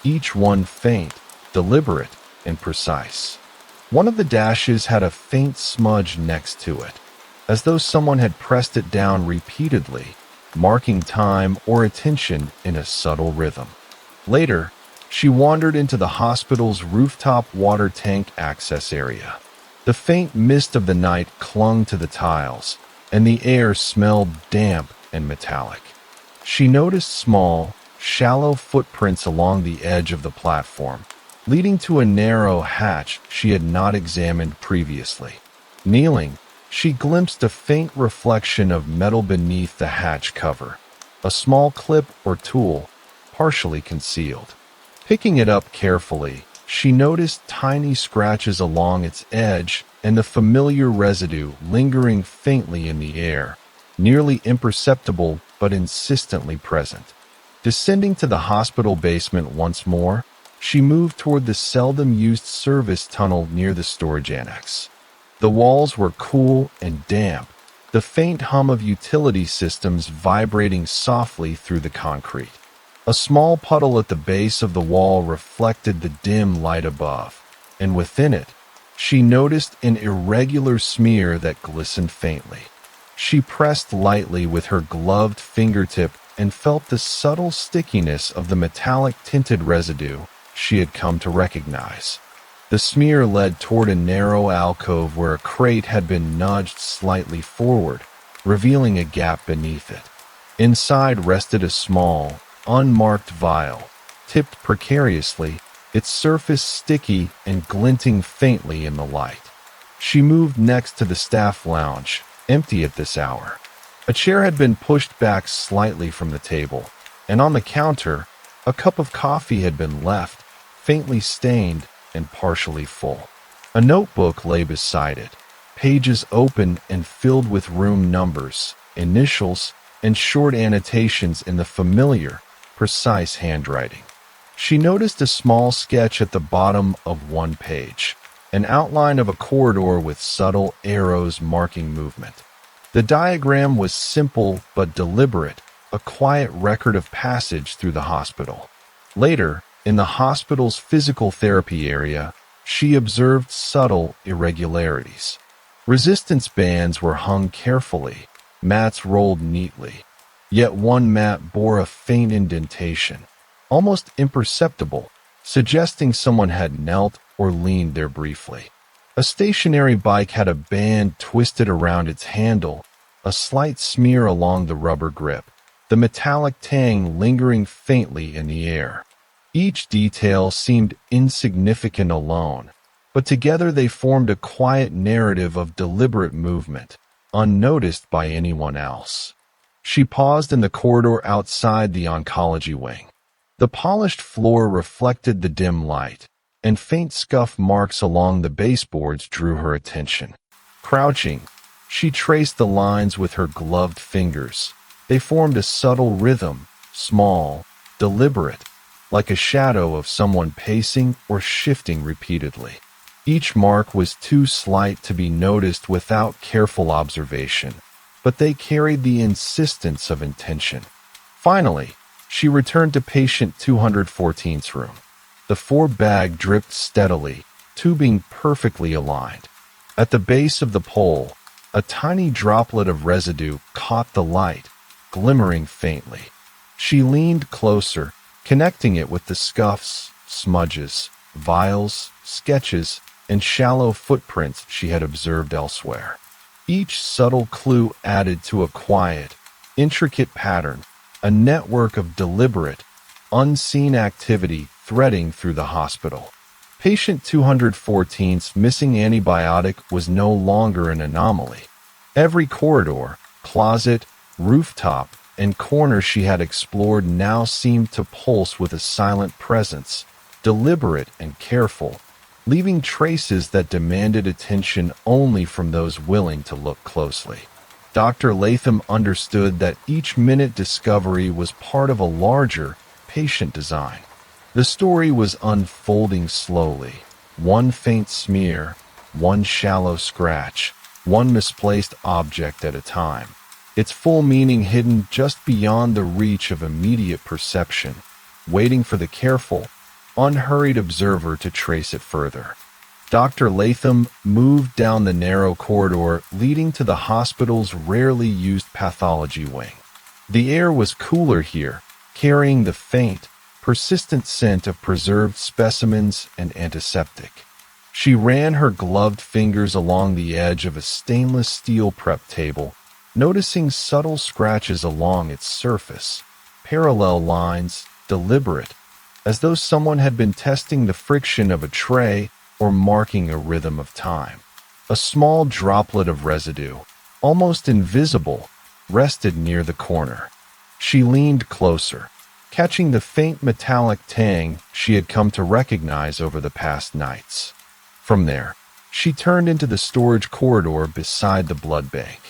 each one faint, deliberate, and precise. One of the dashes had a faint smudge next to it, as though someone had pressed it down repeatedly, marking time or attention in a subtle rhythm. Later, She wandered into the hospital's rooftop water tank access area. The faint mist of the night clung to the tiles, and the air smelled damp and metallic. She noticed small, shallow footprints along the edge of the platform, leading to a narrow hatch she had not examined previously. Kneeling, she glimpsed a faint reflection of metal beneath the hatch cover, a small clip or tool, partially concealed. Picking it up carefully, she noticed tiny scratches along its edge and the familiar residue lingering faintly in the air, nearly imperceptible but insistently present. Descending to the hospital basement once more, she moved toward the seldom-used service tunnel near the storage annex. The walls were cool and damp, the faint hum of utility systems vibrating softly through the concrete. A small puddle at the base of the wall reflected the dim light above, and within it, she noticed an irregular smear that glistened faintly. She pressed lightly with her gloved fingertip and felt the subtle stickiness of the metallic-tinted residue she had come to recognize. The smear led toward a narrow alcove where a crate had been nudged slightly forward, revealing a gap beneath it. Inside rested a small, unmarked vial, tipped precariously, its surface sticky and glinting faintly in the light. She moved next to the staff lounge, empty at this hour. A chair had been pushed back slightly from the table, and on the counter, a cup of coffee had been left, faintly stained and partially full. A notebook lay beside it, pages open and filled with room numbers, initials, and short annotations in the familiar, precise handwriting. She noticed a small sketch at the bottom of one page, an outline of a corridor with subtle arrows marking movement. The diagram was simple but deliberate, a quiet record of passage through the hospital. Later, in the hospital's physical therapy area, she observed subtle irregularities. Resistance bands were hung carefully, mats rolled neatly. Yet one mat bore a faint indentation, almost imperceptible, suggesting someone had knelt or leaned there briefly. A stationary bike had a band twisted around its handle, a slight smear along the rubber grip, the metallic tang lingering faintly in the air. Each detail seemed insignificant alone, but together they formed a quiet narrative of deliberate movement, unnoticed by anyone else. She paused in the corridor outside the oncology wing. The polished floor reflected the dim light, and faint scuff marks along the baseboards drew her attention. Crouching, she traced the lines with her gloved fingers. They formed a subtle rhythm, small, deliberate, like a shadow of someone pacing or shifting repeatedly. Each mark was too slight to be noticed without careful observation, but they carried the insistence of intention. Finally, she returned to patient 214's room. The four-bag dripped steadily, tubing perfectly aligned. At the base of the pole, a tiny droplet of residue caught the light, glimmering faintly. She leaned closer, connecting it with the scuffs, smudges, vials, sketches, and shallow footprints she had observed elsewhere. Each subtle clue added to a quiet, intricate pattern, a network of deliberate, unseen activity threading through the hospital. Patient 214's missing antibiotic was no longer an anomaly. Every corridor, closet, rooftop, and corner she had explored now seemed to pulse with a silent presence, deliberate and careful, leaving traces that demanded attention only from those willing to look closely. Dr. Latham understood that each minute discovery was part of a larger, patient design. The story was unfolding slowly, one faint smear, one shallow scratch, one misplaced object at a time, its full meaning hidden just beyond the reach of immediate perception, waiting for the careful, unhurried observer to trace it further. Dr. Latham moved down the narrow corridor leading to the hospital's rarely used pathology wing. The air was cooler here, carrying the faint, persistent scent of preserved specimens and antiseptic. She ran her gloved fingers along the edge of a stainless steel prep table, noticing subtle scratches along its surface, parallel lines, deliberate, as though someone had been testing the friction of a tray or marking a rhythm of time. A small droplet of residue, almost invisible, rested near the corner. She leaned closer, catching the faint metallic tang she had come to recognize over the past nights. From there, she turned into the storage corridor beside the blood bank.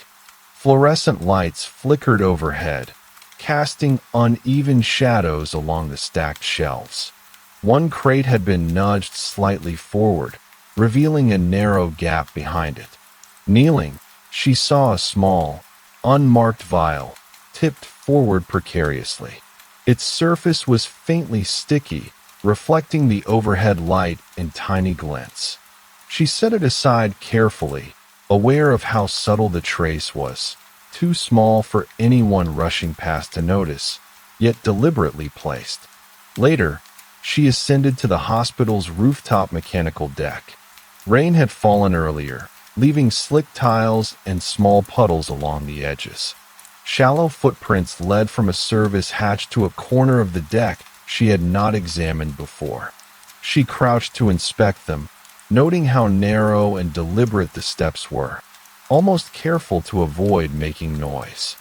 Fluorescent lights flickered overhead, casting uneven shadows along the stacked shelves. One crate had been nudged slightly forward, revealing a narrow gap behind it. Kneeling, she saw a small, unmarked vial, tipped forward precariously. Its surface was faintly sticky, reflecting the overhead light in tiny glints. She set it aside carefully, aware of how subtle the trace was, too small for anyone rushing past to notice, yet deliberately placed. Later, she ascended to the hospital's rooftop mechanical deck. Rain had fallen earlier, leaving slick tiles and small puddles along the edges. Shallow footprints led from a service hatch to a corner of the deck she had not examined before. She crouched to inspect them, noting how narrow and deliberate the steps were, almost careful to avoid making noise.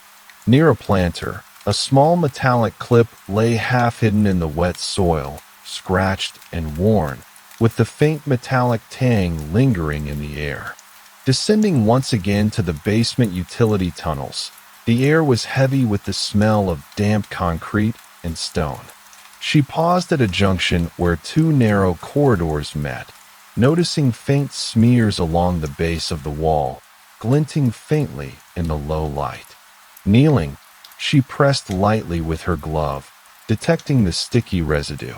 Near a planter, a small metallic clip lay half hidden in the wet soil, scratched and worn, with the faint metallic tang lingering in the air. Descending once again to the basement utility tunnels, the air was heavy with the smell of damp concrete and stone. She paused at a junction where two narrow corridors met, noticing faint smears along the base of the wall, glinting faintly in the low light. Kneeling, she pressed lightly with her glove, detecting the sticky residue.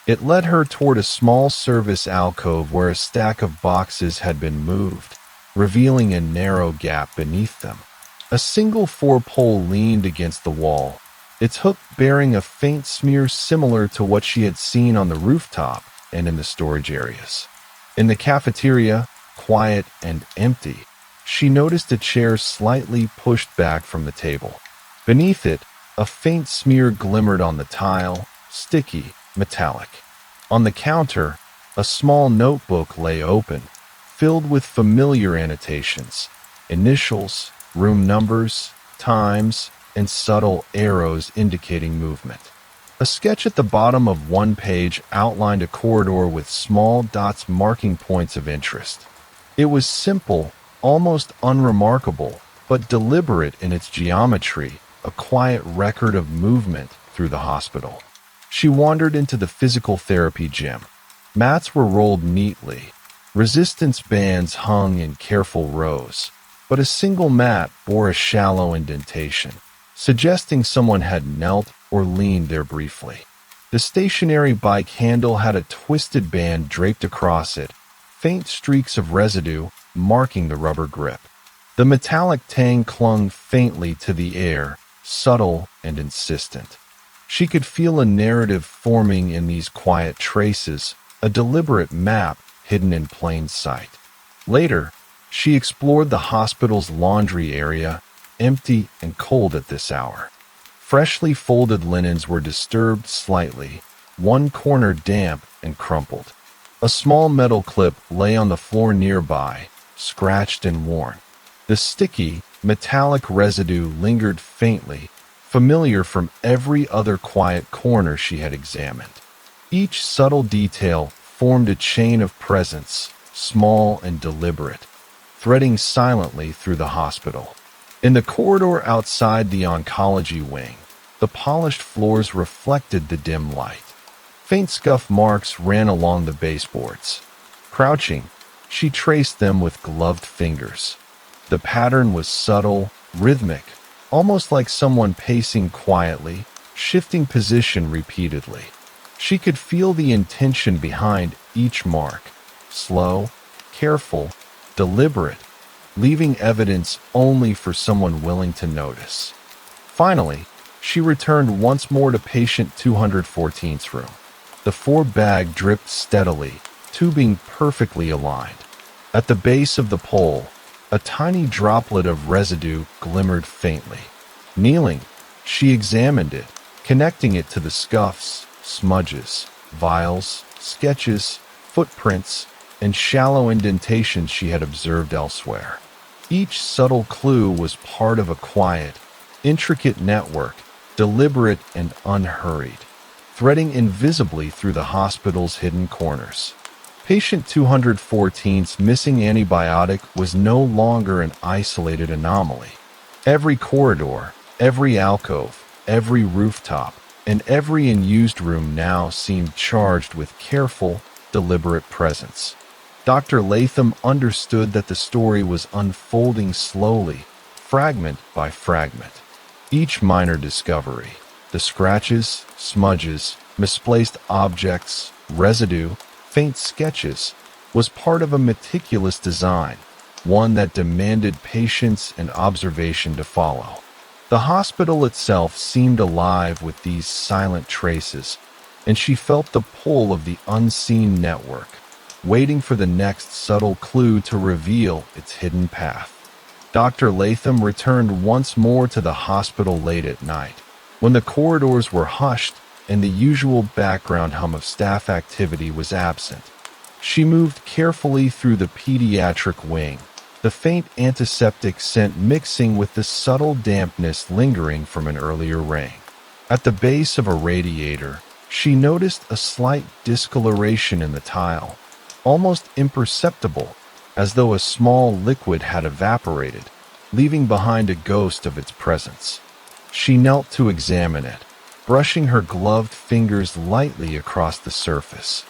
It led her toward a small service alcove where a stack of boxes had been moved, revealing a narrow gap beneath them. A single four-pole leaned against the wall, its hook bearing a faint smear similar to what she had seen on the rooftop and in the storage areas. In the cafeteria, quiet and empty, she noticed a chair slightly pushed back from the table. Beneath it, a faint smear glimmered on the tile, sticky, metallic. On the counter, a small notebook lay open, filled with familiar annotations, initials, room numbers, times, and subtle arrows indicating movement. A sketch at the bottom of one page outlined a corridor with small dots marking points of interest. It was simple, almost unremarkable, but deliberate in its geometry, a quiet record of movement through the hospital. She wandered into the physical therapy gym. Mats were rolled neatly. Resistance bands hung in careful rows, but a single mat bore a shallow indentation, suggesting someone had knelt or leaned there briefly. The stationary bike handle had a twisted band draped across it, faint streaks of residue marking the rubber grip. The metallic tang clung faintly to the air, subtle and insistent. She could feel a narrative forming in these quiet traces, a deliberate map hidden in plain sight. Later, she explored the hospital's laundry area, empty and cold at this hour. Freshly folded linens were disturbed slightly, one corner damp and crumpled. A small metal clip lay on the floor nearby, scratched and worn. The sticky, metallic residue lingered faintly, familiar from every other quiet corner she had examined. Each subtle detail formed a chain of presence, small and deliberate, threading silently through the hospital. In the corridor outside the oncology wing, the polished floors reflected the dim light. Faint scuff marks ran along the baseboards. Crouching, she traced them with gloved fingers. The pattern was subtle, rhythmic, almost like someone pacing quietly, shifting position repeatedly. She could feel the intention behind each mark, slow, careful, deliberate, leaving evidence only for someone willing to notice. Finally, She returned once more to patient 214's room. The four-bag dripped steadily, tubing perfectly aligned. At the base of the pole, a tiny droplet of residue glimmered faintly. Kneeling, she examined it, connecting it to the scuffs, smudges, vials, sketches, footprints, and shallow indentations she had observed elsewhere. Each subtle clue was part of a quiet, intricate network, deliberate and unhurried, threading invisibly through the hospital's hidden corners. Patient 214's missing antibiotic was no longer an isolated anomaly. Every corridor, every alcove, every rooftop, and every unused room now seemed charged with careful, deliberate presence. Dr. Latham understood that the story was unfolding slowly, fragment by fragment. Each minor discovery, the scratches, smudges, misplaced objects, residue, faint sketches, was part of a meticulous design, one that demanded patience and observation to follow. The hospital itself seemed alive with these silent traces, and she felt the pull of the unseen network, waiting for the next subtle clue to reveal its hidden path. Dr. Latham returned once more to the hospital late at night, when the corridors were hushed and the usual background hum of staff activity was absent. She moved carefully through the pediatric wing, the faint antiseptic scent mixing with the subtle dampness lingering from an earlier rain. At the base of a radiator, she noticed a slight discoloration in the tile, almost imperceptible, as though a small liquid had evaporated, leaving behind a ghost of its presence. She knelt to examine it, brushing her gloved fingers lightly across the surface.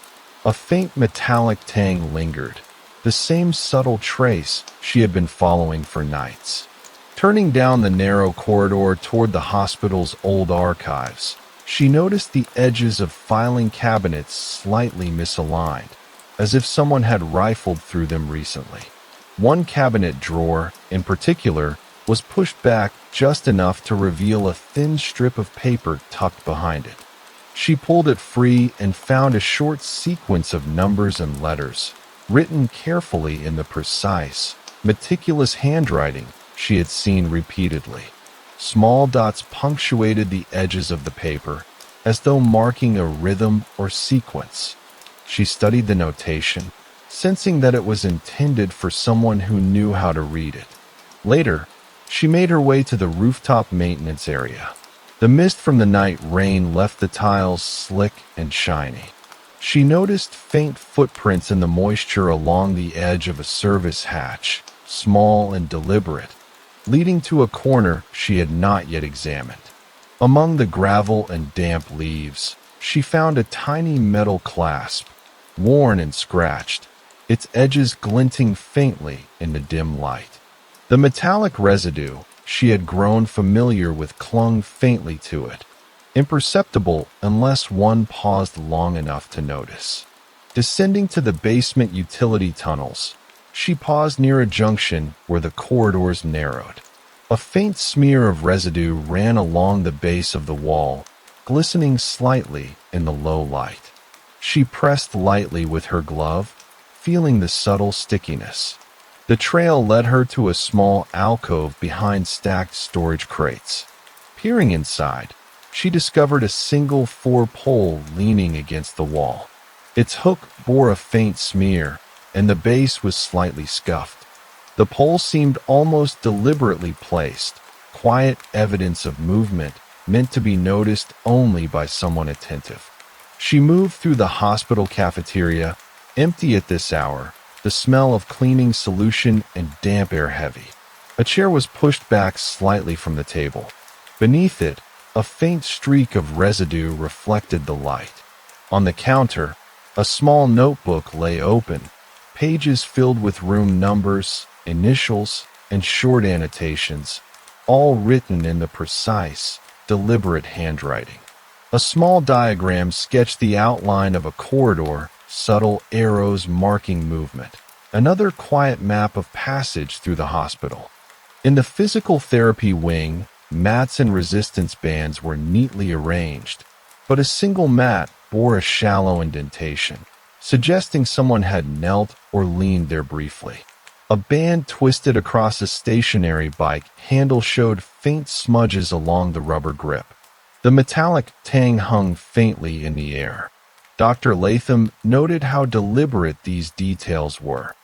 A faint metallic tang lingered, the same subtle trace she had been following for nights. Turning down the narrow corridor toward the hospital's old archives, she noticed the edges of filing cabinets slightly misaligned, as if someone had rifled through them recently. One cabinet drawer, in particular, was pushed back just enough to reveal a thin strip of paper tucked behind it. She pulled it free and found a short sequence of numbers and letters, written carefully in the precise, meticulous handwriting she had seen repeatedly. Small dots punctuated the edges of the paper, as though marking a rhythm or sequence. She studied the notation, sensing that it was intended for someone who knew how to read it. Later, she made her way to the rooftop maintenance area. The mist from the night rain left the tiles slick and shiny. She noticed faint footprints in the moisture along the edge of a service hatch, small and deliberate, leading to a corner she had not yet examined. Among the gravel and damp leaves, she found a tiny metal clasp, worn and scratched, its edges glinting faintly in the dim light. The metallic residue she had grown familiar with clung faintly to it, imperceptible unless one paused long enough to notice. Descending to the basement utility tunnels, she paused near a junction where the corridors narrowed. A faint smear of residue ran along the base of the wall, glistening slightly in the low light. She pressed lightly with her glove, feeling the subtle stickiness. The trail led her to a small alcove behind stacked storage crates. Peering inside, she discovered a single four-pole leaning against the wall. Its hook bore a faint smear, and the base was slightly scuffed. The pole seemed almost deliberately placed, quiet evidence of movement meant to be noticed only by someone attentive. She moved through the hospital cafeteria, empty at this hour, the smell of cleaning solution and damp air heavy. A chair was pushed back slightly from the table. Beneath it, a faint streak of residue reflected the light. On the counter, a small notebook lay open, pages filled with room numbers, initials, and short annotations, all written in the precise, deliberate handwriting. A small diagram sketched the outline of a corridor, subtle arrows marking movement. Another quiet map of passage through the hospital. In the physical therapy wing, Mats and resistance bands were neatly arranged, but a single mat bore a shallow indentation, suggesting someone had knelt or leaned there briefly. A band twisted across a stationary bike handle showed faint smudges along the rubber grip. The metallic tang hung faintly in the air. Dr. Latham noted how deliberate these details were,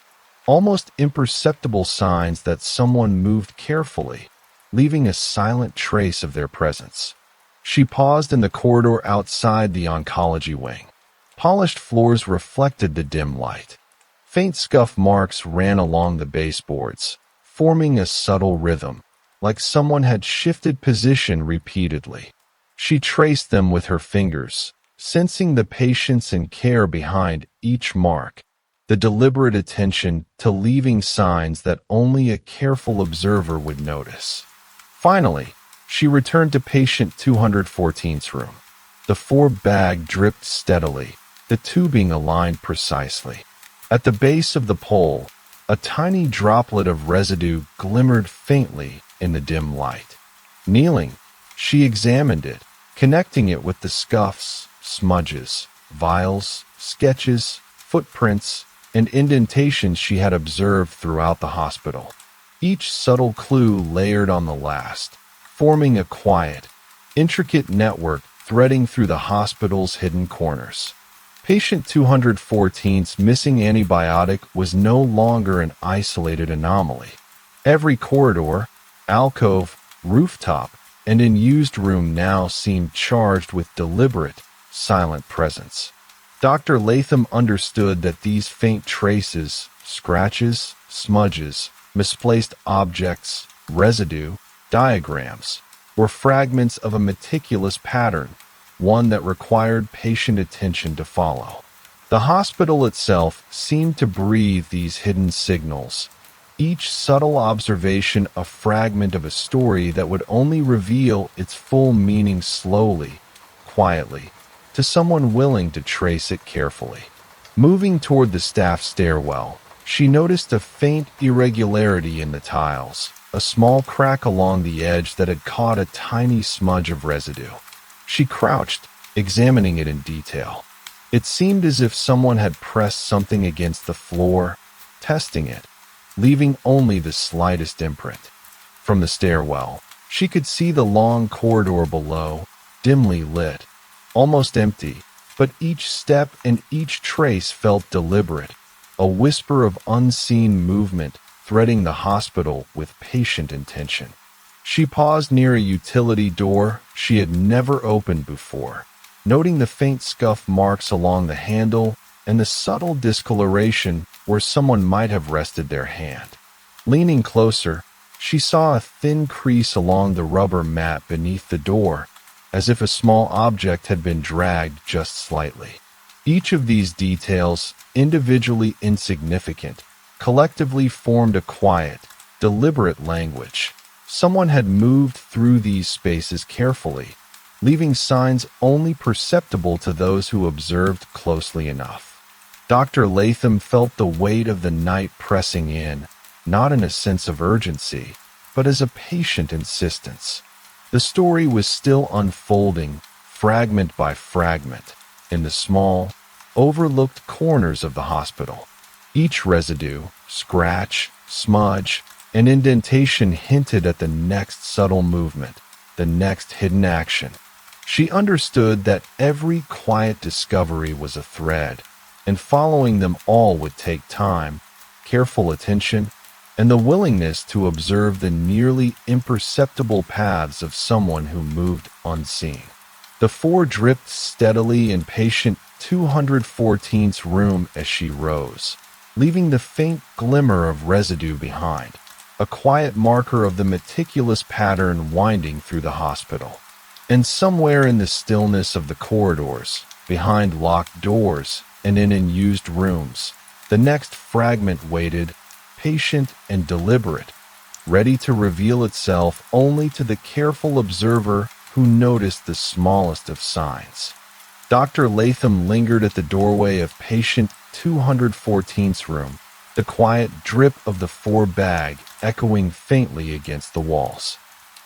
almost imperceptible signs that someone moved carefully, leaving a silent trace of their presence. She paused in the corridor outside the oncology wing. Polished floors reflected the dim light. Faint scuff marks ran along the baseboards, forming a subtle rhythm, like someone had shifted position repeatedly. She traced them with her fingers, sensing the patience and care behind each mark, the deliberate attention to leaving signs that only a careful observer would notice. Finally, she returned to patient 214's room. The bag dripped steadily, the tubing aligned precisely. At the base of the pole, a tiny droplet of residue glimmered faintly in the dim light. Kneeling, she examined it, connecting it with the scuffs, smudges, vials, sketches, footprints, and indentations she had observed throughout the hospital. Each subtle clue layered on the last, forming a quiet, intricate network threading through the hospital's hidden corners. Patient 214's missing antibiotic was no longer an isolated anomaly. Every corridor, alcove, rooftop, and unused room now seemed charged with deliberate, silent presence. Dr. Latham understood that these faint traces, scratches, smudges, misplaced objects, residue, diagrams, were fragments of a meticulous pattern, one that required patient attention to follow. The hospital itself seemed to breathe these hidden signals, each subtle observation a fragment of a story that would only reveal its full meaning slowly, quietly, to someone willing to trace it carefully. Moving toward the staff stairwell, she noticed a faint irregularity in the tiles, a small crack along the edge that had caught a tiny smudge of residue. She crouched, examining it in detail. It seemed as if someone had pressed something against the floor, testing it, leaving only the slightest imprint. From the stairwell, she could see the long corridor below, dimly lit, almost empty, but each step and each trace felt deliberate, a whisper of unseen movement threading the hospital with patient intention. She paused near a utility door she had never opened before, noting the faint scuff marks along the handle and the subtle discoloration where someone might have rested their hand. Leaning closer, she saw a thin crease along the rubber mat beneath the door, as if a small object had been dragged just slightly. Each of these details, individually insignificant, collectively formed a quiet, deliberate language. Someone had moved through these spaces carefully, leaving signs only perceptible to those who observed closely enough. Dr. Latham felt the weight of the night pressing in, not in a sense of urgency, but as a patient insistence. The story was still unfolding, fragment by fragment, in the small, overlooked corners of the hospital. Each residue, scratch, smudge, and indentation hinted at the next subtle movement, the next hidden action. She understood that every quiet discovery was a thread, and following them all would take time, careful attention, and the willingness to observe the nearly imperceptible paths of someone who moved unseen. The four dripped steadily in patient 214's room as she rose, leaving the faint glimmer of residue behind, a quiet marker of the meticulous pattern winding through the hospital. And somewhere in the stillness of the corridors, behind locked doors and in unused rooms, the next fragment waited, patient and deliberate, ready to reveal itself only to the careful observer who noticed the smallest of signs. Dr. Latham lingered at the doorway of patient 214's room, the quiet drip of the bag echoing faintly against the walls.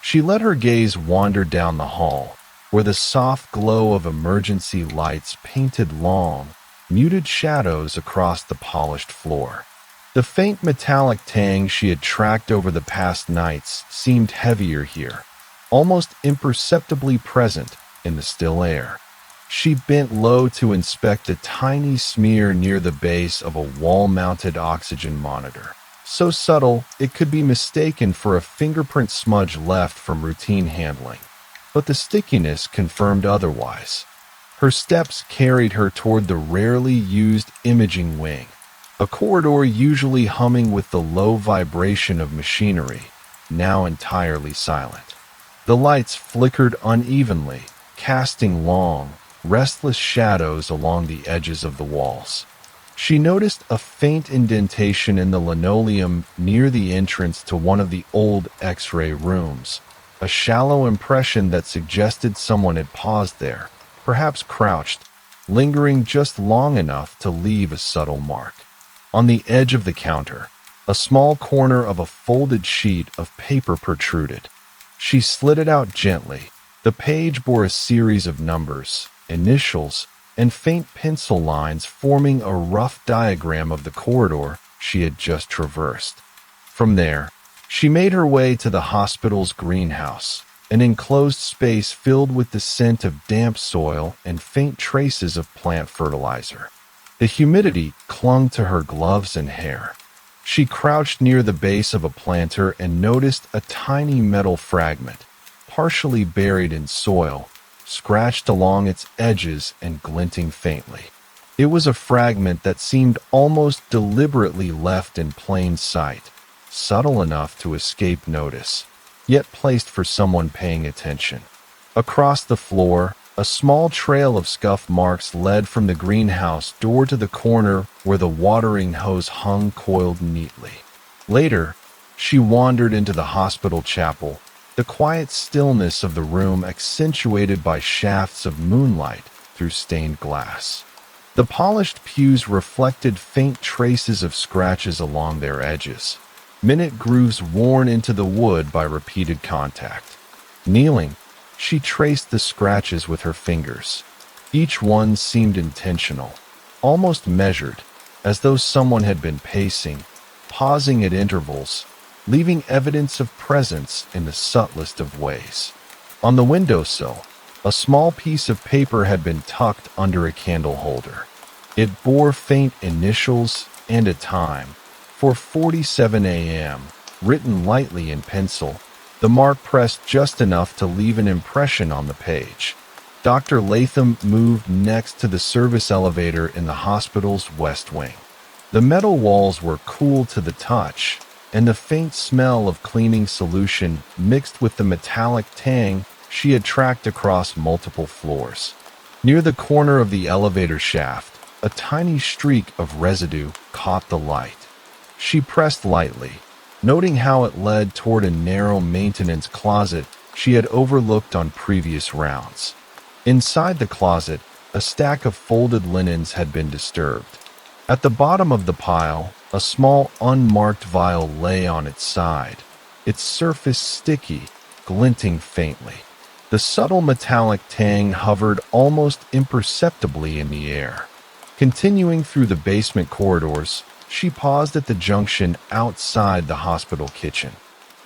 She let her gaze wander down the hall, where the soft glow of emergency lights painted long, muted shadows across the polished floor. The faint metallic tang she had tracked over the past nights seemed heavier here, almost imperceptibly present in the still air. She bent low to inspect a tiny smear near the base of a wall-mounted oxygen monitor, so subtle it could be mistaken for a fingerprint smudge left from routine handling. But the stickiness confirmed otherwise. Her steps carried her toward the rarely used imaging wing, a corridor usually humming with the low vibration of machinery, now entirely silent. The lights flickered unevenly, casting long, restless shadows along the edges of the walls. She noticed a faint indentation in the linoleum near the entrance to one of the old X-ray rooms, a shallow impression that suggested someone had paused there, perhaps crouched, lingering just long enough to leave a subtle mark. On the edge of the counter, a small corner of a folded sheet of paper protruded. She slid it out gently. The page bore a series of numbers, initials, and faint pencil lines forming a rough diagram of the corridor she had just traversed. From there, she made her way to the hospital's greenhouse, an enclosed space filled with the scent of damp soil and faint traces of plant fertilizer. The humidity clung to her gloves and hair. She crouched near the base of a planter and noticed a tiny metal fragment, partially buried in soil, scratched along its edges and glinting faintly. It was a fragment that seemed almost deliberately left in plain sight, subtle enough to escape notice, yet placed for someone paying attention. Across the floor, a small trail of scuff marks led from the greenhouse door to the corner where the watering hose hung coiled neatly. Later, she wandered into the hospital chapel, the quiet stillness of the room accentuated by shafts of moonlight through stained glass. The polished pews reflected faint traces of scratches along their edges, minute grooves worn into the wood by repeated contact. Kneeling, she traced the scratches with her fingers. Each one seemed intentional, almost measured, as though someone had been pacing, pausing at intervals, leaving evidence of presence in the subtlest of ways. On the windowsill, a small piece of paper had been tucked under a candle holder. It bore faint initials and a time, 4:47 a.m., written lightly in pencil, the mark pressed just enough to leave an impression on the page. Dr. Latham moved next to the service elevator in the hospital's west wing. The metal walls were cool to the touch, and the faint smell of cleaning solution mixed with the metallic tang she had tracked across multiple floors. Near the corner of the elevator shaft, a tiny streak of residue caught the light. She pressed lightly, noting how it led toward a narrow maintenance closet she had overlooked on previous rounds. Inside the closet, a stack of folded linens had been disturbed. At the bottom of the pile, a small unmarked vial lay on its side, its surface sticky, glinting faintly. The subtle metallic tang hovered almost imperceptibly in the air. Continuing through the basement corridors, she paused at the junction outside the hospital kitchen.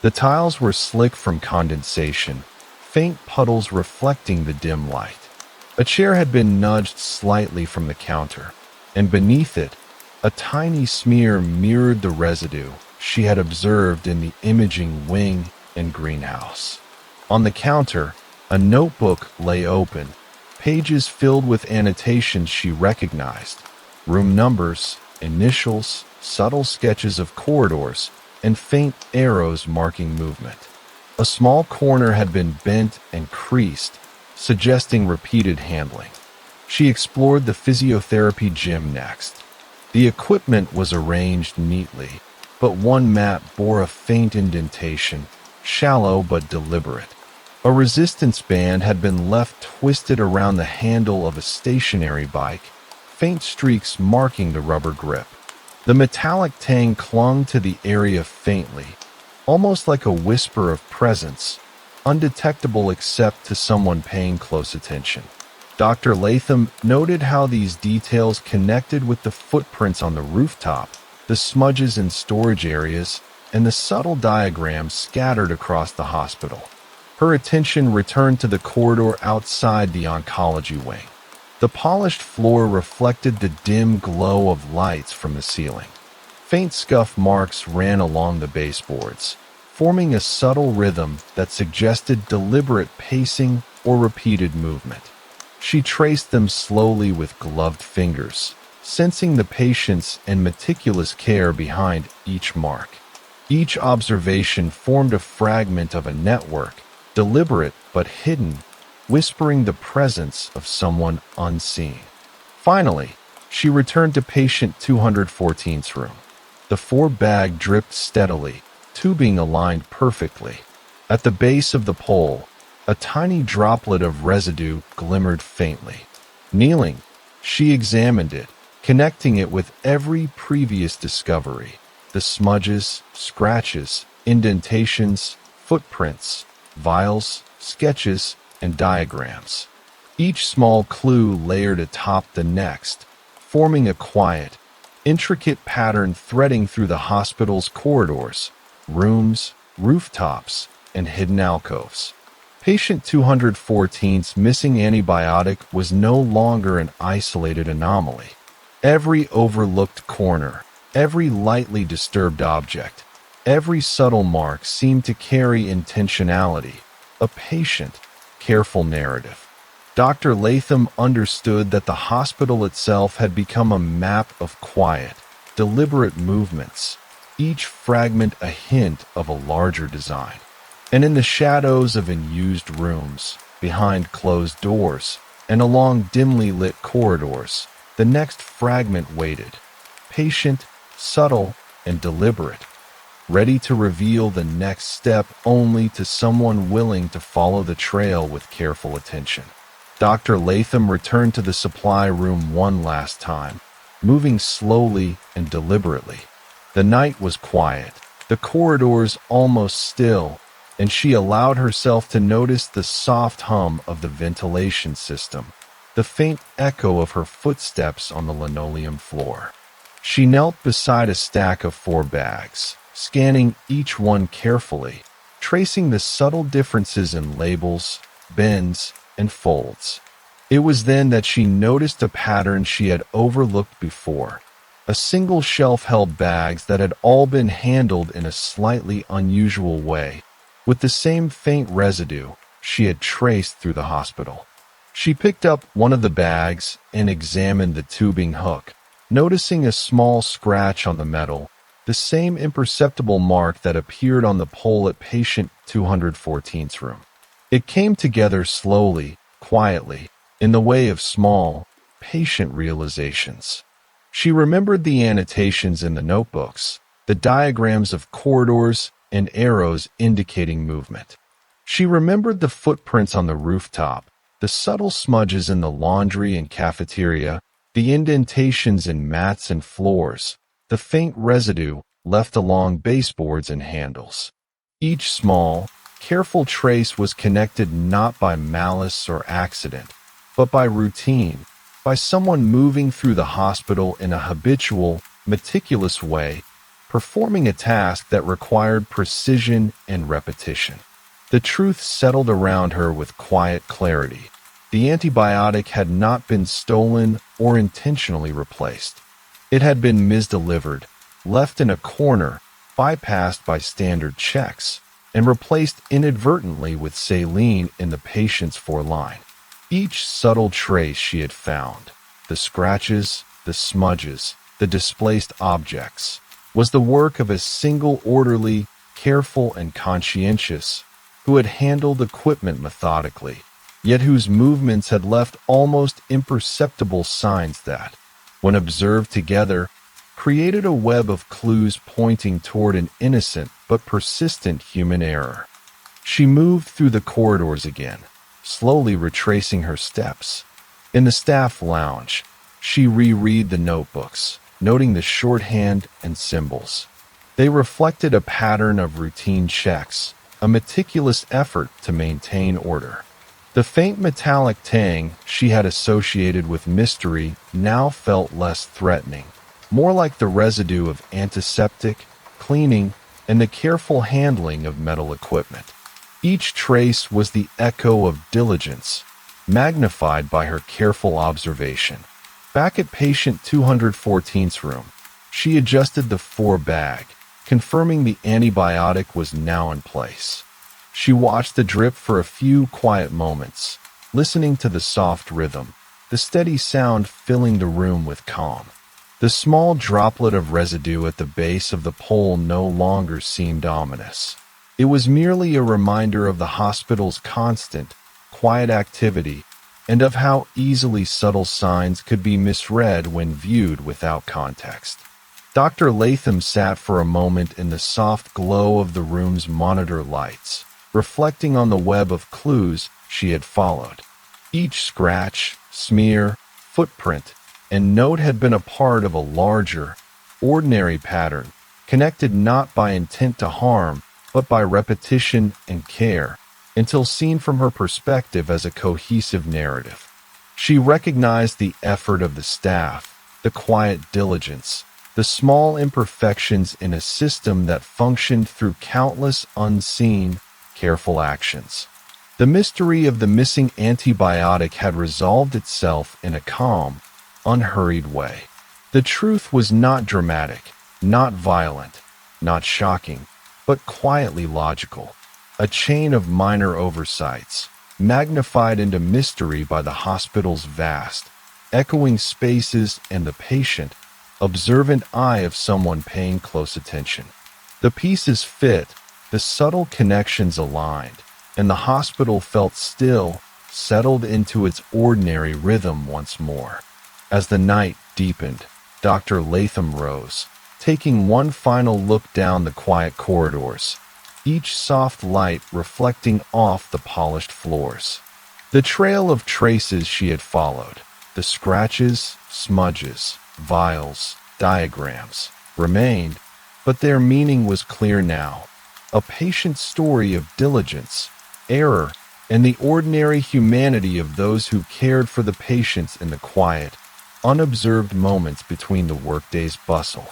The tiles were slick from condensation, faint puddles reflecting the dim light. A chair had been nudged slightly from the counter, and beneath it, a tiny smear mirrored the residue she had observed in the imaging wing and greenhouse. On the counter, a notebook lay open, pages filled with annotations she recognized, room numbers, initials, subtle sketches of corridors, and faint arrows marking movement. A small corner had been bent and creased, suggesting repeated handling. She explored the physiotherapy gym next. The equipment was arranged neatly, but one mat bore a faint indentation, shallow but deliberate. A resistance band had been left twisted around the handle of a stationary bike, faint streaks marking the rubber grip. The metallic tang clung to the area faintly, almost like a whisper of presence, undetectable except to someone paying close attention. Dr. Latham noted how these details connected with the footprints on the rooftop, the smudges in storage areas, and the subtle diagrams scattered across the hospital. Her attention returned to the corridor outside the oncology wing. The polished floor reflected the dim glow of lights from the ceiling. Faint scuff marks ran along the baseboards, forming a subtle rhythm that suggested deliberate pacing or repeated movement. She traced them slowly with gloved fingers, sensing the patience and meticulous care behind each mark. Each observation formed a fragment of a network, deliberate but hidden, whispering the presence of someone unseen. Finally, she returned to patient 214's room. The four-bag dripped steadily, tubing aligned perfectly. At the base of the pole, a tiny droplet of residue glimmered faintly. Kneeling, she examined it, connecting it with every previous discovery: the smudges, scratches, indentations, footprints, vials, sketches, and diagrams. Each small clue layered atop the next, forming a quiet, intricate pattern threading through the hospital's corridors, rooms, rooftops, and hidden alcoves. Patient 214's missing antibiotic was no longer an isolated anomaly. Every overlooked corner, every lightly disturbed object, every subtle mark seemed to carry intentionality, a patient, careful narrative. Dr. Latham understood that the hospital itself had become a map of quiet, deliberate movements, each fragment a hint of a larger design. And in the shadows of unused rooms, behind closed doors, and along dimly lit corridors, the next fragment waited, patient, subtle, and deliberate, ready to reveal the next step only to someone willing to follow the trail with careful attention. Dr. Latham returned to the supply room one last time, moving slowly and deliberately. The night was quiet, the corridors almost still, and she allowed herself to notice the soft hum of the ventilation system, the faint echo of her footsteps on the linoleum floor. She knelt beside a stack of 4 bags, scanning each one carefully, tracing the subtle differences in labels, bends, and folds. It was then that she noticed a pattern she had overlooked before. A single shelf held bags that had all been handled in a slightly unusual way, with the same faint residue she had traced through the hospital. She picked up one of the bags and examined the tubing hook, noticing a small scratch on the metal, the same imperceptible mark that appeared on the pole at patient 214's room. It came together slowly, quietly, in the way of small, patient realizations. She remembered the annotations in the notebooks, the diagrams of corridors and arrows indicating movement. She remembered the footprints on the rooftop, the subtle smudges in the laundry and cafeteria, the indentations in mats and floors, the faint residue left along baseboards and handles. Each small, careful trace was connected not by malice or accident, but by routine, by someone moving through the hospital in a habitual, meticulous way, performing a task that required precision and repetition. The truth settled around her with quiet clarity. The antibiotic had not been stolen or intentionally replaced. It had been misdelivered, left in a corner, bypassed by standard checks, and replaced inadvertently with saline in the patient's foreline. Each subtle trace she had found, the scratches, the smudges, the displaced objects, was the work of a single orderly, careful, and conscientious, who had handled equipment methodically, yet whose movements had left almost imperceptible signs that, when observed together, created a web of clues pointing toward an innocent but persistent human error. She moved through the corridors again, slowly retracing her steps. In the staff lounge, she reread the notebooks, noting the shorthand and symbols. They reflected a pattern of routine checks, a meticulous effort to maintain order. The faint metallic tang she had associated with mystery now felt less threatening, more like the residue of antiseptic, cleaning, and the careful handling of metal equipment. Each trace was the echo of diligence, magnified by her careful observation. Back at patient 214's room, she adjusted the 4-bag, confirming the antibiotic was now in place. She watched the drip for a few quiet moments, listening to the soft rhythm, the steady sound filling the room with calm. The small droplet of residue at the base of the pole no longer seemed ominous. It was merely a reminder of the hospital's constant, quiet activity and of how easily subtle signs could be misread when viewed without context. Dr. Latham sat for a moment in the soft glow of the room's monitor lights, reflecting on the web of clues she had followed. Each scratch, smear, footprint, and note had been a part of a larger, ordinary pattern, connected not by intent to harm, but by repetition and care, until seen from her perspective as a cohesive narrative. She recognized the effort of the staff, the quiet diligence, the small imperfections in a system that functioned through countless unseen, careful actions. The mystery of the missing antibiotic had resolved itself in a calm, unhurried way. The truth was not dramatic, not violent, not shocking, but quietly logical. A chain of minor oversights, magnified into mystery by the hospital's vast, echoing spaces and the patient, observant eye of someone paying close attention. The pieces fit, the subtle connections aligned, and the hospital felt still, settled into its ordinary rhythm once more. As the night deepened, Dr. Latham rose, taking one final look down the quiet corridors, each soft light reflecting off the polished floors. The trail of traces she had followed, the scratches, smudges, vials, diagrams, remained, but their meaning was clear now. A patient story of diligence, error, and the ordinary humanity of those who cared for the patients in the quiet, unobserved moments between the workday's bustle.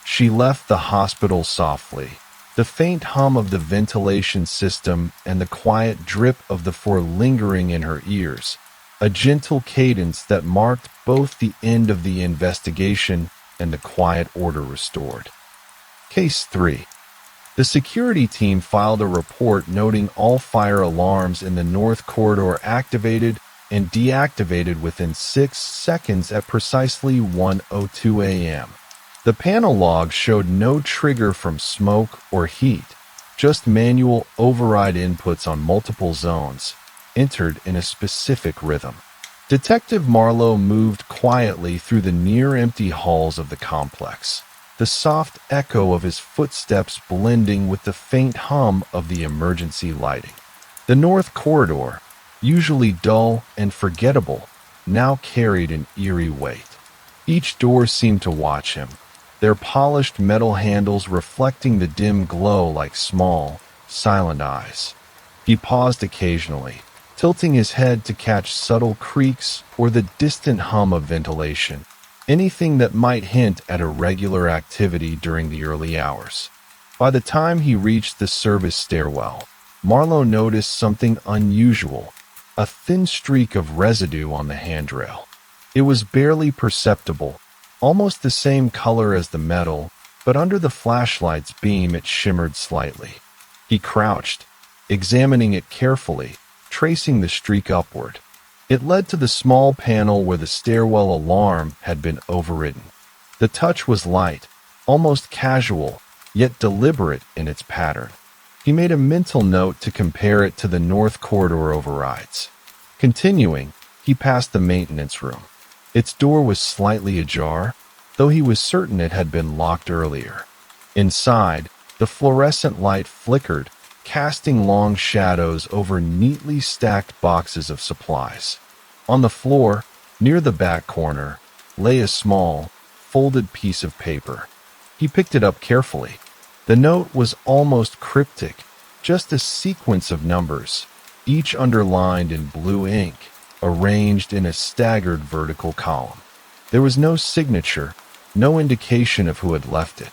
She left the hospital softly, the faint hum of the ventilation system and the quiet drip of the floor lingering in her ears, a gentle cadence that marked both the end of the investigation and the quiet order restored. Case 3. The security team filed a report noting all fire alarms in the North Corridor activated and deactivated within 6 seconds at precisely 1:02 a.m. The panel log showed no trigger from smoke or heat, just manual override inputs on multiple zones, entered in a specific rhythm. Detective Marlowe moved quietly through the near-empty halls of the complex, the soft echo of his footsteps blending with the faint hum of the emergency lighting. The North Corridor, usually dull and forgettable, now carried an eerie weight. Each door seemed to watch him, their polished metal handles reflecting the dim glow like small, silent eyes. He paused occasionally, tilting his head to catch subtle creaks or the distant hum of ventilation, anything that might hint at irregular activity during the early hours. By the time he reached the service stairwell, Marlowe noticed something unusual, a thin streak of residue on the handrail. It was barely perceptible, almost the same color as the metal, but under the flashlight's beam it shimmered slightly. He crouched, examining it carefully, tracing the streak upward. It led to the small panel where the stairwell alarm had been overridden. The touch was light, almost casual, yet deliberate in its pattern. He made a mental note to compare it to the North Corridor overrides. Continuing, he passed the maintenance room. Its door was slightly ajar, though he was certain it had been locked earlier. Inside, the fluorescent light flickered, casting long shadows over neatly stacked boxes of supplies. On the floor, near the back corner, lay a small, folded piece of paper. He picked it up carefully. The note was almost cryptic, just a sequence of numbers, each underlined in blue ink, arranged in a staggered vertical column. There was no signature, no indication of who had left it.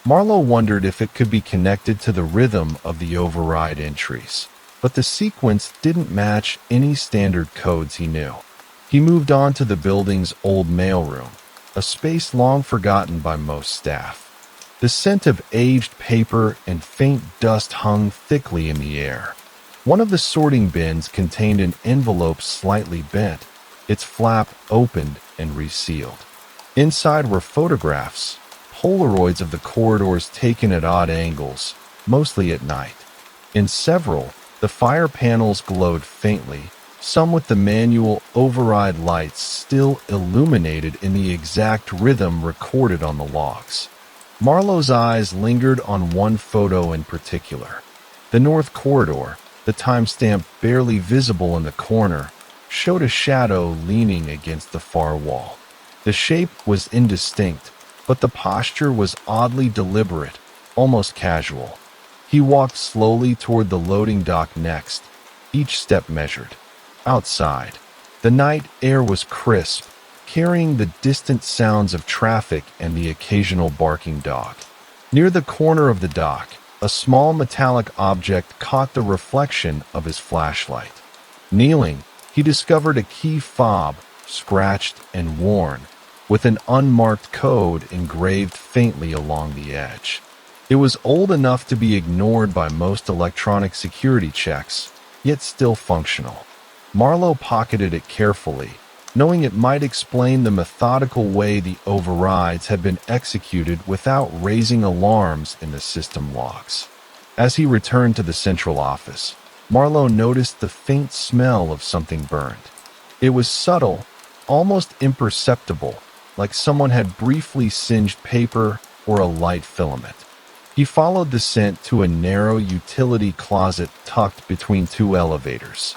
Marlowe wondered if it could be connected to the rhythm of the override entries, but the sequence didn't match any standard codes he knew. He moved on to the building's old mailroom, a space long forgotten by most staff. The scent of aged paper and faint dust hung thickly in the air. One of the sorting bins contained an envelope slightly bent, its flap opened and resealed. Inside were photographs, Polaroids of the corridors taken at odd angles, mostly at night. In several, the fire panels glowed faintly, some with the manual override lights still illuminated in the exact rhythm recorded on the logs. Marlowe's eyes lingered on one photo in particular. The north corridor, the timestamp barely visible in the corner, showed a shadow leaning against the far wall. The shape was indistinct, but the posture was oddly deliberate, almost casual. He walked slowly toward the loading dock next, each step measured. Outside, the night air was crisp, carrying the distant sounds of traffic and the occasional barking dog. Near the corner of the dock, a small metallic object caught the reflection of his flashlight. Kneeling, he discovered a key fob, scratched and worn, with an unmarked code engraved faintly along the edge. It was old enough to be ignored by most electronic security checks, yet still functional. Marlowe pocketed it carefully, knowing it might explain the methodical way the overrides had been executed without raising alarms in the system logs. As he returned to the central office, Marlowe noticed the faint smell of something burned. It was subtle, almost imperceptible, like someone had briefly singed paper or a light filament. He followed the scent to a narrow utility closet tucked between two elevators.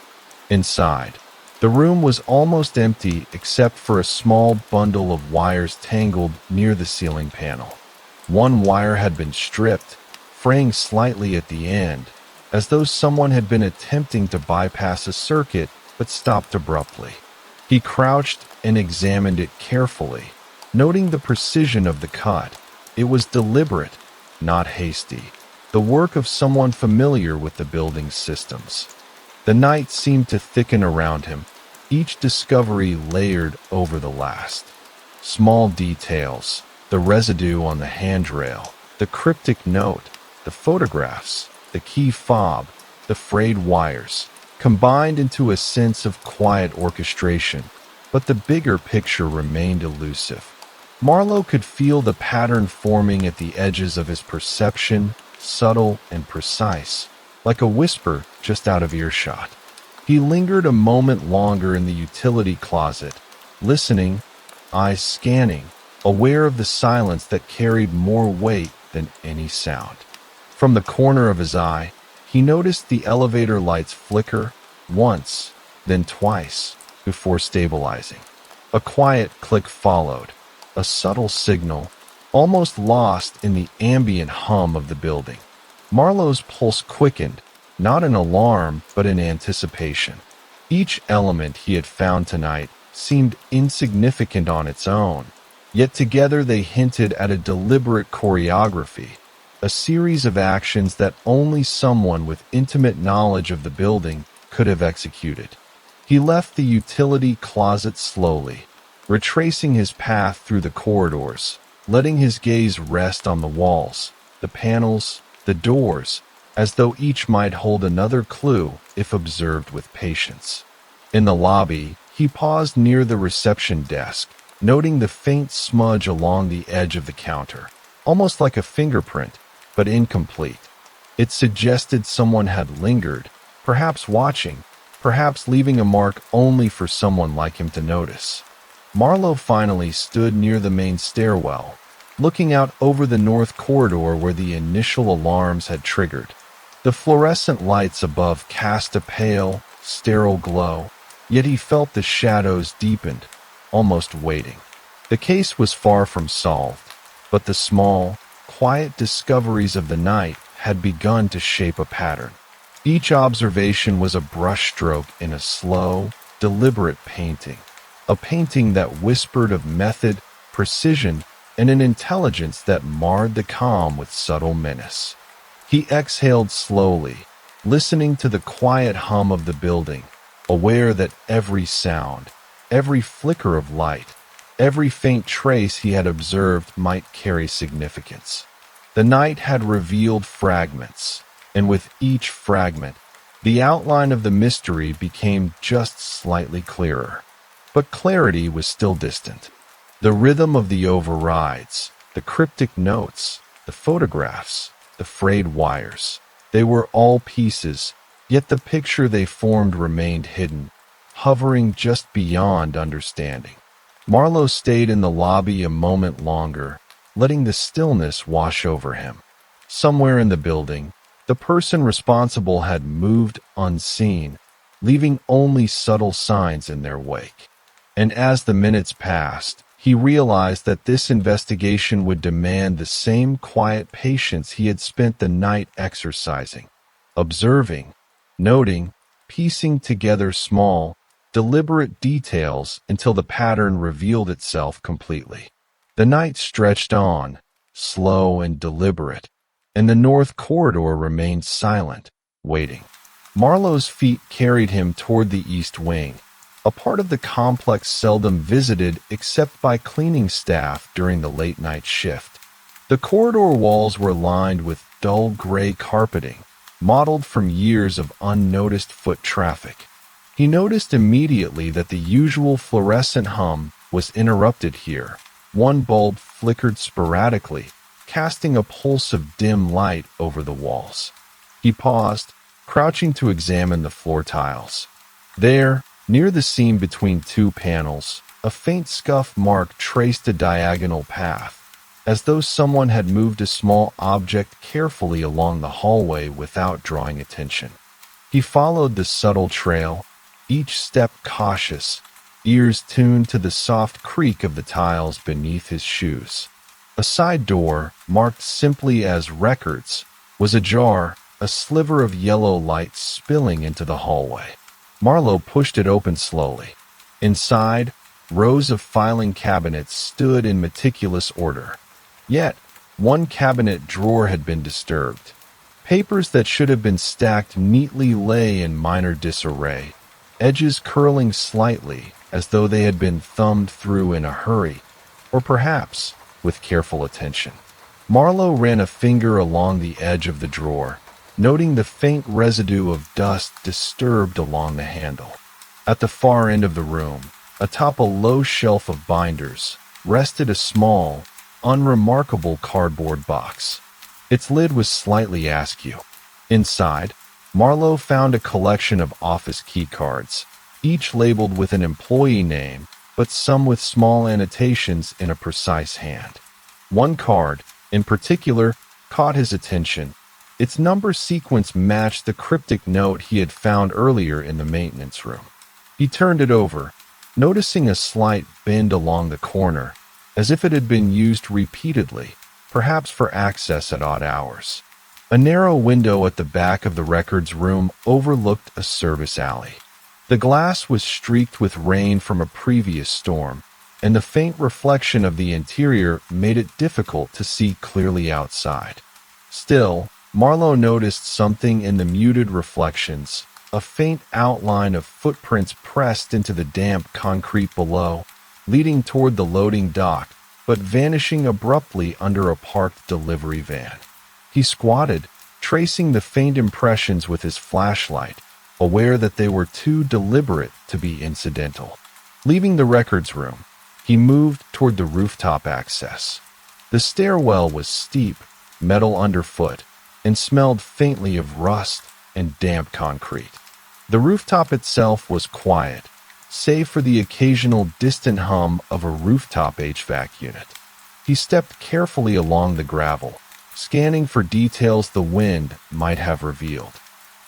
Inside, the room was almost empty except for a small bundle of wires tangled near the ceiling panel. One wire had been stripped, fraying slightly at the end, as though someone had been attempting to bypass a circuit but stopped abruptly. He crouched and examined it carefully, noting the precision of the cut. It was deliberate, not hasty, the work of someone familiar with the building's systems. The night seemed to thicken around him, each discovery layered over the last. Small details, the residue on the handrail, the cryptic note, the photographs, the key fob, the frayed wires, combined into a sense of quiet orchestration, but the bigger picture remained elusive. Marlowe could feel the pattern forming at the edges of his perception, subtle and precise, like a whisper just out of earshot. He lingered a moment longer in the utility closet, listening, eyes scanning, aware of the silence that carried more weight than any sound. From the corner of his eye, he noticed the elevator lights flicker, once, then twice, before stabilizing. A quiet click followed, a subtle signal, almost lost in the ambient hum of the building. Marlowe's pulse quickened, not in alarm, but in anticipation. Each element he had found tonight seemed insignificant on its own, yet together they hinted at a deliberate choreography, a series of actions that only someone with intimate knowledge of the building could have executed. He left the utility closet slowly, retracing his path through the corridors, letting his gaze rest on the walls, the panels, the doors, as though each might hold another clue if observed with patience. In the lobby, he paused near the reception desk, noting the faint smudge along the edge of the counter, almost like a fingerprint, but incomplete. It suggested someone had lingered, perhaps watching, perhaps leaving a mark only for someone like him to notice. Marlowe finally stood near the main stairwell, looking out over the north corridor where the initial alarms had triggered. The fluorescent lights above cast a pale, sterile glow, yet he felt the shadows deepened, almost waiting. The case was far from solved, but the small, quiet discoveries of the night had begun to shape a pattern. Each observation was a brushstroke in a slow, deliberate painting, a painting that whispered of method, precision, and an intelligence that marred the calm with subtle menace. He exhaled slowly, listening to the quiet hum of the building, aware that every sound, every flicker of light, every faint trace he had observed might carry significance. The night had revealed fragments, and with each fragment, the outline of the mystery became just slightly clearer. But clarity was still distant. The rhythm of the overrides, the cryptic notes, the photographs, the frayed wires, they were all pieces, yet the picture they formed remained hidden, hovering just beyond understanding. Marlowe stayed in the lobby a moment longer, letting the stillness wash over him. Somewhere in the building, the person responsible had moved unseen, leaving only subtle signs in their wake. And as the minutes passed, he realized that this investigation would demand the same quiet patience he had spent the night exercising, observing, noting, piecing together small, deliberate details until the pattern revealed itself completely. The night stretched on, slow and deliberate, and the north corridor remained silent, waiting. Marlowe's feet carried him toward the east wing, a part of the complex seldom visited except by cleaning staff during the late-night shift. The corridor walls were lined with dull gray carpeting, modeled from years of unnoticed foot traffic. He noticed immediately that the usual fluorescent hum was interrupted here. One bulb flickered sporadically, casting a pulse of dim light over the walls. He paused, crouching to examine the floor tiles. There, near the seam between two panels, a faint scuff mark traced a diagonal path, as though someone had moved a small object carefully along the hallway without drawing attention. He followed the subtle trail, each step cautious, ears tuned to the soft creak of the tiles beneath his shoes. A side door, marked simply as records, was ajar, a sliver of yellow light spilling into the hallway. Marlowe pushed it open slowly. Inside, rows of filing cabinets stood in meticulous order. Yet, one cabinet drawer had been disturbed. Papers that should have been stacked neatly lay in minor disarray, edges curling slightly as though they had been thumbed through in a hurry, or perhaps with careful attention. Marlowe ran a finger along the edge of the drawer, noting the faint residue of dust disturbed along the handle. At the far end of the room, atop a low shelf of binders, rested a small, unremarkable cardboard box. Its lid was slightly askew. Inside, Marlowe found a collection of office keycards, each labeled with an employee name, but some with small annotations in a precise hand. One card, in particular, caught his attention. Its number sequence matched the cryptic note he had found earlier in the maintenance room. He turned it over, noticing a slight bend along the corner, as if it had been used repeatedly, perhaps for access at odd hours. A narrow window at the back of the records room overlooked a service alley. The glass was streaked with rain from a previous storm, and the faint reflection of the interior made it difficult to see clearly outside. Still, Marlowe noticed something in the muted reflections, a faint outline of footprints pressed into the damp concrete below, leading toward the loading dock, but vanishing abruptly under a parked delivery van. He squatted, tracing the faint impressions with his flashlight, aware that they were too deliberate to be incidental. Leaving the records room, he moved toward the rooftop access. The stairwell was steep, metal underfoot, and smelled faintly of rust and damp concrete. The rooftop itself was quiet, save for the occasional distant hum of a rooftop HVAC unit. He stepped carefully along the gravel, scanning for details the wind might have revealed.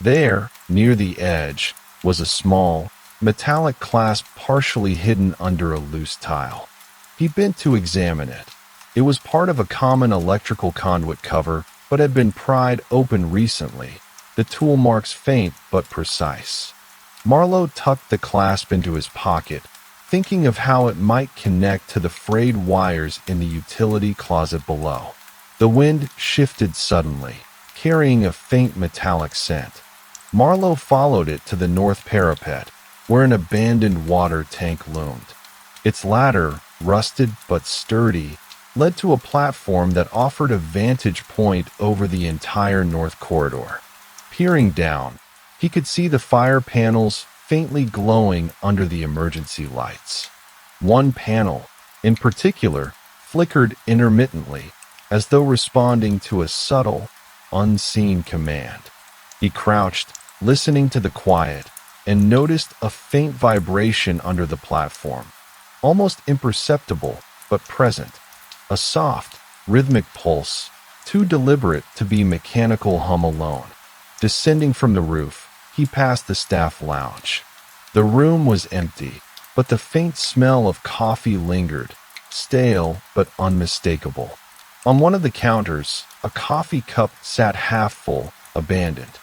There, near the edge, was a small, metallic clasp partially hidden under a loose tile. He bent to examine it. It was part of a common electrical conduit cover, but had been pried open recently, the tool marks faint but precise. Marlowe tucked the clasp into his pocket, thinking of how it might connect to the frayed wires in the utility closet below. The wind shifted suddenly, carrying a faint metallic scent. Marlowe followed it to the north parapet, where an abandoned water tank loomed. Its ladder, rusted but sturdy, led to a platform that offered a vantage point over the entire north corridor. Peering down, he could see the fire panels faintly glowing under the emergency lights. One panel, in particular, flickered intermittently, as though responding to a subtle, unseen command. He crouched, listening to the quiet, and noticed a faint vibration under the platform, almost imperceptible but present. A soft, rhythmic pulse, too deliberate to be mechanical hum alone. Descending from the roof, he passed the staff lounge. The room was empty, but the faint smell of coffee lingered, stale but unmistakable. On one of the counters, a coffee cup sat half full, abandoned.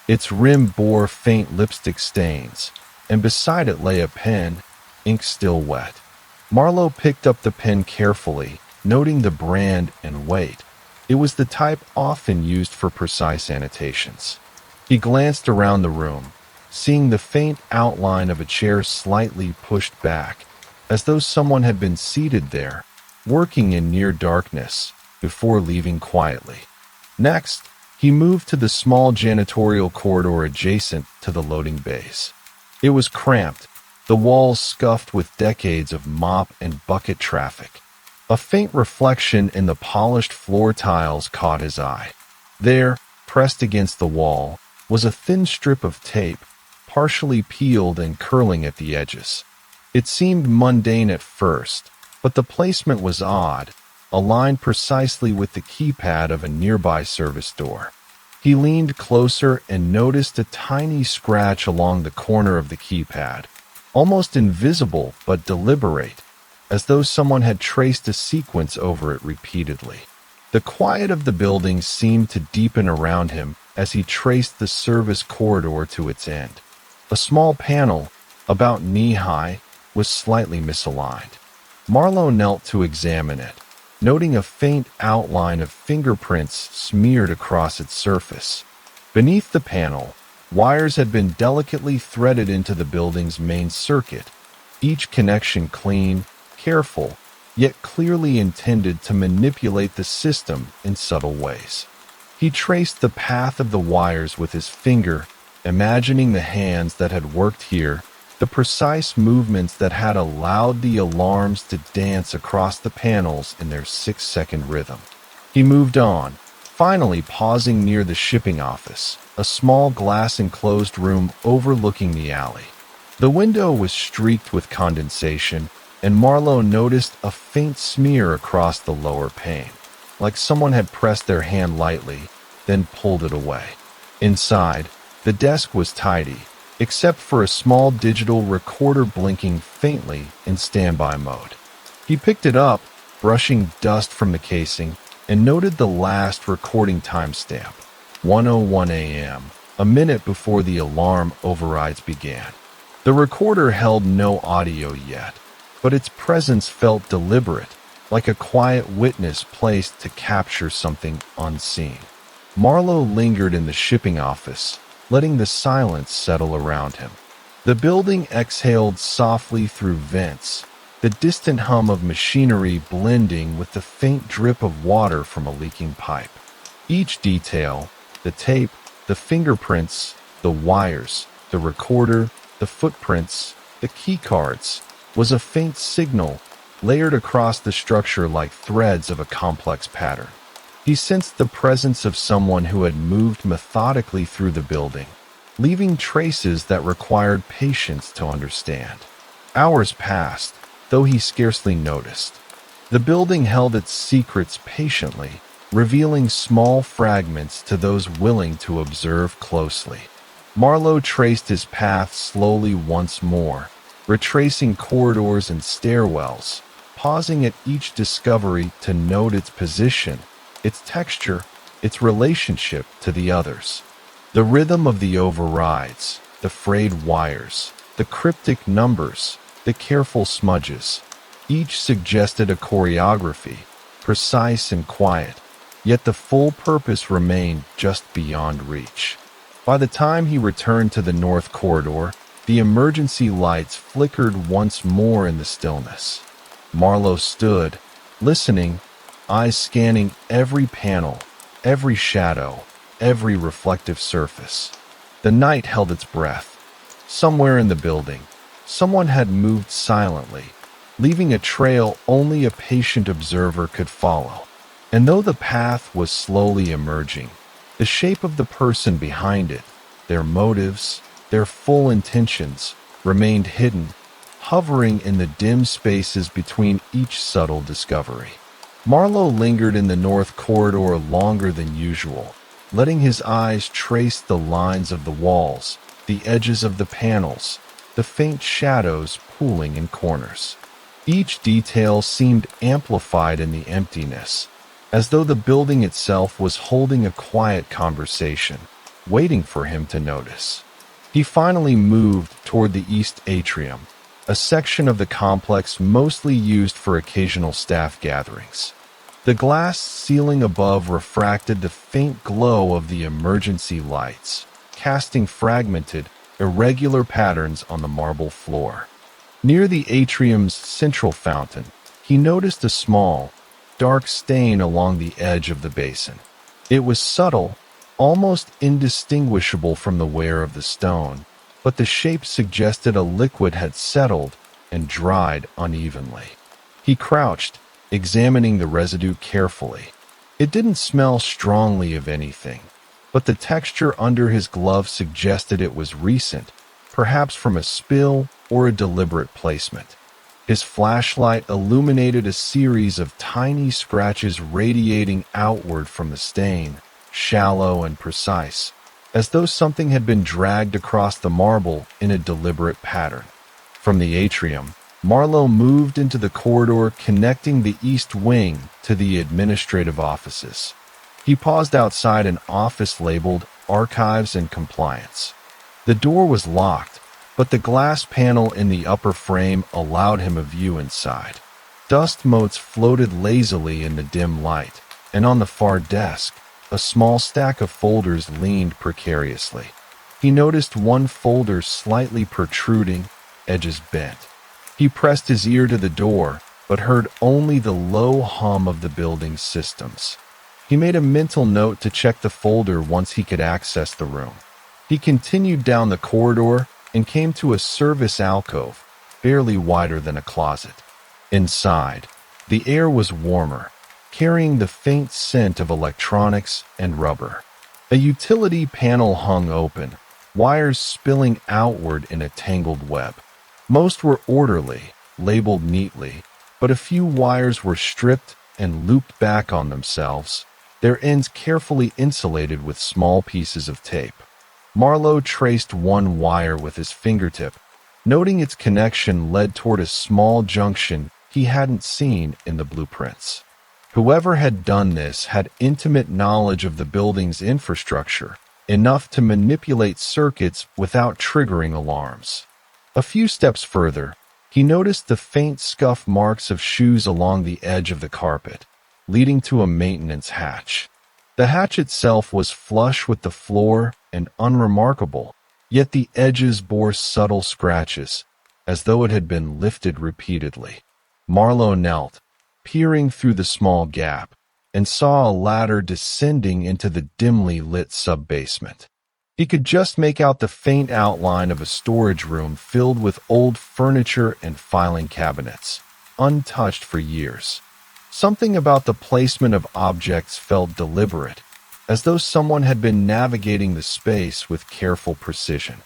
Its rim bore faint lipstick stains, and beside it lay a pen, ink still wet. Marlowe picked up the pen carefully, noting the brand and weight. It was the type often used for precise annotations. He glanced around the room, seeing the faint outline of a chair slightly pushed back, as though someone had been seated there, working in near darkness, before leaving quietly. Next, he moved to the small janitorial corridor adjacent to the loading bays. It was cramped, the walls scuffed with decades of mop and bucket traffic. A faint reflection in the polished floor tiles caught his eye. There, pressed against the wall, was a thin strip of tape, partially peeled and curling at the edges. It seemed mundane at first, but the placement was odd, aligned precisely with the keypad of a nearby service door. He leaned closer and noticed a tiny scratch along the corner of the keypad, almost invisible but deliberate, as though someone had traced a sequence over it repeatedly. The quiet of the building seemed to deepen around him as he traced the service corridor to its end. A small panel, about knee-high, was slightly misaligned. Marlowe knelt to examine it, noting a faint outline of fingerprints smeared across its surface. Beneath the panel, wires had been delicately threaded into the building's main circuit, each connection clean, careful, yet clearly intended to manipulate the system in subtle ways. He traced the path of the wires with his finger, imagining the hands that had worked here, the precise movements that had allowed the alarms to dance across the panels in their 6-second rhythm. He moved on, finally pausing near the shipping office, a small glass-enclosed room overlooking the alley. The window was streaked with condensation, and Marlowe noticed a faint smear across the lower pane, like someone had pressed their hand lightly, then pulled it away. Inside, the desk was tidy, except for a small digital recorder blinking faintly in standby mode. He picked it up, brushing dust from the casing, and noted the last recording timestamp, 1:01 a.m., a minute before the alarm overrides began. The recorder held no audio yet, but its presence felt deliberate, like a quiet witness placed to capture something unseen. Marlowe lingered in the shipping office, letting the silence settle around him. The building exhaled softly through vents, the distant hum of machinery blending with the faint drip of water from a leaking pipe. Each detail, the tape, the fingerprints, the wires, the recorder, the footprints, the keycards, was a faint signal layered across the structure like threads of a complex pattern. He sensed the presence of someone who had moved methodically through the building, leaving traces that required patience to understand. Hours passed, though he scarcely noticed. The building held its secrets patiently, revealing small fragments to those willing to observe closely. Marlowe traced his path slowly once more, retracing corridors and stairwells, pausing at each discovery to note its position, its texture, its relationship to the others. The rhythm of the overrides, the frayed wires, the cryptic numbers, the careful smudges, each suggested a choreography, precise and quiet, yet the full purpose remained just beyond reach. By the time he returned to the north corridor, the emergency lights flickered once more in the stillness. Marlowe stood, listening, eyes scanning every panel, every shadow, every reflective surface. The night held its breath. Somewhere in the building, someone had moved silently, leaving a trail only a patient observer could follow. And though the path was slowly emerging, the shape of the person behind it, their motives, their full intentions, remained hidden, hovering in the dim spaces between each subtle discovery. Marlowe lingered in the north corridor longer than usual, letting his eyes trace the lines of the walls, the edges of the panels, the faint shadows pooling in corners. Each detail seemed amplified in the emptiness, as though the building itself was holding a quiet conversation, waiting for him to notice. He finally moved toward the east atrium, a section of the complex mostly used for occasional staff gatherings. The glass ceiling above refracted the faint glow of the emergency lights, casting fragmented, irregular patterns on the marble floor. Near the atrium's central fountain, he noticed a small, dark stain along the edge of the basin. It was subtle, almost indistinguishable from the wear of the stone, but the shape suggested a liquid had settled and dried unevenly. He crouched, examining the residue carefully. It didn't smell strongly of anything, but the texture under his glove suggested it was recent, perhaps from a spill or a deliberate placement. His flashlight illuminated a series of tiny scratches radiating outward from the stain, shallow and precise, as though something had been dragged across the marble in a deliberate pattern. From the atrium, Marlowe moved into the corridor connecting the east wing to the administrative offices. He paused outside an office labeled Archives and Compliance. The door was locked, but the glass panel in the upper frame allowed him a view inside. Dust motes floated lazily in the dim light, and on the far desk, a small stack of folders leaned precariously. He noticed one folder slightly protruding, edges bent. He pressed his ear to the door, but heard only the low hum of the building's systems. He made a mental note to check the folder once he could access the room. He continued down the corridor and came to a service alcove, barely wider than a closet. Inside, the air was warmer, carrying the faint scent of electronics and rubber. A utility panel hung open, wires spilling outward in a tangled web. Most were orderly, labeled neatly, but a few wires were stripped and looped back on themselves, their ends carefully insulated with small pieces of tape. Marlowe traced one wire with his fingertip, noting its connection led toward a small junction he hadn't seen in the blueprints. Whoever had done this had intimate knowledge of the building's infrastructure, enough to manipulate circuits without triggering alarms. A few steps further, he noticed the faint scuff marks of shoes along the edge of the carpet, leading to a maintenance hatch. The hatch itself was flush with the floor and unremarkable, yet the edges bore subtle scratches, as though it had been lifted repeatedly. Marlowe knelt, peering through the small gap, and saw a ladder descending into the dimly lit sub-basement. He could just make out the faint outline of a storage room filled with old furniture and filing cabinets, untouched for years. Something about the placement of objects felt deliberate, as though someone had been navigating the space with careful precision.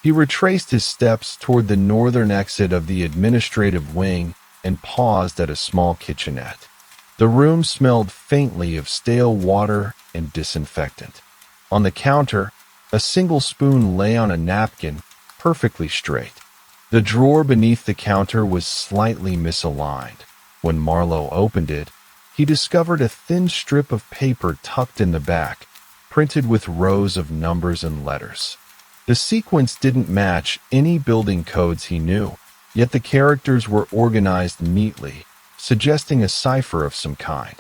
He retraced his steps toward the northern exit of the administrative wing and paused at a small kitchenette. The room smelled faintly of stale water and disinfectant. On the counter, a single spoon lay on a napkin, perfectly straight. The drawer beneath the counter was slightly misaligned. When Marlowe opened it, he discovered a thin strip of paper tucked in the back, printed with rows of numbers and letters. The sequence didn't match any building codes he knew, yet the characters were organized neatly, suggesting a cipher of some kind.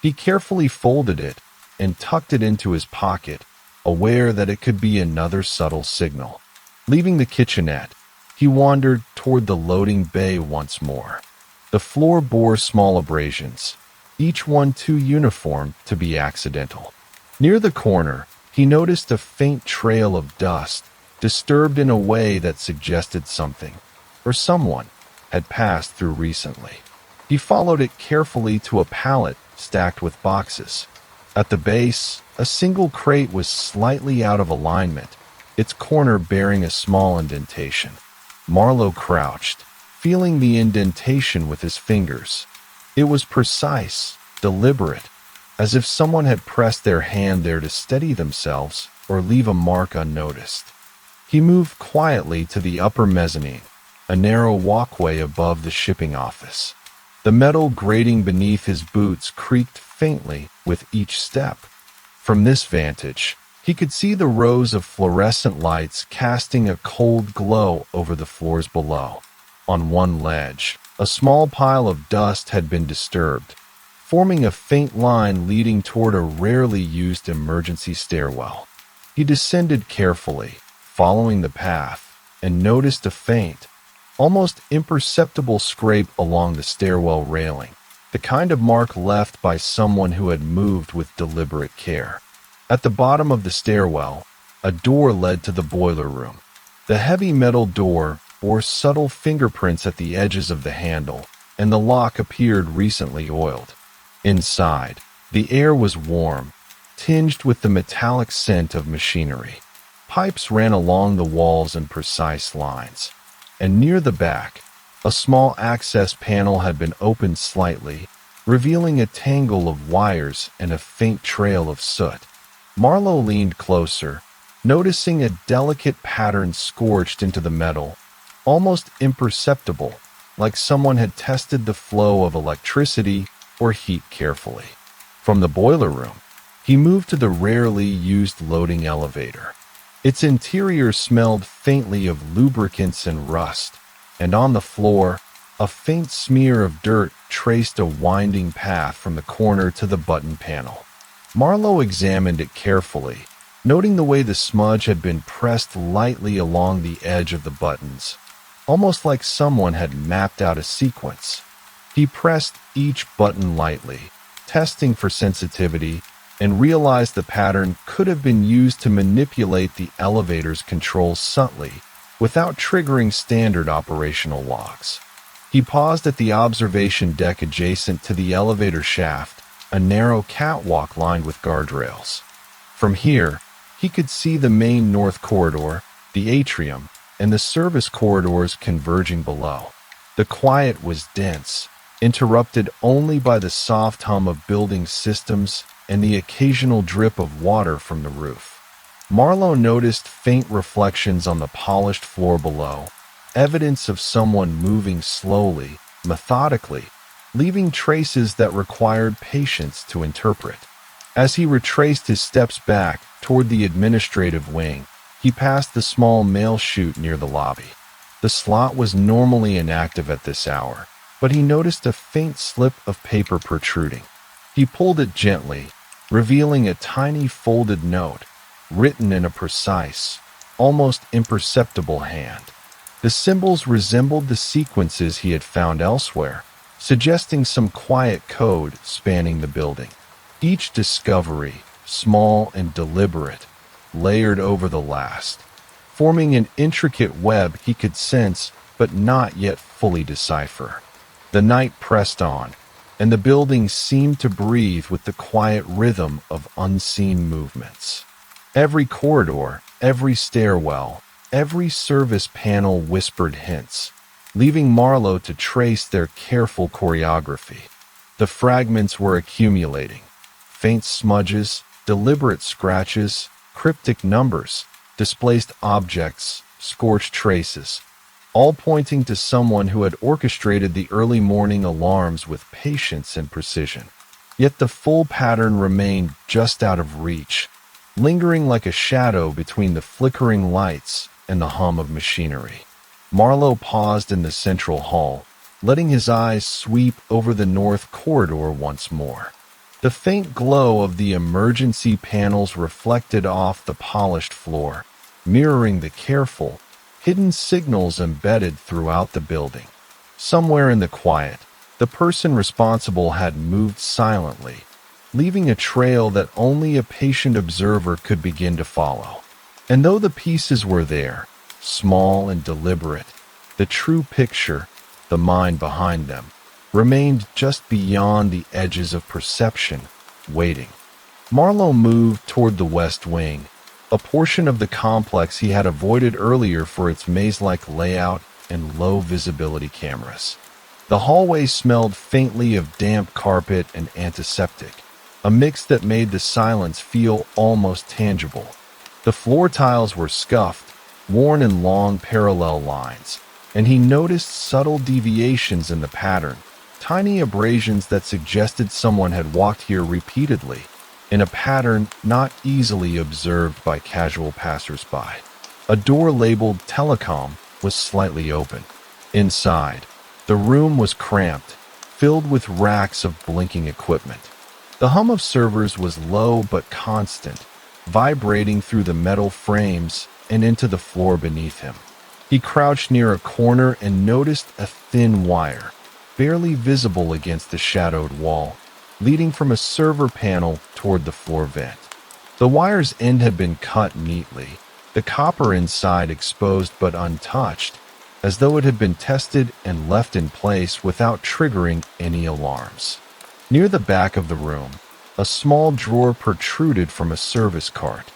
He carefully folded it and tucked it into his pocket, aware that it could be another subtle signal. Leaving the kitchenette, he wandered toward the loading bay once more. The floor bore small abrasions, each one too uniform to be accidental. Near the corner, he noticed a faint trail of dust, disturbed in a way that suggested something, or someone, had passed through recently. He followed it carefully to a pallet stacked with boxes. At the base, a single crate was slightly out of alignment, its corner bearing a small indentation. Marlowe crouched, feeling the indentation with his fingers. It was precise, deliberate, as if someone had pressed their hand there to steady themselves or leave a mark unnoticed. He moved quietly to the upper mezzanine, a narrow walkway above the shipping office. The metal grating beneath his boots creaked faintly with each step. From this vantage, he could see the rows of fluorescent lights casting a cold glow over the floors below. On one ledge, a small pile of dust had been disturbed, forming a faint line leading toward a rarely used emergency stairwell. He descended carefully, following the path, and noticed a faint, almost imperceptible scrape along the stairwell railing, the kind of mark left by someone who had moved with deliberate care. At the bottom of the stairwell, a door led to the boiler room. The heavy metal door bore subtle fingerprints at the edges of the handle, and the lock appeared recently oiled. Inside, the air was warm, tinged with the metallic scent of machinery. Pipes ran along the walls in precise lines, and near the back, a small access panel had been opened slightly, revealing a tangle of wires and a faint trail of soot. Marlowe leaned closer, noticing a delicate pattern scorched into the metal, almost imperceptible, like someone had tested the flow of electricity or heat carefully. From the boiler room, he moved to the rarely used loading elevator. Its interior smelled faintly of lubricants and rust, and on the floor, a faint smear of dirt traced a winding path from the corner to the button panel. Marlowe examined it carefully, noting the way the smudge had been pressed lightly along the edge of the buttons, almost like someone had mapped out a sequence. He pressed each button lightly, testing for sensitivity, and realized the pattern could have been used to manipulate the elevator's controls subtly, without triggering standard operational locks. He paused at the observation deck adjacent to the elevator shaft, a narrow catwalk lined with guardrails. From here, he could see the main north corridor, the atrium, and the service corridors converging below. The quiet was dense, interrupted only by the soft hum of building systems and the occasional drip of water from the roof. Marlowe noticed faint reflections on the polished floor below, evidence of someone moving slowly, methodically, leaving traces that required patience to interpret. As he retraced his steps back toward the administrative wing, he passed the small mail chute near the lobby. The slot was normally inactive at this hour, but he noticed a faint slip of paper protruding. He pulled it gently, revealing a tiny folded note, written in a precise, almost imperceptible hand. The symbols resembled the sequences he had found elsewhere, suggesting some quiet code spanning the building. Each discovery, small and deliberate, layered over the last, forming an intricate web he could sense but not yet fully decipher. The night pressed on, and the building seemed to breathe with the quiet rhythm of unseen movements. Every corridor, every stairwell, every service panel whispered hints, leaving Marlowe to trace their careful choreography. The fragments were accumulating. Faint smudges, deliberate scratches, cryptic numbers, displaced objects, scorched traces, all pointing to someone who had orchestrated the early morning alarms with patience and precision. Yet the full pattern remained just out of reach, lingering like a shadow between the flickering lights and the hum of machinery. Marlowe paused in the central hall, letting his eyes sweep over the north corridor once more. The faint glow of the emergency panels reflected off the polished floor, mirroring the careful, hidden signals embedded throughout the building. Somewhere in the quiet, the person responsible had moved silently, leaving a trail that only a patient observer could begin to follow. And though the pieces were there, small and deliberate, the true picture, the mind behind them, remained just beyond the edges of perception, waiting. Marlowe moved toward the west wing, a portion of the complex he had avoided earlier for its maze-like layout and low-visibility cameras. The hallway smelled faintly of damp carpet and antiseptic, a mix that made the silence feel almost tangible. The floor tiles were scuffed, worn in long parallel lines, and he noticed subtle deviations in the pattern, tiny abrasions that suggested someone had walked here repeatedly, in a pattern not easily observed by casual passersby. A door labeled telecom was slightly open. Inside, the room was cramped, filled with racks of blinking equipment. The hum of servers was low but constant, vibrating through the metal frames and into the floor beneath him. He crouched near a corner and noticed a thin wire, barely visible against the shadowed wall, leading from a server panel toward the floor vent. The wire's end had been cut neatly, the copper inside exposed but untouched, as though it had been tested and left in place without triggering any alarms. Near the back of the room, a small drawer protruded from a service cart.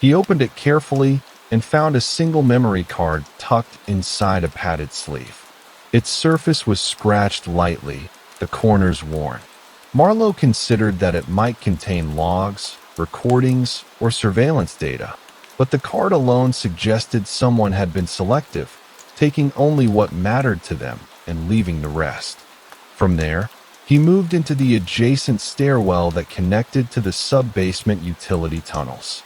He opened it carefully and found a single memory card tucked inside a padded sleeve. Its surface was scratched lightly, the corners worn. Marlowe considered that it might contain logs, recordings, or surveillance data, but the card alone suggested someone had been selective, taking only what mattered to them and leaving the rest. From there, he moved into the adjacent stairwell that connected to the sub-basement utility tunnels.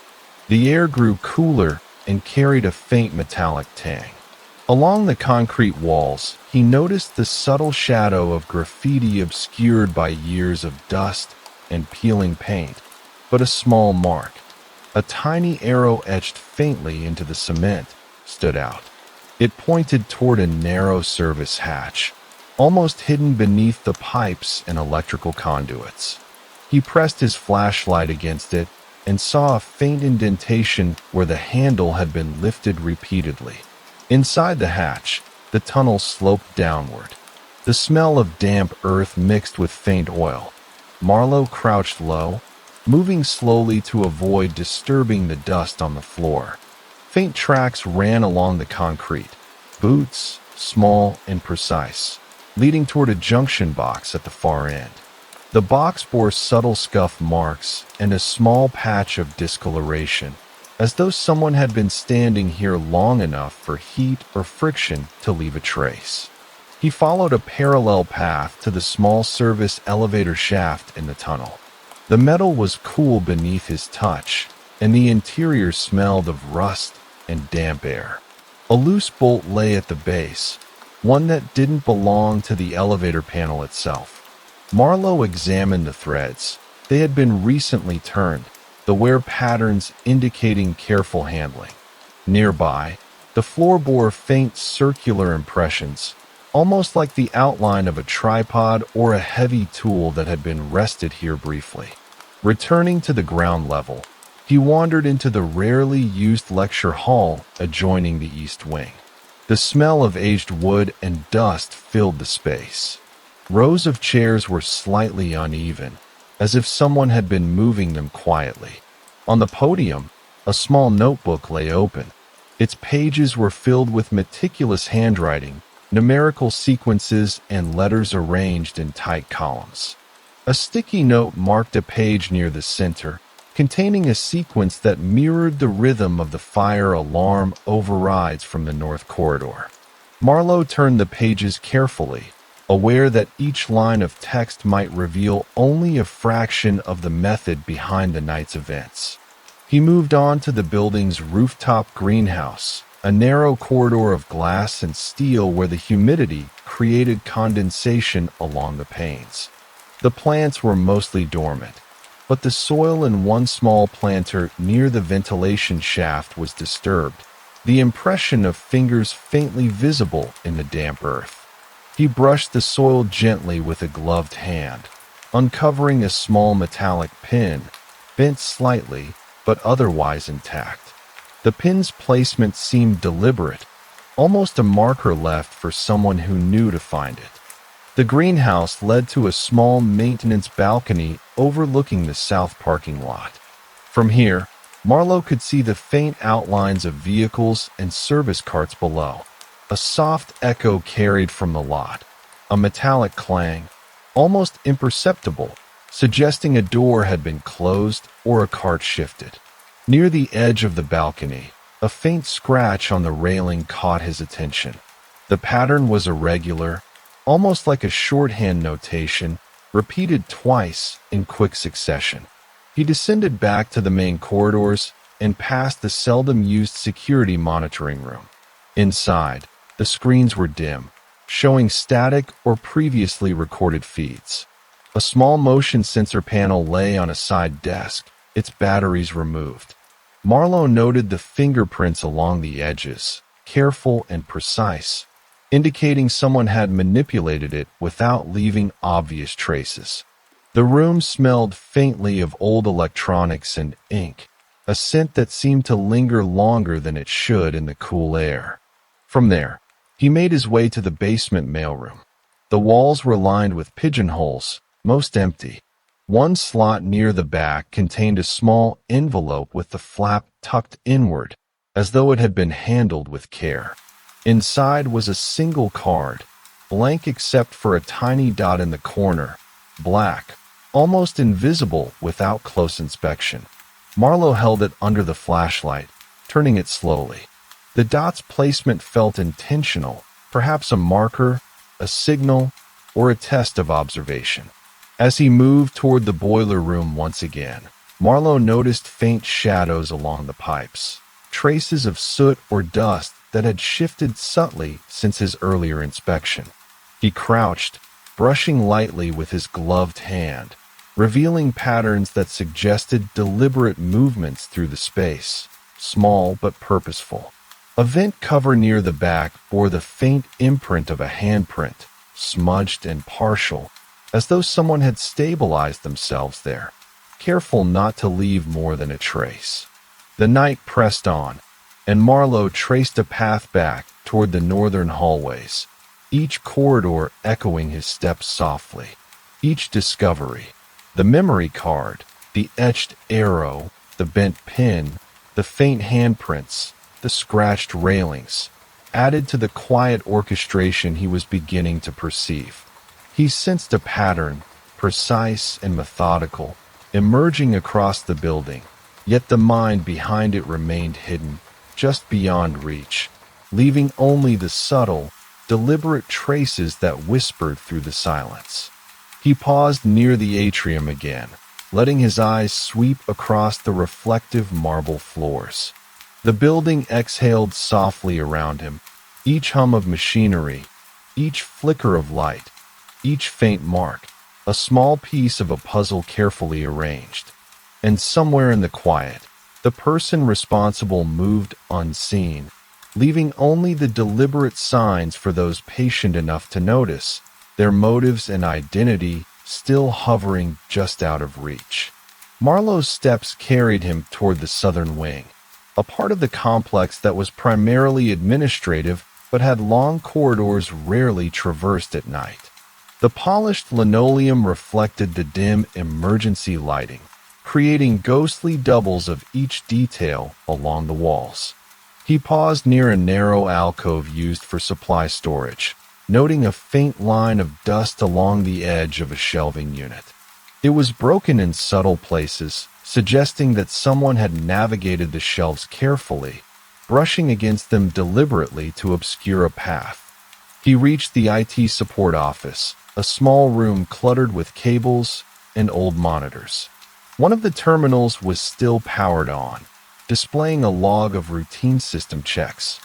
The air grew cooler and carried a faint metallic tang. Along the concrete walls, he noticed the subtle shadow of graffiti obscured by years of dust and peeling paint, but a small mark, a tiny arrow etched faintly into the cement, stood out. It pointed toward a narrow service hatch, almost hidden beneath the pipes and electrical conduits. He pressed his flashlight against it and saw a faint indentation where the handle had been lifted repeatedly. Inside the hatch, the tunnel sloped downward. The smell of damp earth mixed with faint oil. Marlowe crouched low, moving slowly to avoid disturbing the dust on the floor. Faint tracks ran along the concrete, boots, small and precise, leading toward a junction box at the far end. The box bore subtle scuff marks and a small patch of discoloration, as though someone had been standing here long enough for heat or friction to leave a trace. He followed a parallel path to the small service elevator shaft in the tunnel. The metal was cool beneath his touch, and the interior smelled of rust and damp air. A loose bolt lay at the base, one that didn't belong to the elevator panel itself. Marlowe examined the threads. They had been recently turned, the wear patterns indicating careful handling. Nearby, the floor bore faint circular impressions, almost like the outline of a tripod or a heavy tool that had been rested here briefly. Returning to the ground level, he wandered into the rarely used lecture hall adjoining the east wing. The smell of aged wood and dust filled the space. Rows of chairs were slightly uneven, as if someone had been moving them quietly. On the podium, a small notebook lay open. Its pages were filled with meticulous handwriting, numerical sequences, and letters arranged in tight columns. A sticky note marked a page near the center, containing a sequence that mirrored the rhythm of the fire alarm overrides from the north corridor. Marlowe turned the pages carefully, aware that each line of text might reveal only a fraction of the method behind the night's events. He moved on to the building's rooftop greenhouse, a narrow corridor of glass and steel where the humidity created condensation along the panes. The plants were mostly dormant, but the soil in one small planter near the ventilation shaft was disturbed, the impression of fingers faintly visible in the damp earth. He brushed the soil gently with a gloved hand, uncovering a small metallic pin, bent slightly but otherwise intact. The pin's placement seemed deliberate, almost a marker left for someone who knew to find it. The greenhouse led to a small maintenance balcony overlooking the south parking lot. From here, Marlowe could see the faint outlines of vehicles and service carts below. A soft echo carried from the lot, a metallic clang, almost imperceptible, suggesting a door had been closed or a cart shifted. Near the edge of the balcony, a faint scratch on the railing caught his attention. The pattern was irregular, almost like a shorthand notation, repeated twice in quick succession. He descended back to the main corridors and passed the seldom-used security monitoring room. Inside, the screens were dim, showing static or previously recorded feeds. A small motion sensor panel lay on a side desk, its batteries removed. Marlowe noted the fingerprints along the edges, careful and precise, indicating someone had manipulated it without leaving obvious traces. The room smelled faintly of old electronics and ink, a scent that seemed to linger longer than it should in the cool air. From there, he made his way to the basement mailroom. The walls were lined with pigeonholes, most empty. One slot near the back contained a small envelope with the flap tucked inward, as though it had been handled with care. Inside was a single card, blank except for a tiny dot in the corner, black, almost invisible without close inspection. Marlowe held it under the flashlight, turning it slowly. The dot's placement felt intentional, perhaps a marker, a signal, or a test of observation. As he moved toward the boiler room once again, Marlowe noticed faint shadows along the pipes, traces of soot or dust that had shifted subtly since his earlier inspection. He crouched, brushing lightly with his gloved hand, revealing patterns that suggested deliberate movements through the space, small but purposeful. A vent cover near the back bore the faint imprint of a handprint, smudged and partial, as though someone had stabilized themselves there, careful not to leave more than a trace. The night pressed on, and Marlowe traced a path back toward the northern hallways, each corridor echoing his steps softly. Each discovery, the memory card, the etched arrow, the bent pin, the faint handprints, the scratched railings, added to the quiet orchestration he was beginning to perceive. He sensed a pattern, precise and methodical, emerging across the building, yet the mind behind it remained hidden, just beyond reach, leaving only the subtle, deliberate traces that whispered through the silence. He paused near the atrium again, letting his eyes sweep across the reflective marble floors. The building exhaled softly around him, each hum of machinery, each flicker of light, each faint mark, a small piece of a puzzle carefully arranged. And somewhere in the quiet, the person responsible moved unseen, leaving only the deliberate signs for those patient enough to notice, their motives and identity still hovering just out of reach. Marlowe's steps carried him toward the southern wing, a part of the complex that was primarily administrative but had long corridors rarely traversed at night. The polished linoleum reflected the dim emergency lighting, creating ghostly doubles of each detail along the walls. He paused near a narrow alcove used for supply storage, noting a faint line of dust along the edge of a shelving unit. It was broken in subtle places, suggesting that someone had navigated the shelves carefully, brushing against them deliberately to obscure a path. He reached the IT support office, a small room cluttered with cables and old monitors. One of the terminals was still powered on, displaying a log of routine system checks.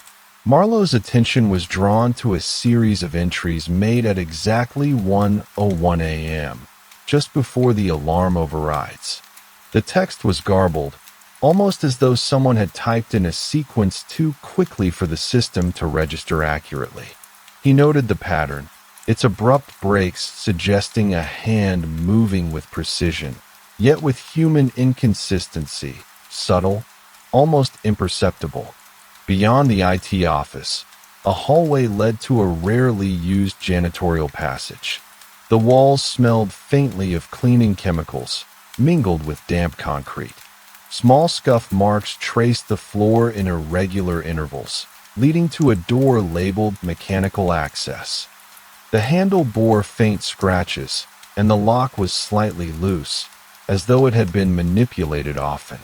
Marlowe's attention was drawn to a series of entries made at exactly 1:01 a.m., just before the alarm overrides. The text was garbled, almost as though someone had typed in a sequence too quickly for the system to register accurately. He noted the pattern, its abrupt breaks suggesting a hand moving with precision, yet with human inconsistency, subtle, almost imperceptible. Beyond the IT office, a hallway led to a rarely used janitorial passage. The walls smelled faintly of cleaning chemicals, mingled with damp concrete. Small scuff marks traced the floor in irregular intervals, leading to a door labeled mechanical access. The handle bore faint scratches, and the lock was slightly loose, as though it had been manipulated often.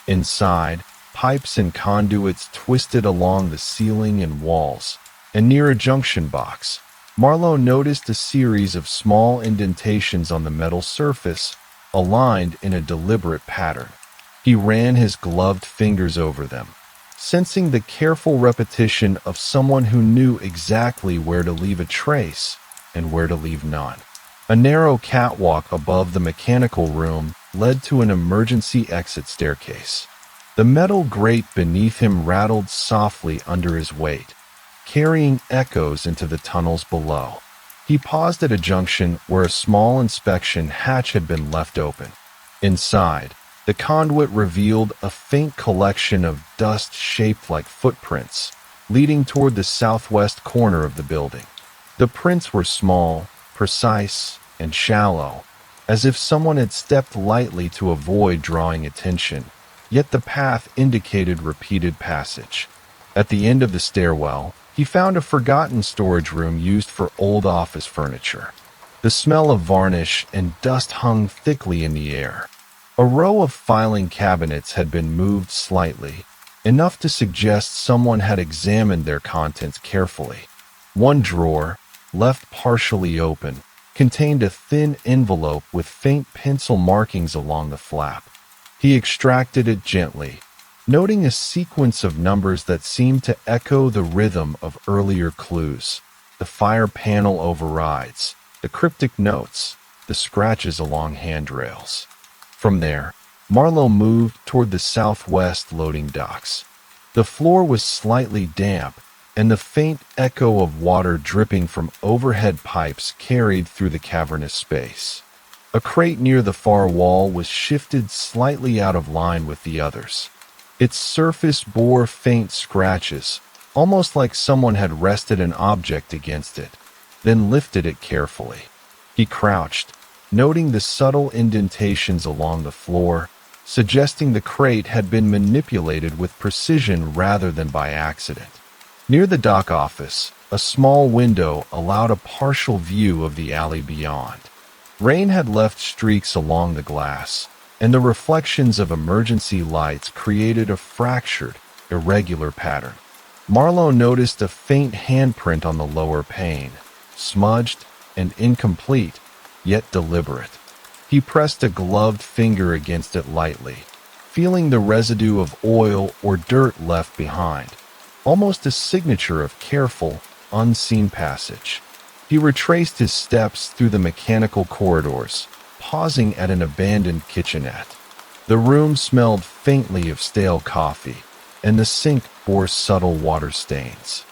Inside, pipes and conduits twisted along the ceiling and walls, and near a junction box, Marlowe noticed a series of small indentations on the metal surface, aligned in a deliberate pattern. He ran his gloved fingers over them, sensing the careful repetition of someone who knew exactly where to leave a trace and where to leave none. A narrow catwalk above the mechanical room led to an emergency exit staircase. The metal grate beneath him rattled softly under his weight, carrying echoes into the tunnels below. He paused at a junction where a small inspection hatch had been left open. Inside, the conduit revealed a faint collection of dust shaped like footprints, leading toward the southwest corner of the building. The prints were small, precise, and shallow, as if someone had stepped lightly to avoid drawing attention, yet the path indicated repeated passage. At the end of the stairwell, he found a forgotten storage room used for old office furniture. The smell of varnish and dust hung thickly in the air. A row of filing cabinets had been moved slightly, enough to suggest someone had examined their contents carefully. One drawer, left partially open, contained a thin envelope with faint pencil markings along the flap. He extracted it gently, noting a sequence of numbers that seemed to echo the rhythm of earlier clues. The fire panel overrides, the cryptic notes, the scratches along handrails. From there, Marlowe moved toward the southwest loading docks. The floor was slightly damp, and the faint echo of water dripping from overhead pipes carried through the cavernous space. A crate near the far wall was shifted slightly out of line with the others. Its surface bore faint scratches, almost like someone had rested an object against it, then lifted it carefully. He crouched, noting the subtle indentations along the floor, suggesting the crate had been manipulated with precision rather than by accident. Near the dock office, a small window allowed a partial view of the alley beyond. Rain had left streaks along the glass, and the reflections of emergency lights created a fractured, irregular pattern. Marlowe noticed a faint handprint on the lower pane, smudged and incomplete, yet deliberate. He pressed a gloved finger against it lightly, feeling the residue of oil or dirt left behind, almost a signature of careful, unseen passage. He retraced his steps through the mechanical corridors, pausing at an abandoned kitchenette. The room smelled faintly of stale coffee, and the sink bore subtle water stains.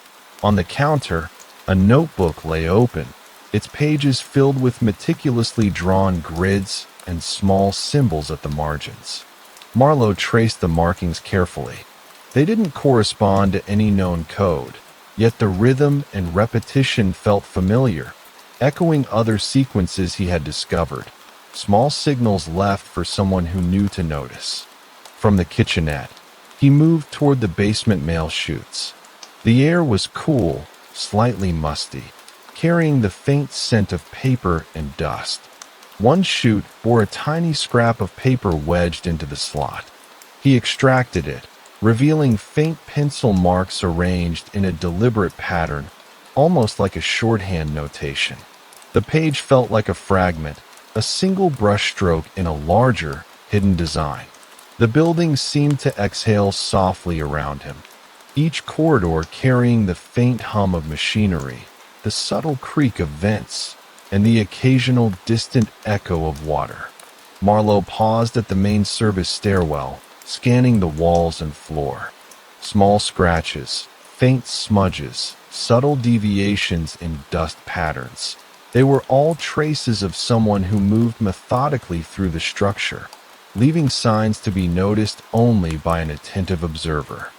On the counter, a notebook lay open, its pages filled with meticulously drawn grids and small symbols at the margins. Marlowe traced the markings carefully. They didn't correspond to any known code, yet the rhythm and repetition felt familiar, echoing other sequences he had discovered, small signals left for someone who knew to notice. From the kitchenette, he moved toward the basement mail chutes. The air was cool, slightly musty, carrying the faint scent of paper and dust. One chute bore a tiny scrap of paper wedged into the slot. He extracted it, revealing faint pencil marks arranged in a deliberate pattern, almost like a shorthand notation. The page felt like a fragment, a single brushstroke in a larger, hidden design. The building seemed to exhale softly around him, each corridor carrying the faint hum of machinery, the subtle creak of vents, and the occasional distant echo of water. Marlowe paused at the main service stairwell, scanning the walls and floor. Small scratches, faint smudges, subtle deviations in dust patterns. They were all traces of someone who moved methodically through the structure, leaving signs to be noticed only by an attentive observer.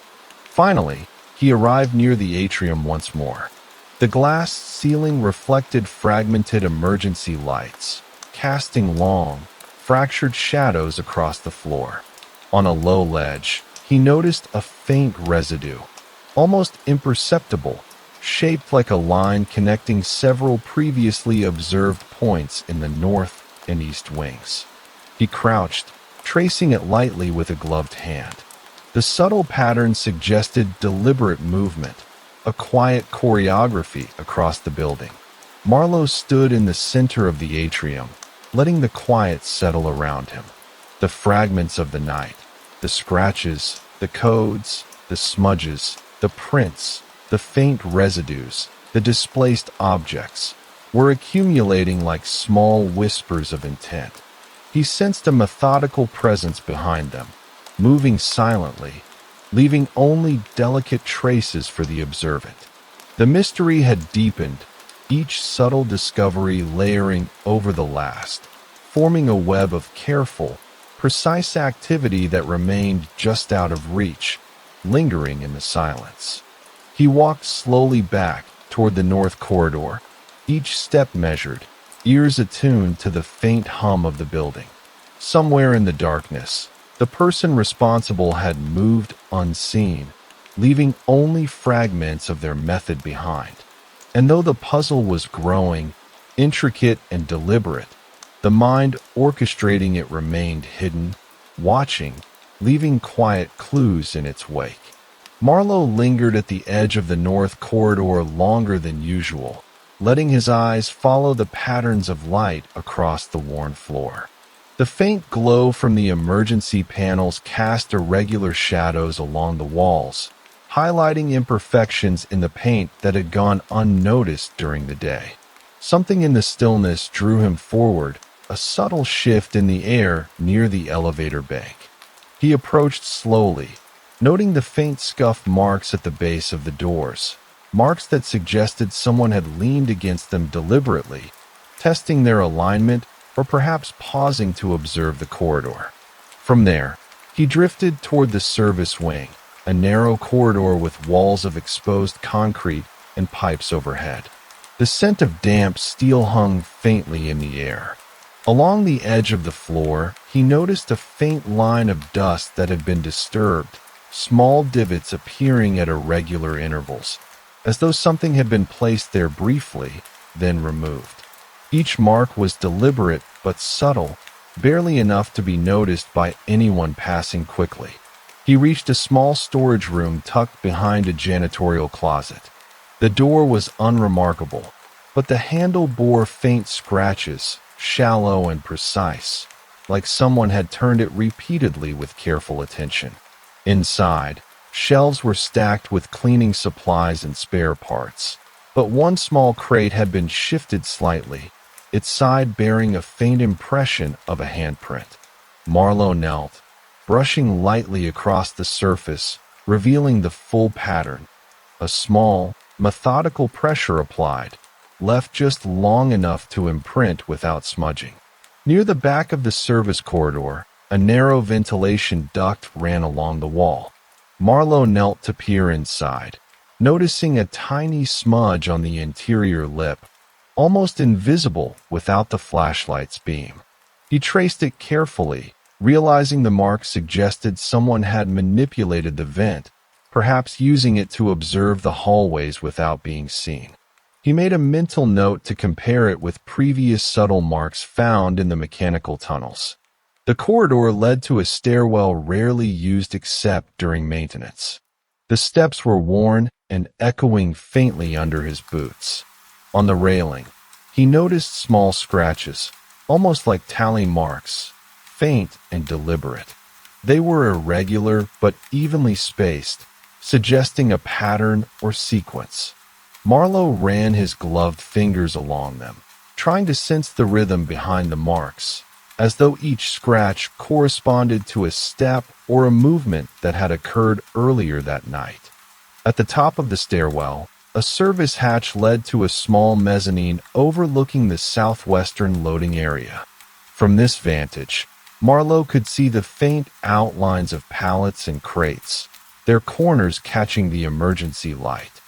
Finally, he arrived near the atrium once more. The glass ceiling reflected fragmented emergency lights, casting long, fractured shadows across the floor. On a low ledge, he noticed a faint residue, almost imperceptible, shaped like a line connecting several previously observed points in the north and east wings. He crouched, tracing it lightly with a gloved hand. The subtle pattern suggested deliberate movement, a quiet choreography across the building. Marlowe stood in the center of the atrium, letting the quiet settle around him. The fragments of the night, the scratches, the codes, the smudges, the prints, the faint residues, the displaced objects, were accumulating like small whispers of intent. He sensed a methodical presence behind them, moving silently, leaving only delicate traces for the observant. The mystery had deepened, each subtle discovery layering over the last, forming a web of careful, precise activity that remained just out of reach, lingering in the silence. He walked slowly back toward the north corridor, each step measured, ears attuned to the faint hum of the building. Somewhere in the darkness, the person responsible had moved unseen, leaving only fragments of their method behind. And though the puzzle was growing, intricate and deliberate, the mind orchestrating it remained hidden, watching, leaving quiet clues in its wake. Marlowe lingered at the edge of the north corridor longer than usual, letting his eyes follow the patterns of light across the worn floor. The faint glow from the emergency panels cast irregular shadows along the walls, highlighting imperfections in the paint that had gone unnoticed during the day. Something in the stillness drew him forward, a subtle shift in the air near the elevator bank. He approached slowly, noting the faint scuff marks at the base of the doors, marks that suggested someone had leaned against them deliberately, testing their alignment or perhaps pausing to observe the corridor. From there, he drifted toward the service wing, a narrow corridor with walls of exposed concrete and pipes overhead. The scent of damp steel hung faintly in the air. Along the edge of the floor, he noticed a faint line of dust that had been disturbed, small divots appearing at irregular intervals, as though something had been placed there briefly, then removed. Each mark was deliberate but subtle, barely enough to be noticed by anyone passing quickly. He reached a small storage room tucked behind a janitorial closet. The door was unremarkable, but the handle bore faint scratches, shallow and precise, like someone had turned it repeatedly with careful attention. Inside, shelves were stacked with cleaning supplies and spare parts, but one small crate had been shifted slightly, its side bearing a faint impression of a handprint. Marlowe knelt, brushing lightly across the surface, revealing the full pattern. A small, methodical pressure applied, left just long enough to imprint without smudging. Near the back of the service corridor, a narrow ventilation duct ran along the wall. Marlowe knelt to peer inside, noticing a tiny smudge on the interior lip, almost invisible without the flashlight's beam. He traced it carefully, realizing the mark suggested someone had manipulated the vent, perhaps using it to observe the hallways without being seen. He made a mental note to compare it with previous subtle marks found in the mechanical tunnels. The corridor led to a stairwell rarely used except during maintenance. The steps were worn, and echoing faintly under his boots. On the railing, he noticed small scratches, almost like tally marks, faint and deliberate. They were irregular but evenly spaced, suggesting a pattern or sequence. Marlowe ran his gloved fingers along them, trying to sense the rhythm behind the marks, as though each scratch corresponded to a step or a movement that had occurred earlier that night. At the top of the stairwell, a service hatch led to a small mezzanine overlooking the southwestern loading area. From this vantage, Marlowe could see the faint outlines of pallets and crates, their corners catching the emergency light.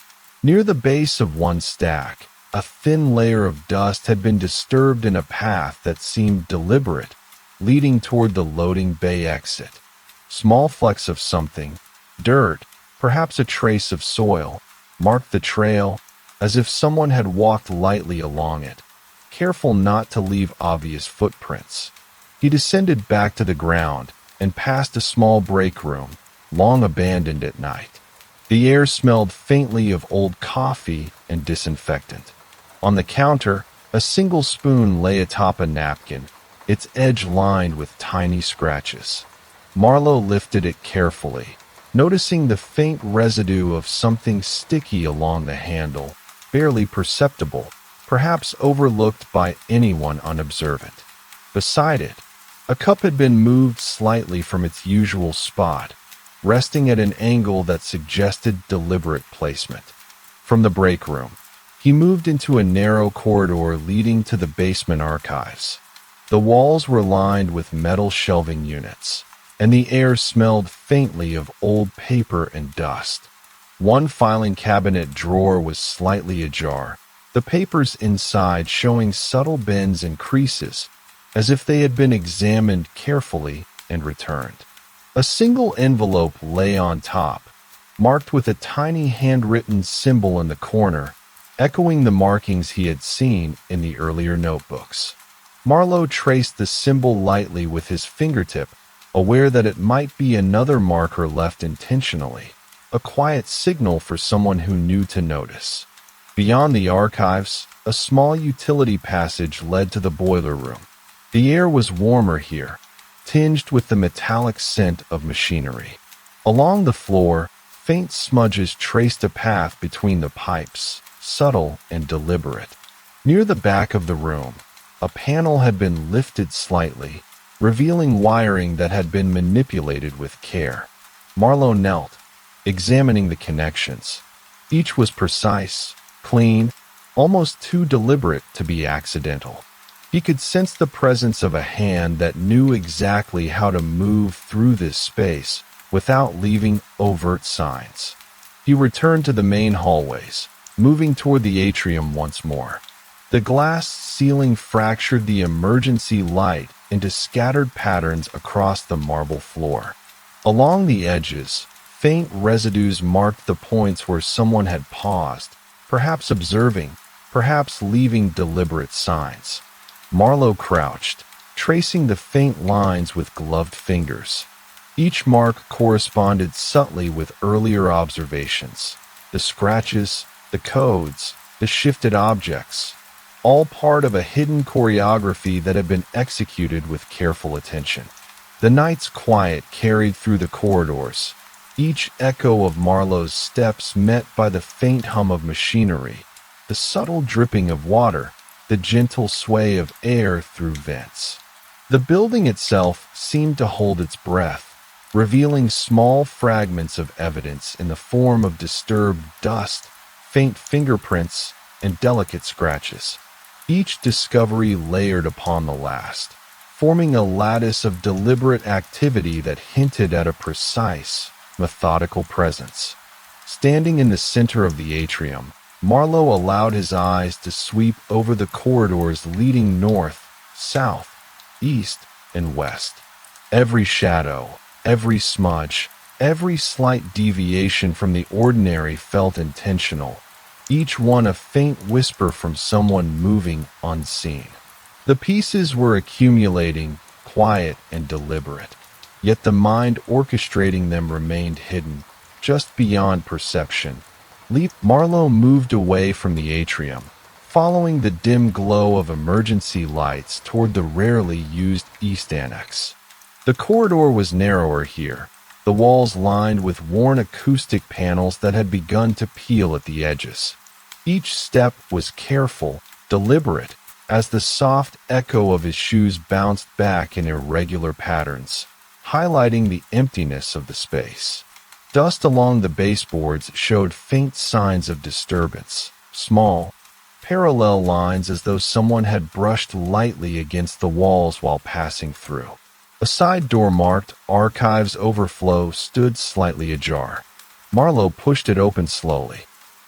Near the base of one stack, a thin layer of dust had been disturbed in a path that seemed deliberate, leading toward the loading bay exit. Small flecks of something, dirt, perhaps a trace of soil, marked the trail, as if someone had walked lightly along it, careful not to leave obvious footprints. He descended back to the ground and passed a small break room, long abandoned at night. The air smelled faintly of old coffee and disinfectant. On the counter, a single spoon lay atop a napkin, its edge lined with tiny scratches. Marlowe lifted it carefully, noticing the faint residue of something sticky along the handle, barely perceptible, perhaps overlooked by anyone unobservant. Beside it, a cup had been moved slightly from its usual spot, resting at an angle that suggested deliberate placement. From the break room, he moved into a narrow corridor leading to the basement archives. The walls were lined with metal shelving units, and the air smelled faintly of old paper and dust. One filing cabinet drawer was slightly ajar, the papers inside showing subtle bends and creases, as if they had been examined carefully and returned. A single envelope lay on top, marked with a tiny handwritten symbol in the corner, echoing the markings he had seen in the earlier notebooks. Marlowe traced the symbol lightly with his fingertip, aware that it might be another marker left intentionally, a quiet signal for someone who knew to notice. Beyond the archives, a small utility passage led to the boiler room. The air was warmer here, tinged with the metallic scent of machinery. Along the floor, faint smudges traced a path between the pipes, subtle and deliberate. Near the back of the room, a panel had been lifted slightly, revealing wiring that had been manipulated with care. Marlowe knelt, examining the connections. Each was precise, clean, almost too deliberate to be accidental. He could sense the presence of a hand that knew exactly how to move through this space without leaving overt signs. He returned to the main hallways, moving toward the atrium once more. The glass ceiling fractured the emergency light into scattered patterns across the marble floor. Along the edges, faint residues marked the points where someone had paused, perhaps observing, perhaps leaving deliberate signs. Marlowe crouched, tracing the faint lines with gloved fingers. Each mark corresponded subtly with earlier observations. The scratches, the codes, the shifted objects, all part of a hidden choreography that had been executed with careful attention. The night's quiet carried through the corridors, each echo of Marlowe's steps met by the faint hum of machinery, the subtle dripping of water, the gentle sway of air through vents. The building itself seemed to hold its breath, revealing small fragments of evidence in the form of disturbed dust, faint fingerprints, and delicate scratches. Each discovery layered upon the last, forming a lattice of deliberate activity that hinted at a precise, methodical presence. Standing in the center of the atrium, Marlowe allowed his eyes to sweep over the corridors leading north, south, east, and west. Every shadow, every smudge, every slight deviation from the ordinary felt intentional, each one a faint whisper from someone moving unseen. The pieces were accumulating, quiet and deliberate, yet the mind orchestrating them remained hidden, just beyond perception, Marlowe moved away from the atrium, following the dim glow of emergency lights toward the rarely used East Annex. The corridor was narrower here, the walls lined with worn acoustic panels that had begun to peel at the edges. Each step was careful, deliberate, as the soft echo of his shoes bounced back in irregular patterns, highlighting the emptiness of the space. Dust along the baseboards showed faint signs of disturbance, small, parallel lines as though someone had brushed lightly against the walls while passing through. A side door marked Archives Overflow stood slightly ajar. Marlowe pushed it open slowly.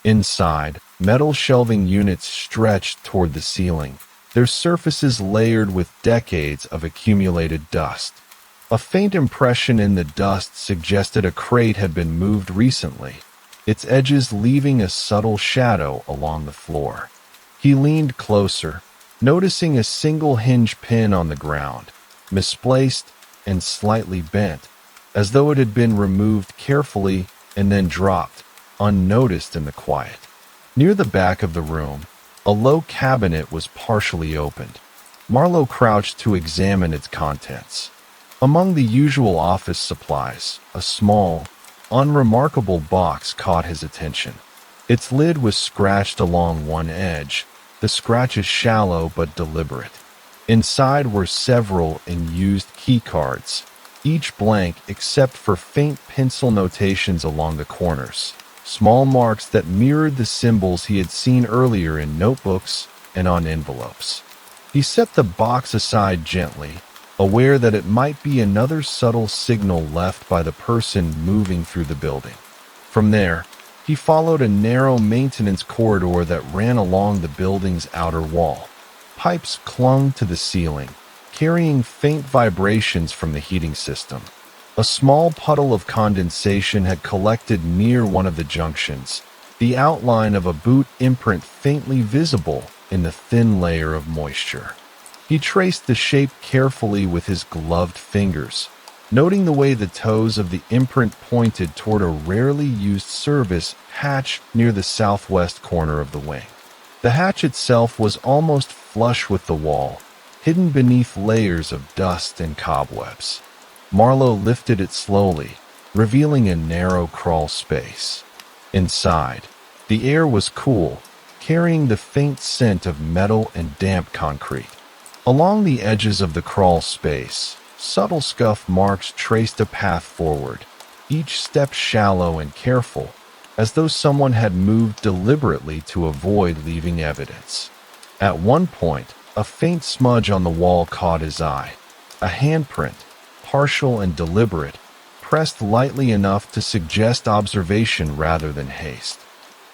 Inside, metal shelving units stretched toward the ceiling, their surfaces layered with decades of accumulated dust. A faint impression in the dust suggested a crate had been moved recently, its edges leaving a subtle shadow along the floor. He leaned closer, noticing a single hinge pin on the ground, misplaced and slightly bent, as though it had been removed carefully and then dropped, unnoticed in the quiet. Near the back of the room, a low cabinet was partially opened. Marlowe crouched to examine its contents. Among the usual office supplies, a small, unremarkable box caught his attention. Its lid was scratched along one edge, the scratches shallow but deliberate. Inside were several unused keycards, each blank except for faint pencil notations along the corners, small marks that mirrored the symbols he had seen earlier in notebooks and on envelopes. He set the box aside gently, aware that it might be another subtle signal left by the person moving through the building. From there, he followed a narrow maintenance corridor that ran along the building's outer wall. Pipes clung to the ceiling, carrying faint vibrations from the heating system. A small puddle of condensation had collected near one of the junctions, the outline of a boot imprint faintly visible in the thin layer of moisture. He traced the shape carefully with his gloved fingers, noting the way the toes of the imprint pointed toward a rarely used service hatch near the southwest corner of the wing. The hatch itself was almost flush with the wall, hidden beneath layers of dust and cobwebs. Marlowe lifted it slowly, revealing a narrow crawl space. Inside, the air was cool, carrying the faint scent of metal and damp concrete. Along the edges of the crawl space, subtle scuff marks traced a path forward, each step shallow and careful, as though someone had moved deliberately to avoid leaving evidence. At one point, a faint smudge on the wall caught his eye, a handprint, partial and deliberate, pressed lightly enough to suggest observation rather than haste.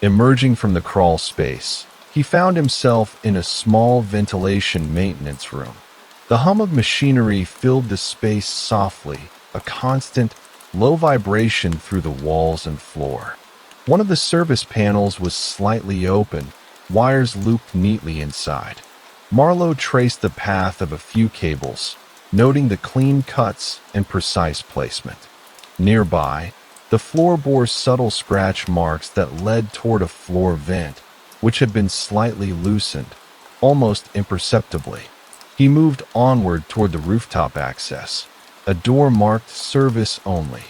Emerging from the crawl space, he found himself in a small ventilation maintenance room. The hum of machinery filled the space softly, a constant, low vibration through the walls and floor. One of the service panels was slightly open, wires looped neatly inside. Marlowe traced the path of a few cables, noting the clean cuts and precise placement. Nearby, the floor bore subtle scratch marks that led toward a floor vent, which had been slightly loosened, almost imperceptibly. He moved onward toward the rooftop access, a door marked service only.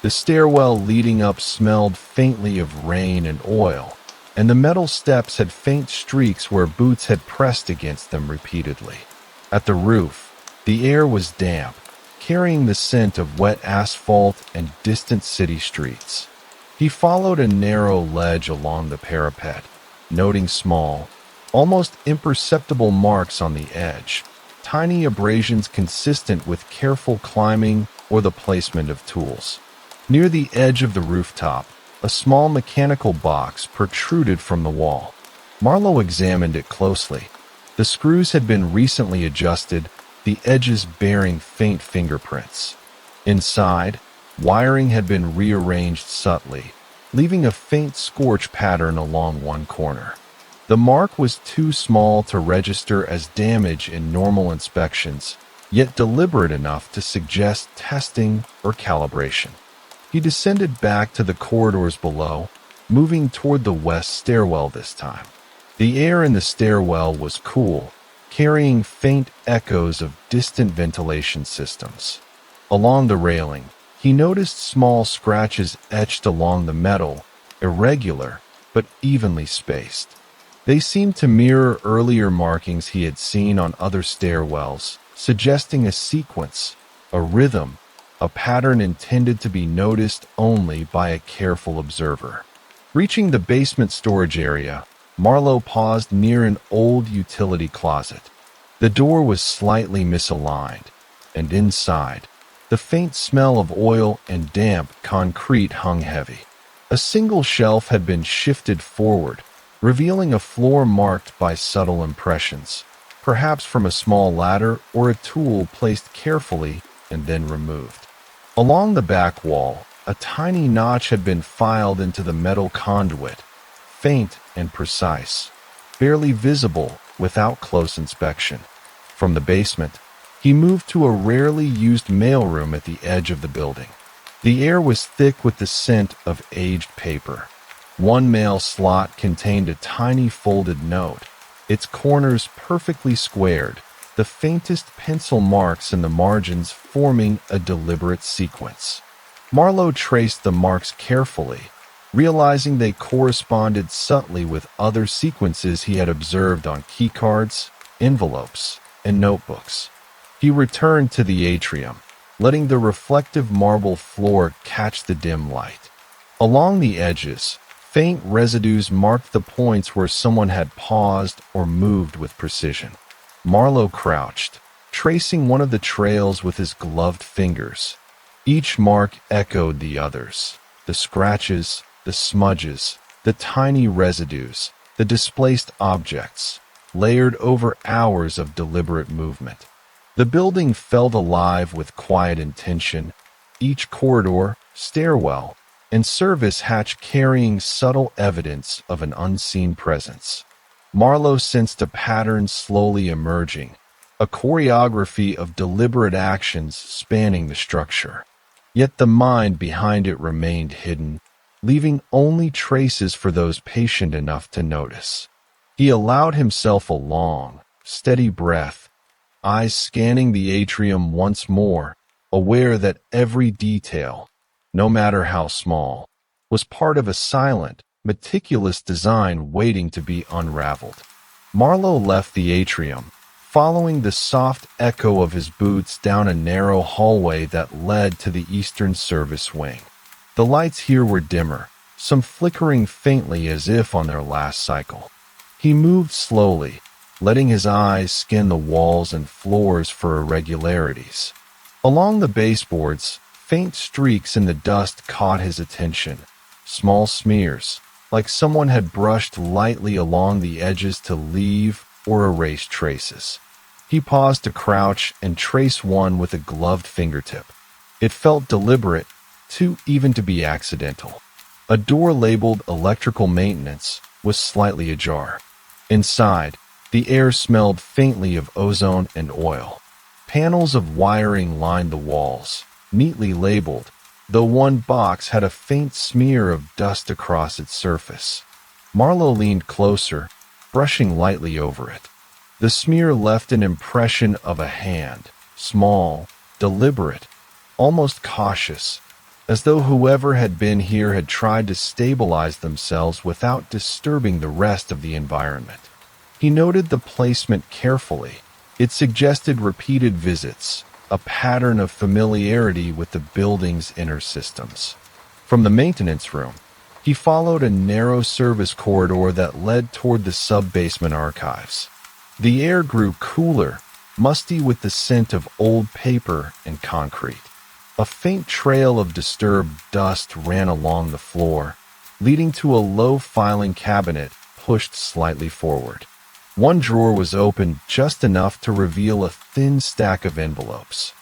The stairwell leading up smelled faintly of rain and oil, and the metal steps had faint streaks where boots had pressed against them repeatedly. At the roof, the air was damp, carrying the scent of wet asphalt and distant city streets. He followed a narrow ledge along the parapet, noting small, almost imperceptible marks on the edge, tiny abrasions consistent with careful climbing or the placement of tools. Near the edge of the rooftop, a small mechanical box protruded from the wall. Marlowe examined it closely. The screws had been recently adjusted, the edges bearing faint fingerprints. Inside, wiring had been rearranged subtly, leaving a faint scorch pattern along one corner. The mark was too small to register as damage in normal inspections, yet deliberate enough to suggest testing or calibration. He descended back to the corridors below, moving toward the west stairwell this time. The air in the stairwell was cool, carrying faint echoes of distant ventilation systems. Along the railing, he noticed small scratches etched along the metal, irregular but evenly spaced. They seemed to mirror earlier markings he had seen on other stairwells, suggesting a sequence, a rhythm, a pattern intended to be noticed only by a careful observer. Reaching the basement storage area, Marlowe paused near an old utility closet. The door was slightly misaligned, and inside, the faint smell of oil and damp concrete hung heavy. A single shelf had been shifted forward, revealing a floor marked by subtle impressions, perhaps from a small ladder or a tool placed carefully and then removed. Along the back wall, a tiny notch had been filed into the metal conduit, faint and precise, barely visible without close inspection. From the basement, he moved to a rarely used mailroom at the edge of the building. The air was thick with the scent of aged paper. One mail slot contained a tiny folded note, its corners perfectly squared, the faintest pencil marks in the margins forming a deliberate sequence. Marlowe traced the marks carefully, realizing they corresponded subtly with other sequences he had observed on keycards, envelopes, and notebooks. He returned to the atrium, letting the reflective marble floor catch the dim light. Along the edges, faint residues marked the points where someone had paused or moved with precision. Marlowe crouched, tracing one of the trails with his gloved fingers. Each mark echoed the others. The scratches, the smudges, the tiny residues, the displaced objects, layered over hours of deliberate movement. The building felt alive with quiet intention, each corridor, stairwell, and service hatch carrying subtle evidence of an unseen presence. Marlowe sensed a pattern slowly emerging, a choreography of deliberate actions spanning the structure. Yet the mind behind it remained hidden, leaving only traces for those patient enough to notice. He allowed himself a long, steady breath, eyes scanning the atrium once more, aware that every detail, no matter how small, was part of a silent, meticulous design waiting to be unraveled. Marlowe left the atrium, following the soft echo of his boots down a narrow hallway that led to the eastern service wing. The lights here were dimmer, some flickering faintly as if on their last cycle. He moved slowly, letting his eyes scan the walls and floors for irregularities. Along the baseboards, faint streaks in the dust caught his attention, small smears, like someone had brushed lightly along the edges to leave or erase traces. He paused to crouch and trace one with a gloved fingertip. It felt deliberate, too even to be accidental. A door labeled electrical maintenance was slightly ajar. Inside, the air smelled faintly of ozone and oil. Panels of wiring lined the walls, neatly labeled, though one box had a faint smear of dust across its surface. Marlowe leaned closer, brushing lightly over it. The smear left an impression of a hand, small, deliberate, almost cautious, as though whoever had been here had tried to stabilize themselves without disturbing the rest of the environment. He noted the placement carefully. It suggested repeated visits, a pattern of familiarity with the building's inner systems. From the maintenance room, he followed a narrow service corridor that led toward the sub-basement archives. The air grew cooler, musty with the scent of old paper and concrete. A faint trail of disturbed dust ran along the floor, leading to a low filing cabinet pushed slightly forward. One drawer was open just enough to reveal a thin stack of envelopes.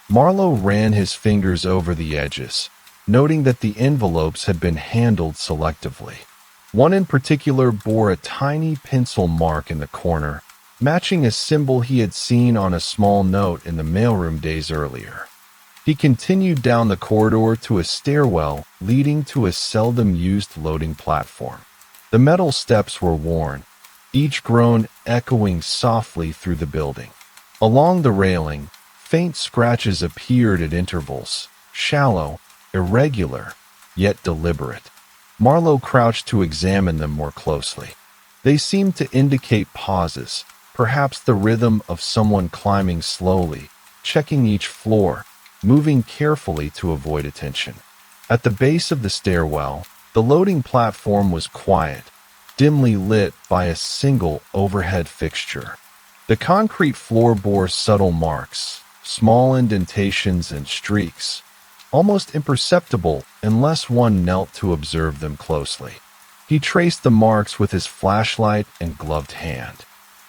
Marlowe ran his fingers over the edges, noting that the envelopes had been handled selectively. One in particular bore a tiny pencil mark in the corner, matching a symbol he had seen on a small note in the mailroom days earlier. He continued down the corridor to a stairwell leading to a seldom-used loading platform. The metal steps were worn, each groan echoing softly through the building. Along the railing, faint scratches appeared at intervals, shallow, irregular, yet deliberate. Marlowe crouched to examine them more closely. They seemed to indicate pauses, perhaps the rhythm of someone climbing slowly, checking each floor, moving carefully to avoid attention. At the base of the stairwell, the loading platform was quiet, dimly lit by a single overhead fixture. The concrete floor bore subtle marks, small indentations and streaks, almost imperceptible unless one knelt to observe them closely. He traced the marks with his flashlight and gloved hand.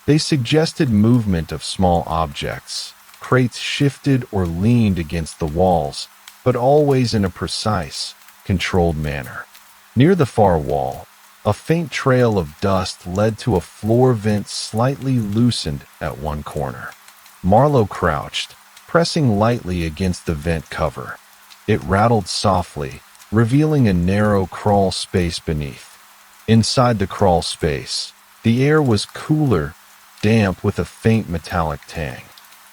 They suggested movement of small objects. Crates shifted or leaned against the walls, but always in a precise, controlled manner. Near the far wall, a faint trail of dust led to a floor vent slightly loosened at one corner. Marlowe crouched, pressing lightly against the vent cover. It rattled softly, revealing a narrow crawl space beneath. Inside the crawl space, the air was cooler, damp with a faint metallic tang.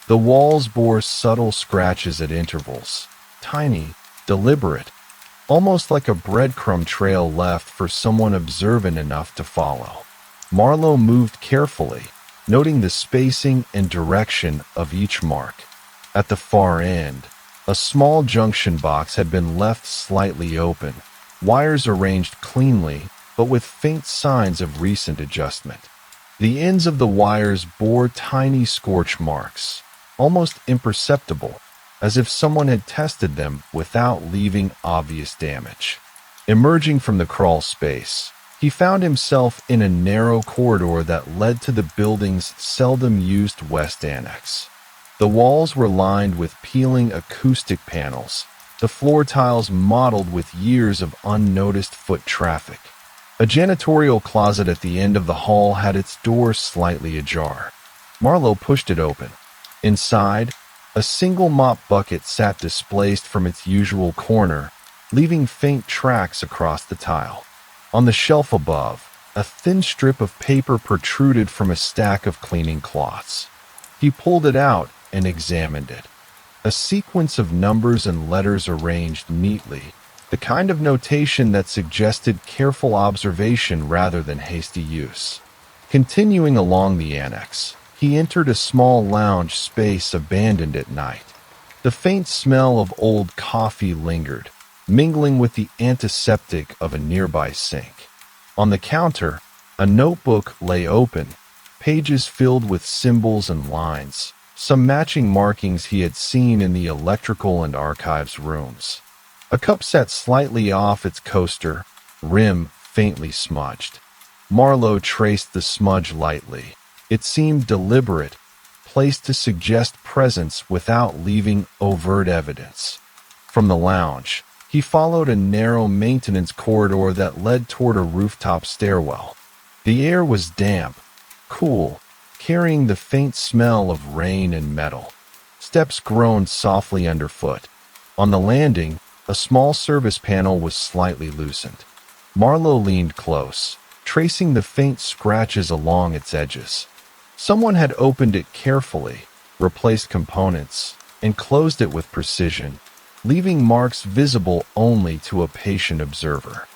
The walls bore subtle scratches at intervals, tiny, deliberate, almost like a breadcrumb trail left for someone observant enough to follow. Marlowe moved carefully, noting the spacing and direction of each mark. At the far end, a small junction box had been left slightly open, wires arranged cleanly, but with faint signs of recent adjustment. The ends of the wires bore tiny scorch marks, almost imperceptible, as if someone had tested them without leaving obvious damage. Emerging from the crawl space, he found himself in a narrow corridor that led to the building's seldom-used west annex. The walls were lined with peeling acoustic panels, the floor tiles mottled with years of unnoticed foot traffic. A janitorial closet at the end of the hall had its door slightly ajar. Marlowe pushed it open. Inside, a single mop bucket sat displaced from its usual corner, leaving faint tracks across the tile. On the shelf above, a thin strip of paper protruded from a stack of cleaning cloths. He pulled it out and examined it. A sequence of numbers and letters arranged neatly, the kind of notation that suggested careful observation rather than hasty use. Continuing along the annex, he entered a small lounge space abandoned at night. The faint smell of old coffee lingered, mingling with the antiseptic of a nearby sink. On the counter, a notebook lay open, pages filled with symbols and lines, some matching markings he had seen in the electrical and archives rooms. A cup sat slightly off its coaster, rim faintly smudged. Marlowe traced the smudge lightly. It seemed deliberate, placed to suggest presence without leaving overt evidence. From the lounge, he followed a narrow maintenance corridor that led toward a rooftop stairwell. The air was damp, cool, carrying the faint smell of rain and metal. Steps groaned softly underfoot. On the landing, a small service panel was slightly loosened. Marlowe leaned close, tracing the faint scratches along its edges. Someone had opened it carefully, replaced components, and closed it with precision, leaving marks visible only to a patient observer.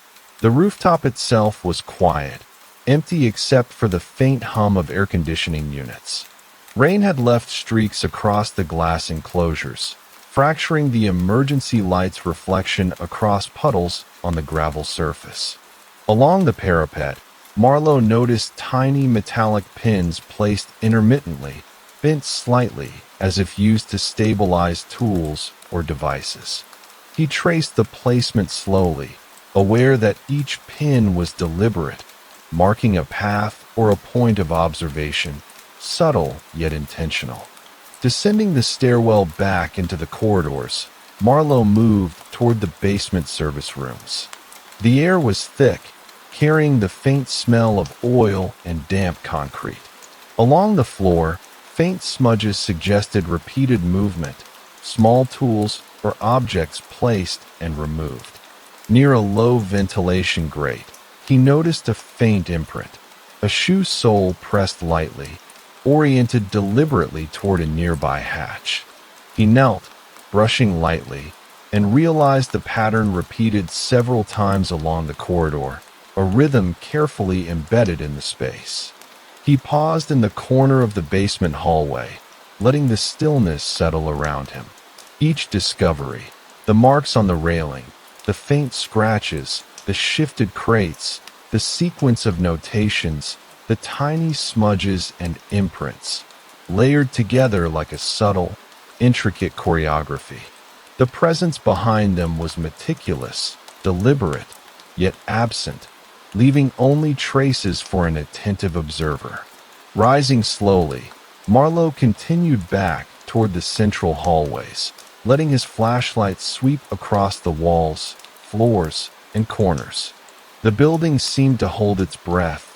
The rooftop itself was quiet, empty except for the faint hum of air conditioning units. Rain had left streaks across the glass enclosures, fracturing the emergency light's reflection across puddles on the gravel surface. Along the parapet, Marlowe noticed tiny metallic pins placed intermittently, bent slightly as if used to stabilize tools or devices. He traced the placement slowly, aware that each pin was deliberate, marking a path or a point of observation, subtle yet intentional. Descending the stairwell back into the corridors, Marlowe moved toward the basement service rooms. The air was thick, carrying the faint smell of oil and damp concrete. Along the floor, faint smudges suggested repeated movement, small tools or objects placed and removed. Near a low ventilation grate, he noticed a faint imprint, a shoe sole pressed lightly, oriented deliberately toward a nearby hatch. He knelt, brushing lightly, and realized the pattern repeated several times along the corridor, a rhythm carefully embedded in the space. He paused in the corner of the basement hallway, letting the stillness settle around him. Each discovery, the marks on the railing, the faint scratches, the shifted crates, the sequence of notations, the tiny smudges and imprints, layered together like a subtle, intricate choreography. The presence behind them was meticulous, deliberate, yet absent, leaving only traces for an attentive observer. Rising slowly, Marlowe continued back toward the central hallways, letting his flashlight sweep across the walls, floors, and corners. The building seemed to hold its breath,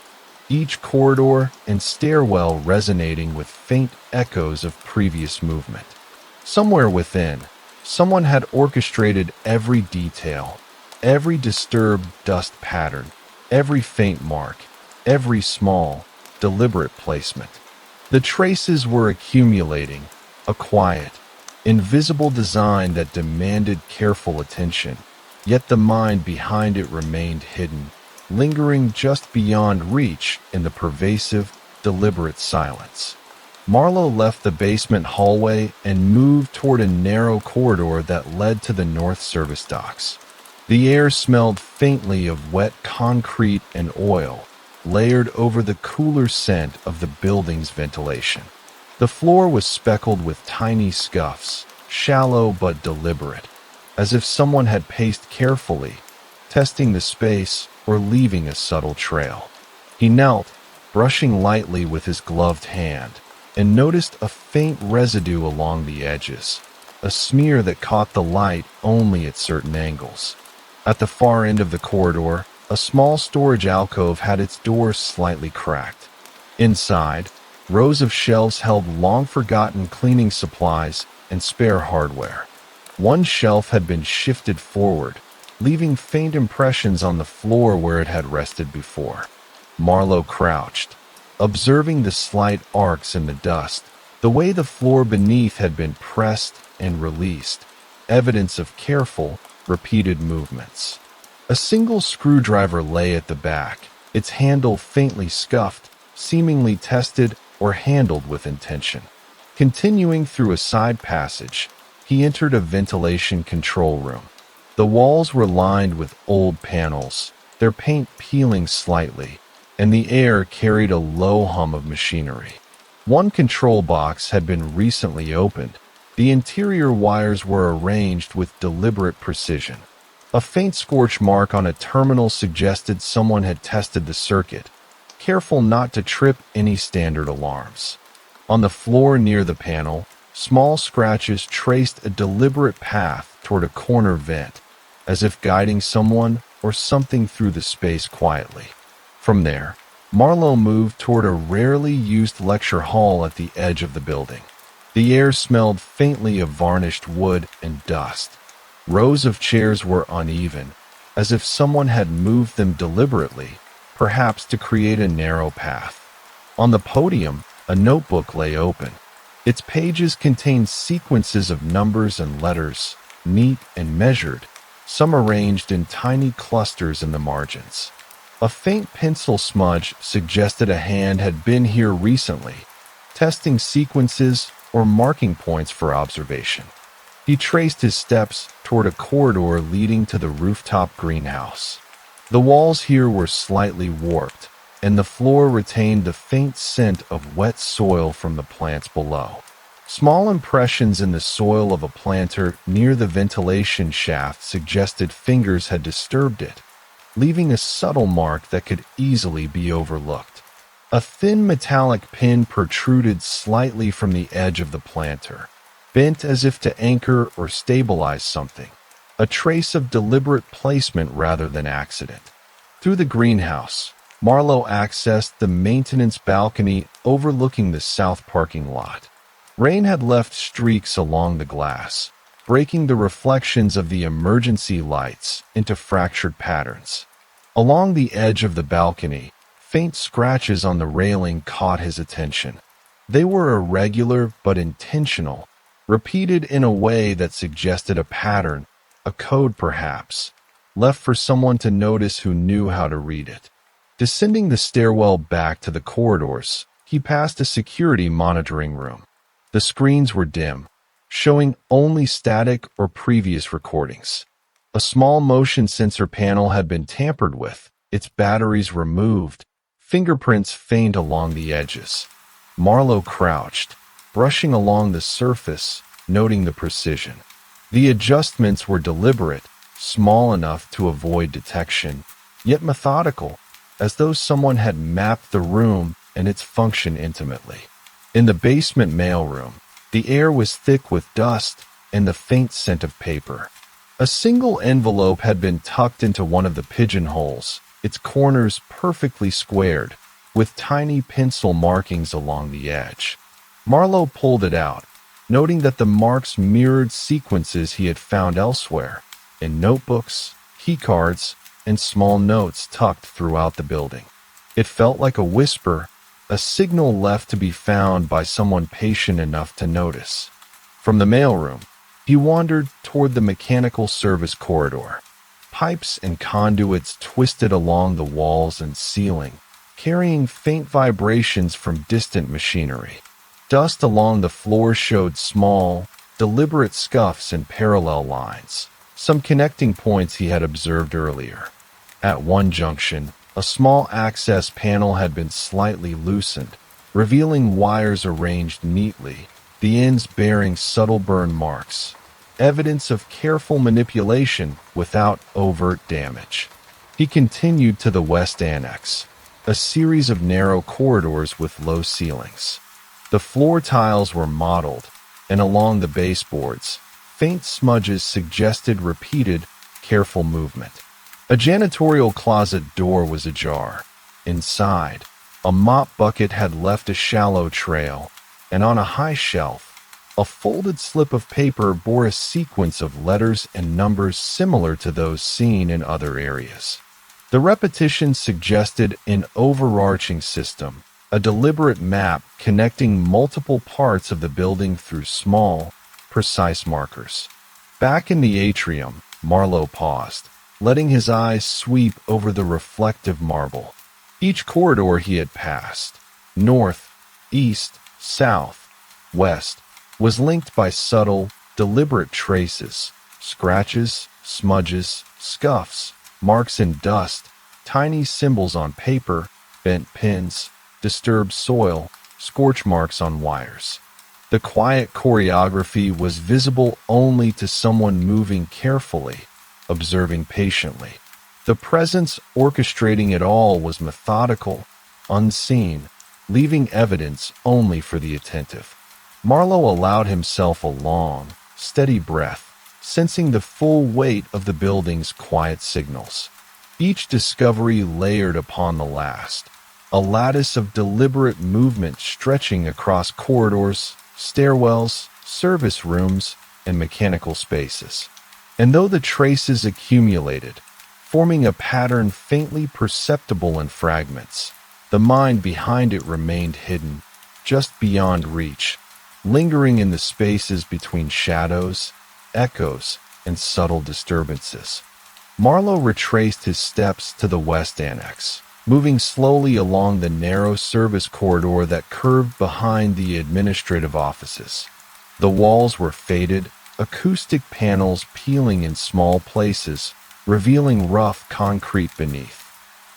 each corridor and stairwell resonating with faint echoes of previous movement. Somewhere within, someone had orchestrated every detail, every disturbed dust pattern, every faint mark, every small, deliberate placement. The traces were accumulating, a quiet, invisible design that demanded careful attention, yet the mind behind it remained hidden, lingering just beyond reach in the pervasive, deliberate silence. Marlowe left the basement hallway and moved toward a narrow corridor that led to the north service docks. The air smelled faintly of wet concrete and oil, layered over the cooler scent of the building's ventilation. The floor was speckled with tiny scuffs, shallow but deliberate, as if someone had paced carefully, testing the space or leaving a subtle trail. He knelt, brushing lightly with his gloved hand, and noticed a faint residue along the edges, a smear that caught the light only at certain angles. At the far end of the corridor, a small storage alcove had its door slightly cracked. Inside, rows of shelves held long-forgotten cleaning supplies and spare hardware. One shelf had been shifted forward, leaving faint impressions on the floor where it had rested before. Marlowe crouched, observing the slight arcs in the dust, the way the floor beneath had been pressed and released, evidence of careful, repeated movements. A single screwdriver lay at the back, its handle faintly scuffed, seemingly tested or handled with intention. Continuing through a side passage, he entered a ventilation control room. The walls were lined with old panels, their paint peeling slightly, and the air carried a low hum of machinery. One control box had been recently opened. The interior wires were arranged with deliberate precision. A faint scorch mark on a terminal suggested someone had tested the circuit, careful not to trip any standard alarms. On the floor near the panel, small scratches traced a deliberate path toward a corner vent, as if guiding someone or something through the space quietly. From there, Marlowe moved toward a rarely used lecture hall at the edge of the building. The air smelled faintly of varnished wood and dust. Rows of chairs were uneven, as if someone had moved them deliberately, perhaps to create a narrow path. On the podium, a notebook lay open. Its pages contained sequences of numbers and letters, neat and measured, some arranged in tiny clusters in the margins. A faint pencil smudge suggested a hand had been here recently, testing sequences or marking points for observation. He traced his steps toward a corridor leading to the rooftop greenhouse. The walls here were slightly warped, and the floor retained the faint scent of wet soil from the plants below. Small impressions in the soil of a planter near the ventilation shaft suggested fingers had disturbed it, leaving a subtle mark that could easily be overlooked. A thin metallic pin protruded slightly from the edge of the planter, bent as if to anchor or stabilize something, a trace of deliberate placement rather than accident. Through the greenhouse, Marlowe accessed the maintenance balcony overlooking the south parking lot. Rain had left streaks along the glass, breaking the reflections of the emergency lights into fractured patterns. Along the edge of the balcony, faint scratches on the railing caught his attention. They were irregular but intentional, repeated in a way that suggested a pattern, a code perhaps, left for someone to notice who knew how to read it. Descending the stairwell back to the corridors, he passed a security monitoring room. The screens were dim, showing only static or previous recordings. A small motion sensor panel had been tampered with, its batteries removed, fingerprints faint along the edges. Marlowe crouched, brushing along the surface, noting the precision. The adjustments were deliberate, small enough to avoid detection, yet methodical, as though someone had mapped the room and its function intimately. In the basement mailroom, the air was thick with dust and the faint scent of paper. A single envelope had been tucked into one of the pigeonholes, its corners perfectly squared, with tiny pencil markings along the edge. Marlowe pulled it out, noting that the marks mirrored sequences he had found elsewhere, in notebooks, keycards, and small notes tucked throughout the building. It felt like a whisper, a signal left to be found by someone patient enough to notice. From the mailroom, he wandered toward the mechanical service corridor. Pipes and conduits twisted along the walls and ceiling, carrying faint vibrations from distant machinery. Dust along the floor showed small, deliberate scuffs and parallel lines, some connecting points he had observed earlier. At one junction, a small access panel had been slightly loosened, revealing wires arranged neatly, the ends bearing subtle burn marks, evidence of careful manipulation without overt damage. He continued to the west annex, a series of narrow corridors with low ceilings. The floor tiles were mottled, and along the baseboards, faint smudges suggested repeated, careful movement. A janitorial closet door was ajar. Inside, a mop bucket had left a shallow trail, and on a high shelf, a folded slip of paper bore a sequence of letters and numbers similar to those seen in other areas. The repetition suggested an overarching system, a deliberate map connecting multiple parts of the building through small, precise markers. Back in the atrium, Marlowe paused, letting his eyes sweep over the reflective marble. Each corridor he had passed, north, east, south, west, was linked by subtle, deliberate traces, scratches, smudges, scuffs, marks in dust, tiny symbols on paper, bent pins, disturbed soil, scorch marks on wires. The quiet choreography was visible only to someone moving carefully, observing patiently. The presence orchestrating it all was methodical, unseen, leaving evidence only for the attentive. Marlowe allowed himself a long, steady breath, sensing the full weight of the building's quiet signals. Each discovery layered upon the last, a lattice of deliberate movement stretching across corridors, stairwells, service rooms, and mechanical spaces. And though the traces accumulated, forming a pattern faintly perceptible in fragments, the mind behind it remained hidden, just beyond reach, lingering in the spaces between shadows, echoes, and subtle disturbances. Marlowe retraced his steps to the west annex, moving slowly along the narrow service corridor that curved behind the administrative offices. The walls were faded, acoustic panels peeling in small places, revealing rough concrete beneath.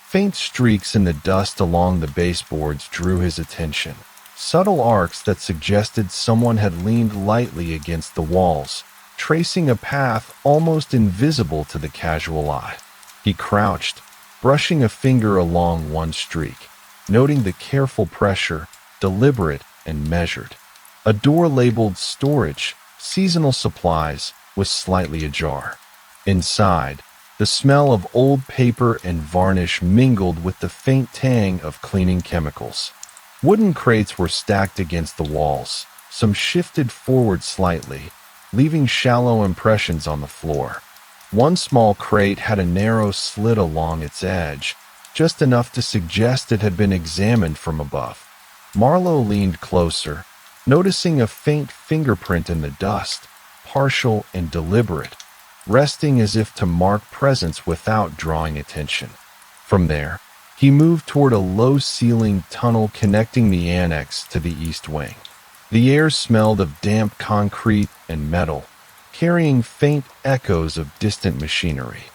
Faint streaks in the dust along the baseboards drew his attention, subtle arcs that suggested someone had leaned lightly against the walls, tracing a path almost invisible to the casual eye. He crouched, brushing a finger along one streak, noting the careful pressure, deliberate and measured. A door labeled storage, seasonal supplies, was slightly ajar. Inside, the smell of old paper and varnish mingled with the faint tang of cleaning chemicals. Wooden crates were stacked against the walls, some shifted forward slightly, leaving shallow impressions on the floor. One small crate had a narrow slit along its edge, just enough to suggest it had been examined from above. Marlowe leaned closer, noticing a faint fingerprint in the dust, partial and deliberate, resting as if to mark presence without drawing attention. From there, he moved toward a low-ceilinged tunnel connecting the annex to the east wing. The air smelled of damp concrete and metal, carrying faint echoes of distant machinery.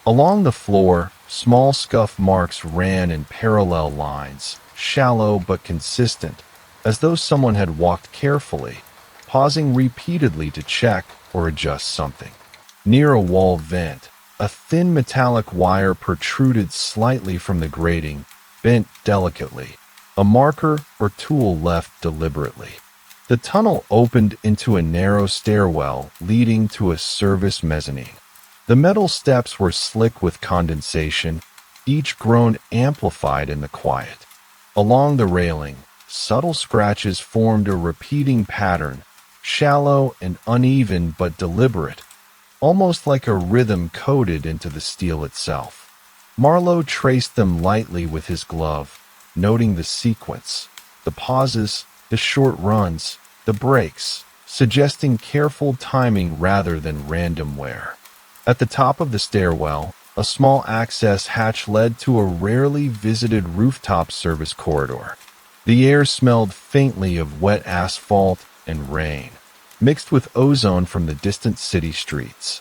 Along the floor, small scuff marks ran in parallel lines, shallow but consistent, as though someone had walked carefully, pausing repeatedly to check or adjust something. Near a wall vent, a thin metallic wire protruded slightly from the grating, bent delicately, a marker or tool left deliberately. The tunnel opened into a narrow stairwell leading to a service mezzanine. The metal steps were slick with condensation, each groan amplified in the quiet. Along the railing, subtle scratches formed a repeating pattern, shallow and uneven but deliberate, almost like a rhythm coded into the steel itself. Marlowe traced them lightly with his glove, noting the sequence, the pauses, the short runs, the breaks, suggesting careful timing rather than random wear. At the top of the stairwell, a small access hatch led to a rarely visited rooftop service corridor. The air smelled faintly of wet asphalt and rain, mixed with ozone from the distant city streets.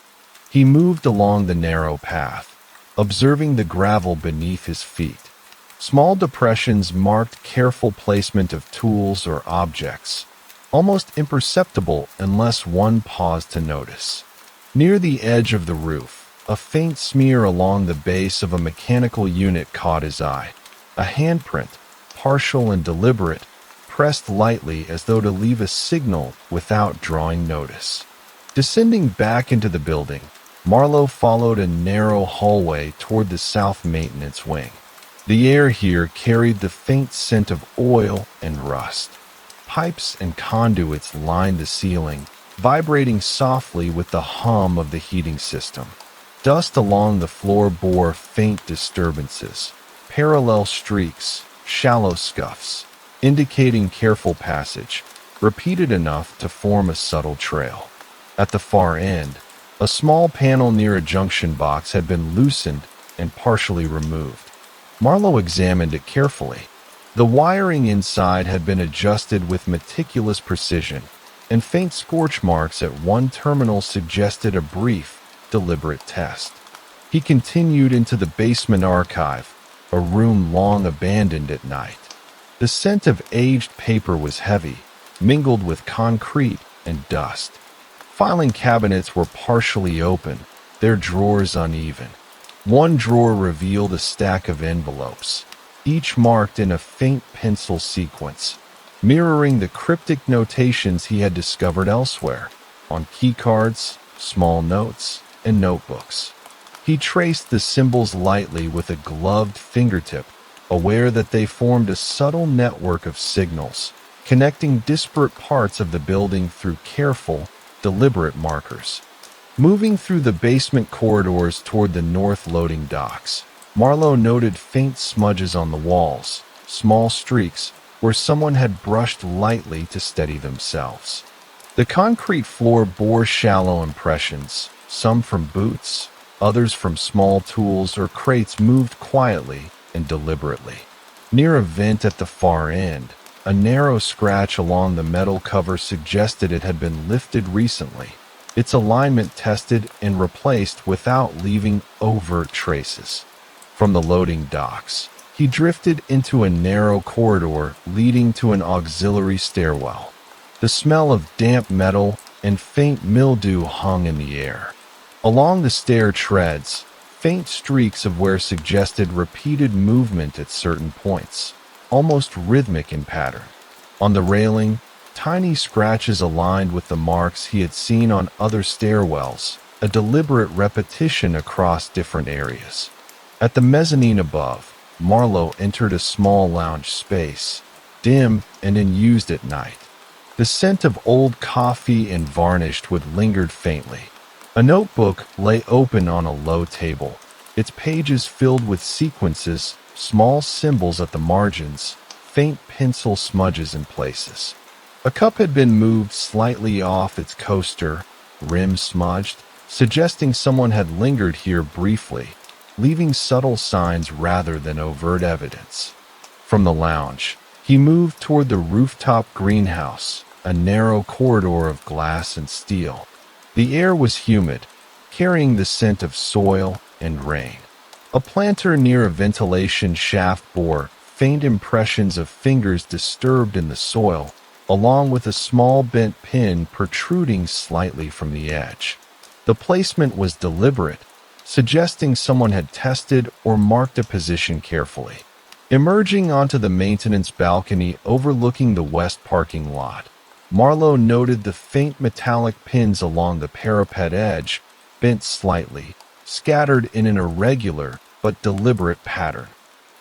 He moved along the narrow path, observing the gravel beneath his feet. Small depressions marked careful placement of tools or objects, almost imperceptible unless one paused to notice. Near the edge of the roof, a faint smear along the base of a mechanical unit caught his eye. A handprint, partial and deliberate, pressed lightly as though to leave a signal without drawing notice. Descending back into the building, Marlowe followed a narrow hallway toward the south maintenance wing. The air here carried the faint scent of oil and rust. Pipes and conduits lined the ceiling, vibrating softly with the hum of the heating system. Dust along the floor bore faint disturbances, parallel streaks, shallow scuffs, indicating careful passage, repeated enough to form a subtle trail. At the far end, a small panel near a junction box had been loosened and partially removed. Marlowe examined it carefully. The wiring inside had been adjusted with meticulous precision, and faint scorch marks at one terminal suggested a brief, deliberate test. He continued into the basement archive, a room long abandoned at night. The scent of aged paper was heavy, mingled with concrete and dust. Filing cabinets were partially open, their drawers uneven. One drawer revealed a stack of envelopes, each marked in a faint pencil sequence, mirroring the cryptic notations he had discovered elsewhere, on keycards, small notes, and notebooks. He traced the symbols lightly with a gloved fingertip, aware that they formed a subtle network of signals, connecting disparate parts of the building through careful, deliberate markers. Moving through the basement corridors toward the north loading docks, Marlowe noted faint smudges on the walls, small streaks where someone had brushed lightly to steady themselves. The concrete floor bore shallow impressions, some from boots, others from small tools or crates moved quietly and deliberately. Near a vent at the far end, a narrow scratch along the metal cover suggested it had been lifted recently, its alignment tested and replaced without leaving overt traces. From the loading docks, he drifted into a narrow corridor leading to an auxiliary stairwell. The smell of damp metal and faint mildew hung in the air. Along the stair treads, faint streaks of wear suggested repeated movement at certain points, almost rhythmic in pattern. On the railing, tiny scratches aligned with the marks he had seen on other stairwells, a deliberate repetition across different areas. At the mezzanine above, Marlowe entered a small lounge space, dim and unused at night. The scent of old coffee and varnished wood lingered faintly. A notebook lay open on a low table, its pages filled with sequences, small symbols at the margins, faint pencil smudges in places. A cup had been moved slightly off its coaster, rim smudged, suggesting someone had lingered here briefly, leaving subtle signs rather than overt evidence. From the lounge, he moved toward the rooftop greenhouse, a narrow corridor of glass and steel. The air was humid, carrying the scent of soil and rain. A planter near a ventilation shaft bore faint impressions of fingers disturbed in the soil, along with a small bent pin protruding slightly from the edge. The placement was deliberate, suggesting someone had tested or marked a position carefully. Emerging onto the maintenance balcony overlooking the west parking lot, Marlowe noted the faint metallic pins along the parapet edge, bent slightly, scattered in an irregular but deliberate pattern.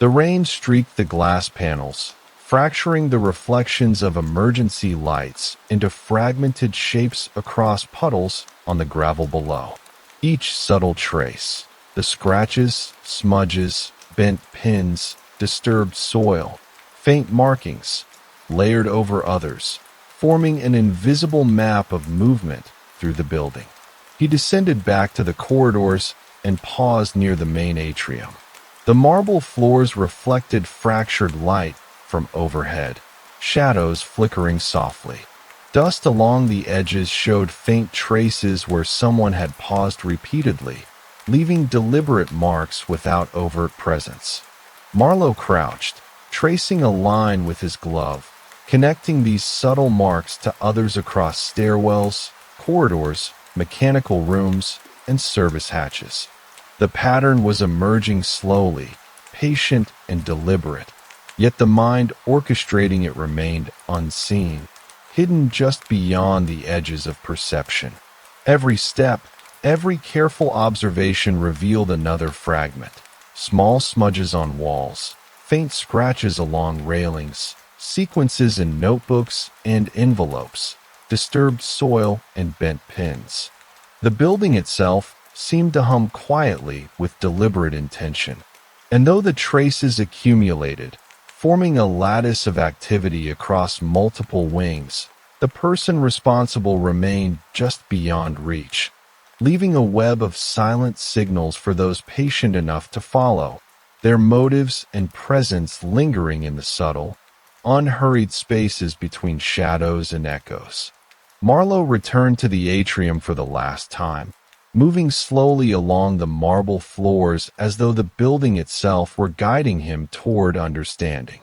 The rain streaked the glass panels, fracturing the reflections of emergency lights into fragmented shapes across puddles on the gravel below. Each subtle trace, the scratches, smudges, bent pins, disturbed soil, faint markings, layered over others, forming an invisible map of movement through the building. He descended back to the corridors and paused near the main atrium. The marble floors reflected fractured light from overhead, shadows flickering softly. Dust along the edges showed faint traces where someone had paused repeatedly, leaving deliberate marks without overt presence. Marlowe crouched, tracing a line with his glove, connecting these subtle marks to others across stairwells, corridors, mechanical rooms, and service hatches. The pattern was emerging slowly, patient and deliberate, yet the mind orchestrating it remained unseen, hidden just beyond the edges of perception. Every step, every careful observation revealed another fragment. Small smudges on walls, faint scratches along railings, sequences in notebooks and envelopes, disturbed soil and bent pins. The building itself seemed to hum quietly with deliberate intention. And though the traces accumulated, forming a lattice of activity across multiple wings, the person responsible remained just beyond reach, leaving a web of silent signals for those patient enough to follow, their motives and presence lingering in the subtle, unhurried spaces between shadows and echoes. Marlowe returned to the atrium for the last time, moving slowly along the marble floors as though the building itself were guiding him toward understanding.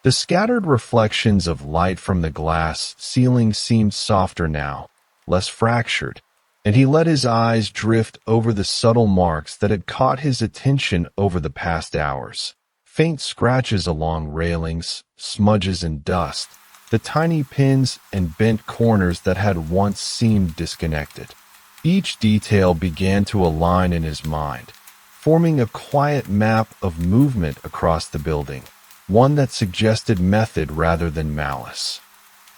The scattered reflections of light from the glass ceiling seemed softer now, less fractured, and he let his eyes drift over the subtle marks that had caught his attention over the past hours. Faint scratches along railings, smudges and dust, the tiny pins and bent corners that had once seemed disconnected. Each detail began to align in his mind, forming a quiet map of movement across the building, one that suggested method rather than malice.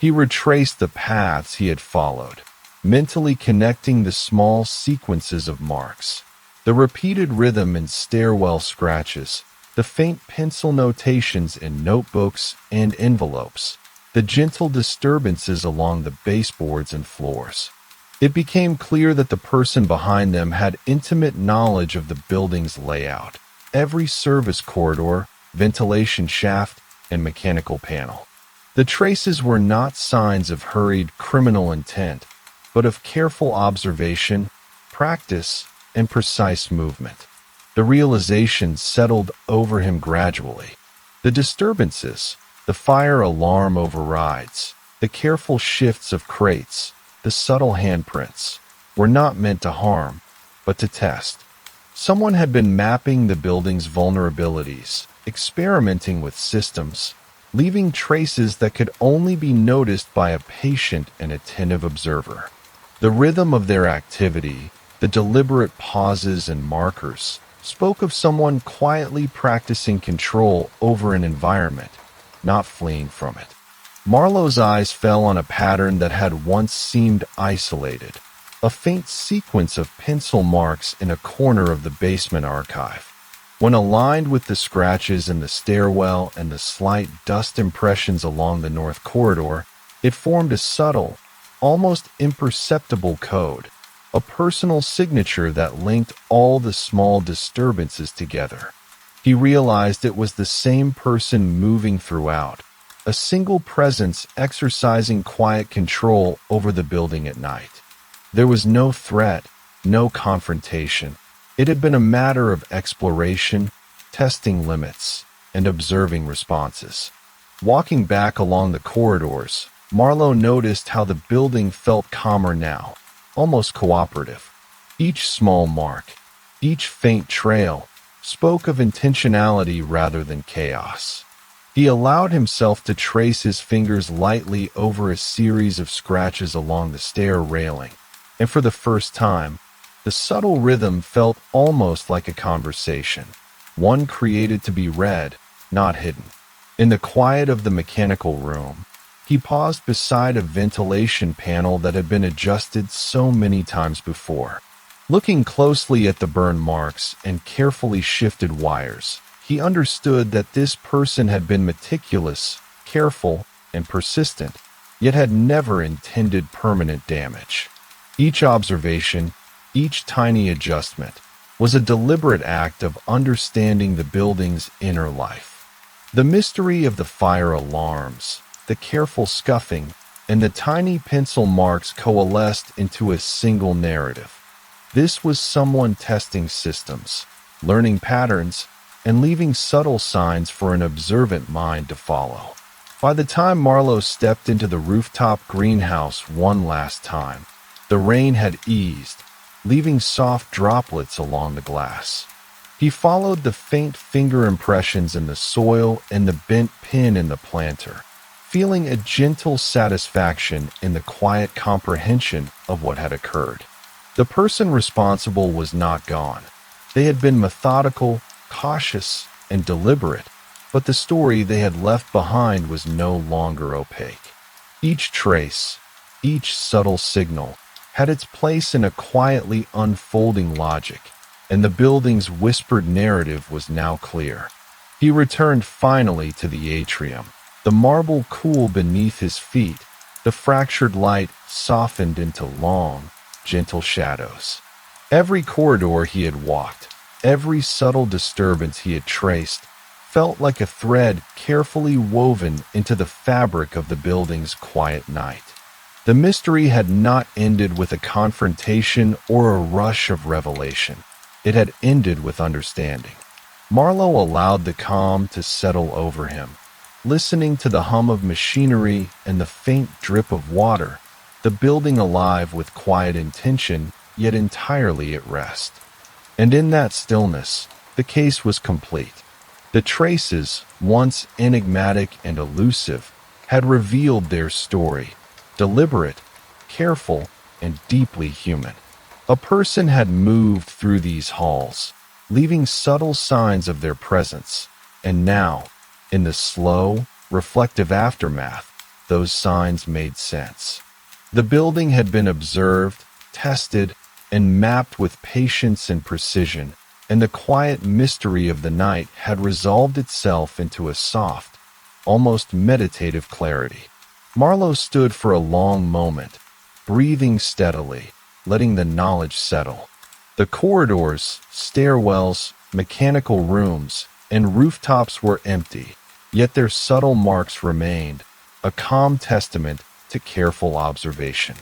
He retraced the paths he had followed, mentally connecting the small sequences of marks, the repeated rhythm in stairwell scratches, the faint pencil notations in notebooks and envelopes, the gentle disturbances along the baseboards and floors. It became clear that the person behind them had intimate knowledge of the building's layout, every service corridor, ventilation shaft, and mechanical panel. The traces were not signs of hurried criminal intent, but of careful observation, practice, and precise movement. The realization settled over him gradually. The disturbances, the fire alarm overrides, the careful shifts of crates, the subtle handprints, were not meant to harm, but to test. Someone had been mapping the building's vulnerabilities, experimenting with systems, leaving traces that could only be noticed by a patient and attentive observer. The rhythm of their activity, the deliberate pauses and markers, spoke of someone quietly practicing control over an environment, not fleeing from it. Marlowe's eyes fell on a pattern that had once seemed isolated, a faint sequence of pencil marks in a corner of the basement archive. When aligned with the scratches in the stairwell and the slight dust impressions along the north corridor, it formed a subtle, almost imperceptible code, a personal signature that linked all the small disturbances together. He realized it was the same person moving throughout, a single presence exercising quiet control over the building at night. There was no threat, no confrontation. It had been a matter of exploration, testing limits, and observing responses. Walking back along the corridors, Marlowe noticed how the building felt calmer now, almost cooperative. Each small mark, each faint trail, spoke of intentionality rather than chaos. He allowed himself to trace his fingers lightly over a series of scratches along the stair railing, and for the first time, the subtle rhythm felt almost like a conversation, one created to be read, not hidden. In the quiet of the mechanical room, he paused beside a ventilation panel that had been adjusted so many times before. Looking closely at the burn marks and carefully shifted wires, he understood that this person had been meticulous, careful, and persistent, yet had never intended permanent damage. Each observation, each tiny adjustment, was a deliberate act of understanding the building's inner life. The mystery of the fire alarms, the careful scuffing, and the tiny pencil marks coalesced into a single narrative. This was someone testing systems, learning patterns, and leaving subtle signs for an observant mind to follow. By the time Marlowe stepped into the rooftop greenhouse one last time, the rain had eased, leaving soft droplets along the glass. He followed the faint finger impressions in the soil and the bent pin in the planter, feeling a gentle satisfaction in the quiet comprehension of what had occurred. The person responsible was not gone. They had been methodical, cautious, and deliberate, but the story they had left behind was no longer opaque. Each trace, each subtle signal, had its place in a quietly unfolding logic, and the building's whispered narrative was now clear. He returned finally to the atrium, the marble cool beneath his feet, the fractured light softened into long, gentle shadows. Every corridor he had walked, every subtle disturbance he had traced, felt like a thread carefully woven into the fabric of the building's quiet night. The mystery had not ended with a confrontation or a rush of revelation. It had ended with understanding. Marlowe allowed the calm to settle over him, listening to the hum of machinery and the faint drip of water, the building alive with quiet intention, yet entirely at rest. And in that stillness, the case was complete. The traces, once enigmatic and elusive, had revealed their story, deliberate, careful, and deeply human. A person had moved through these halls, leaving subtle signs of their presence, and now, in the slow, reflective aftermath, those signs made sense. The building had been observed, tested, and mapped with patience and precision, and the quiet mystery of the night had resolved itself into a soft, almost meditative clarity. Marlowe stood for a long moment, breathing steadily, letting the knowledge settle. The corridors, stairwells, mechanical rooms, and rooftops were empty, yet their subtle marks remained, a calm testament to careful observation.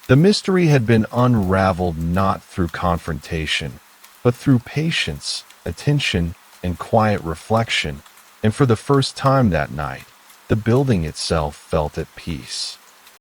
The mystery had been unraveled not through confrontation, but through patience, attention, and quiet reflection, and for the first time that night, the building itself felt at peace.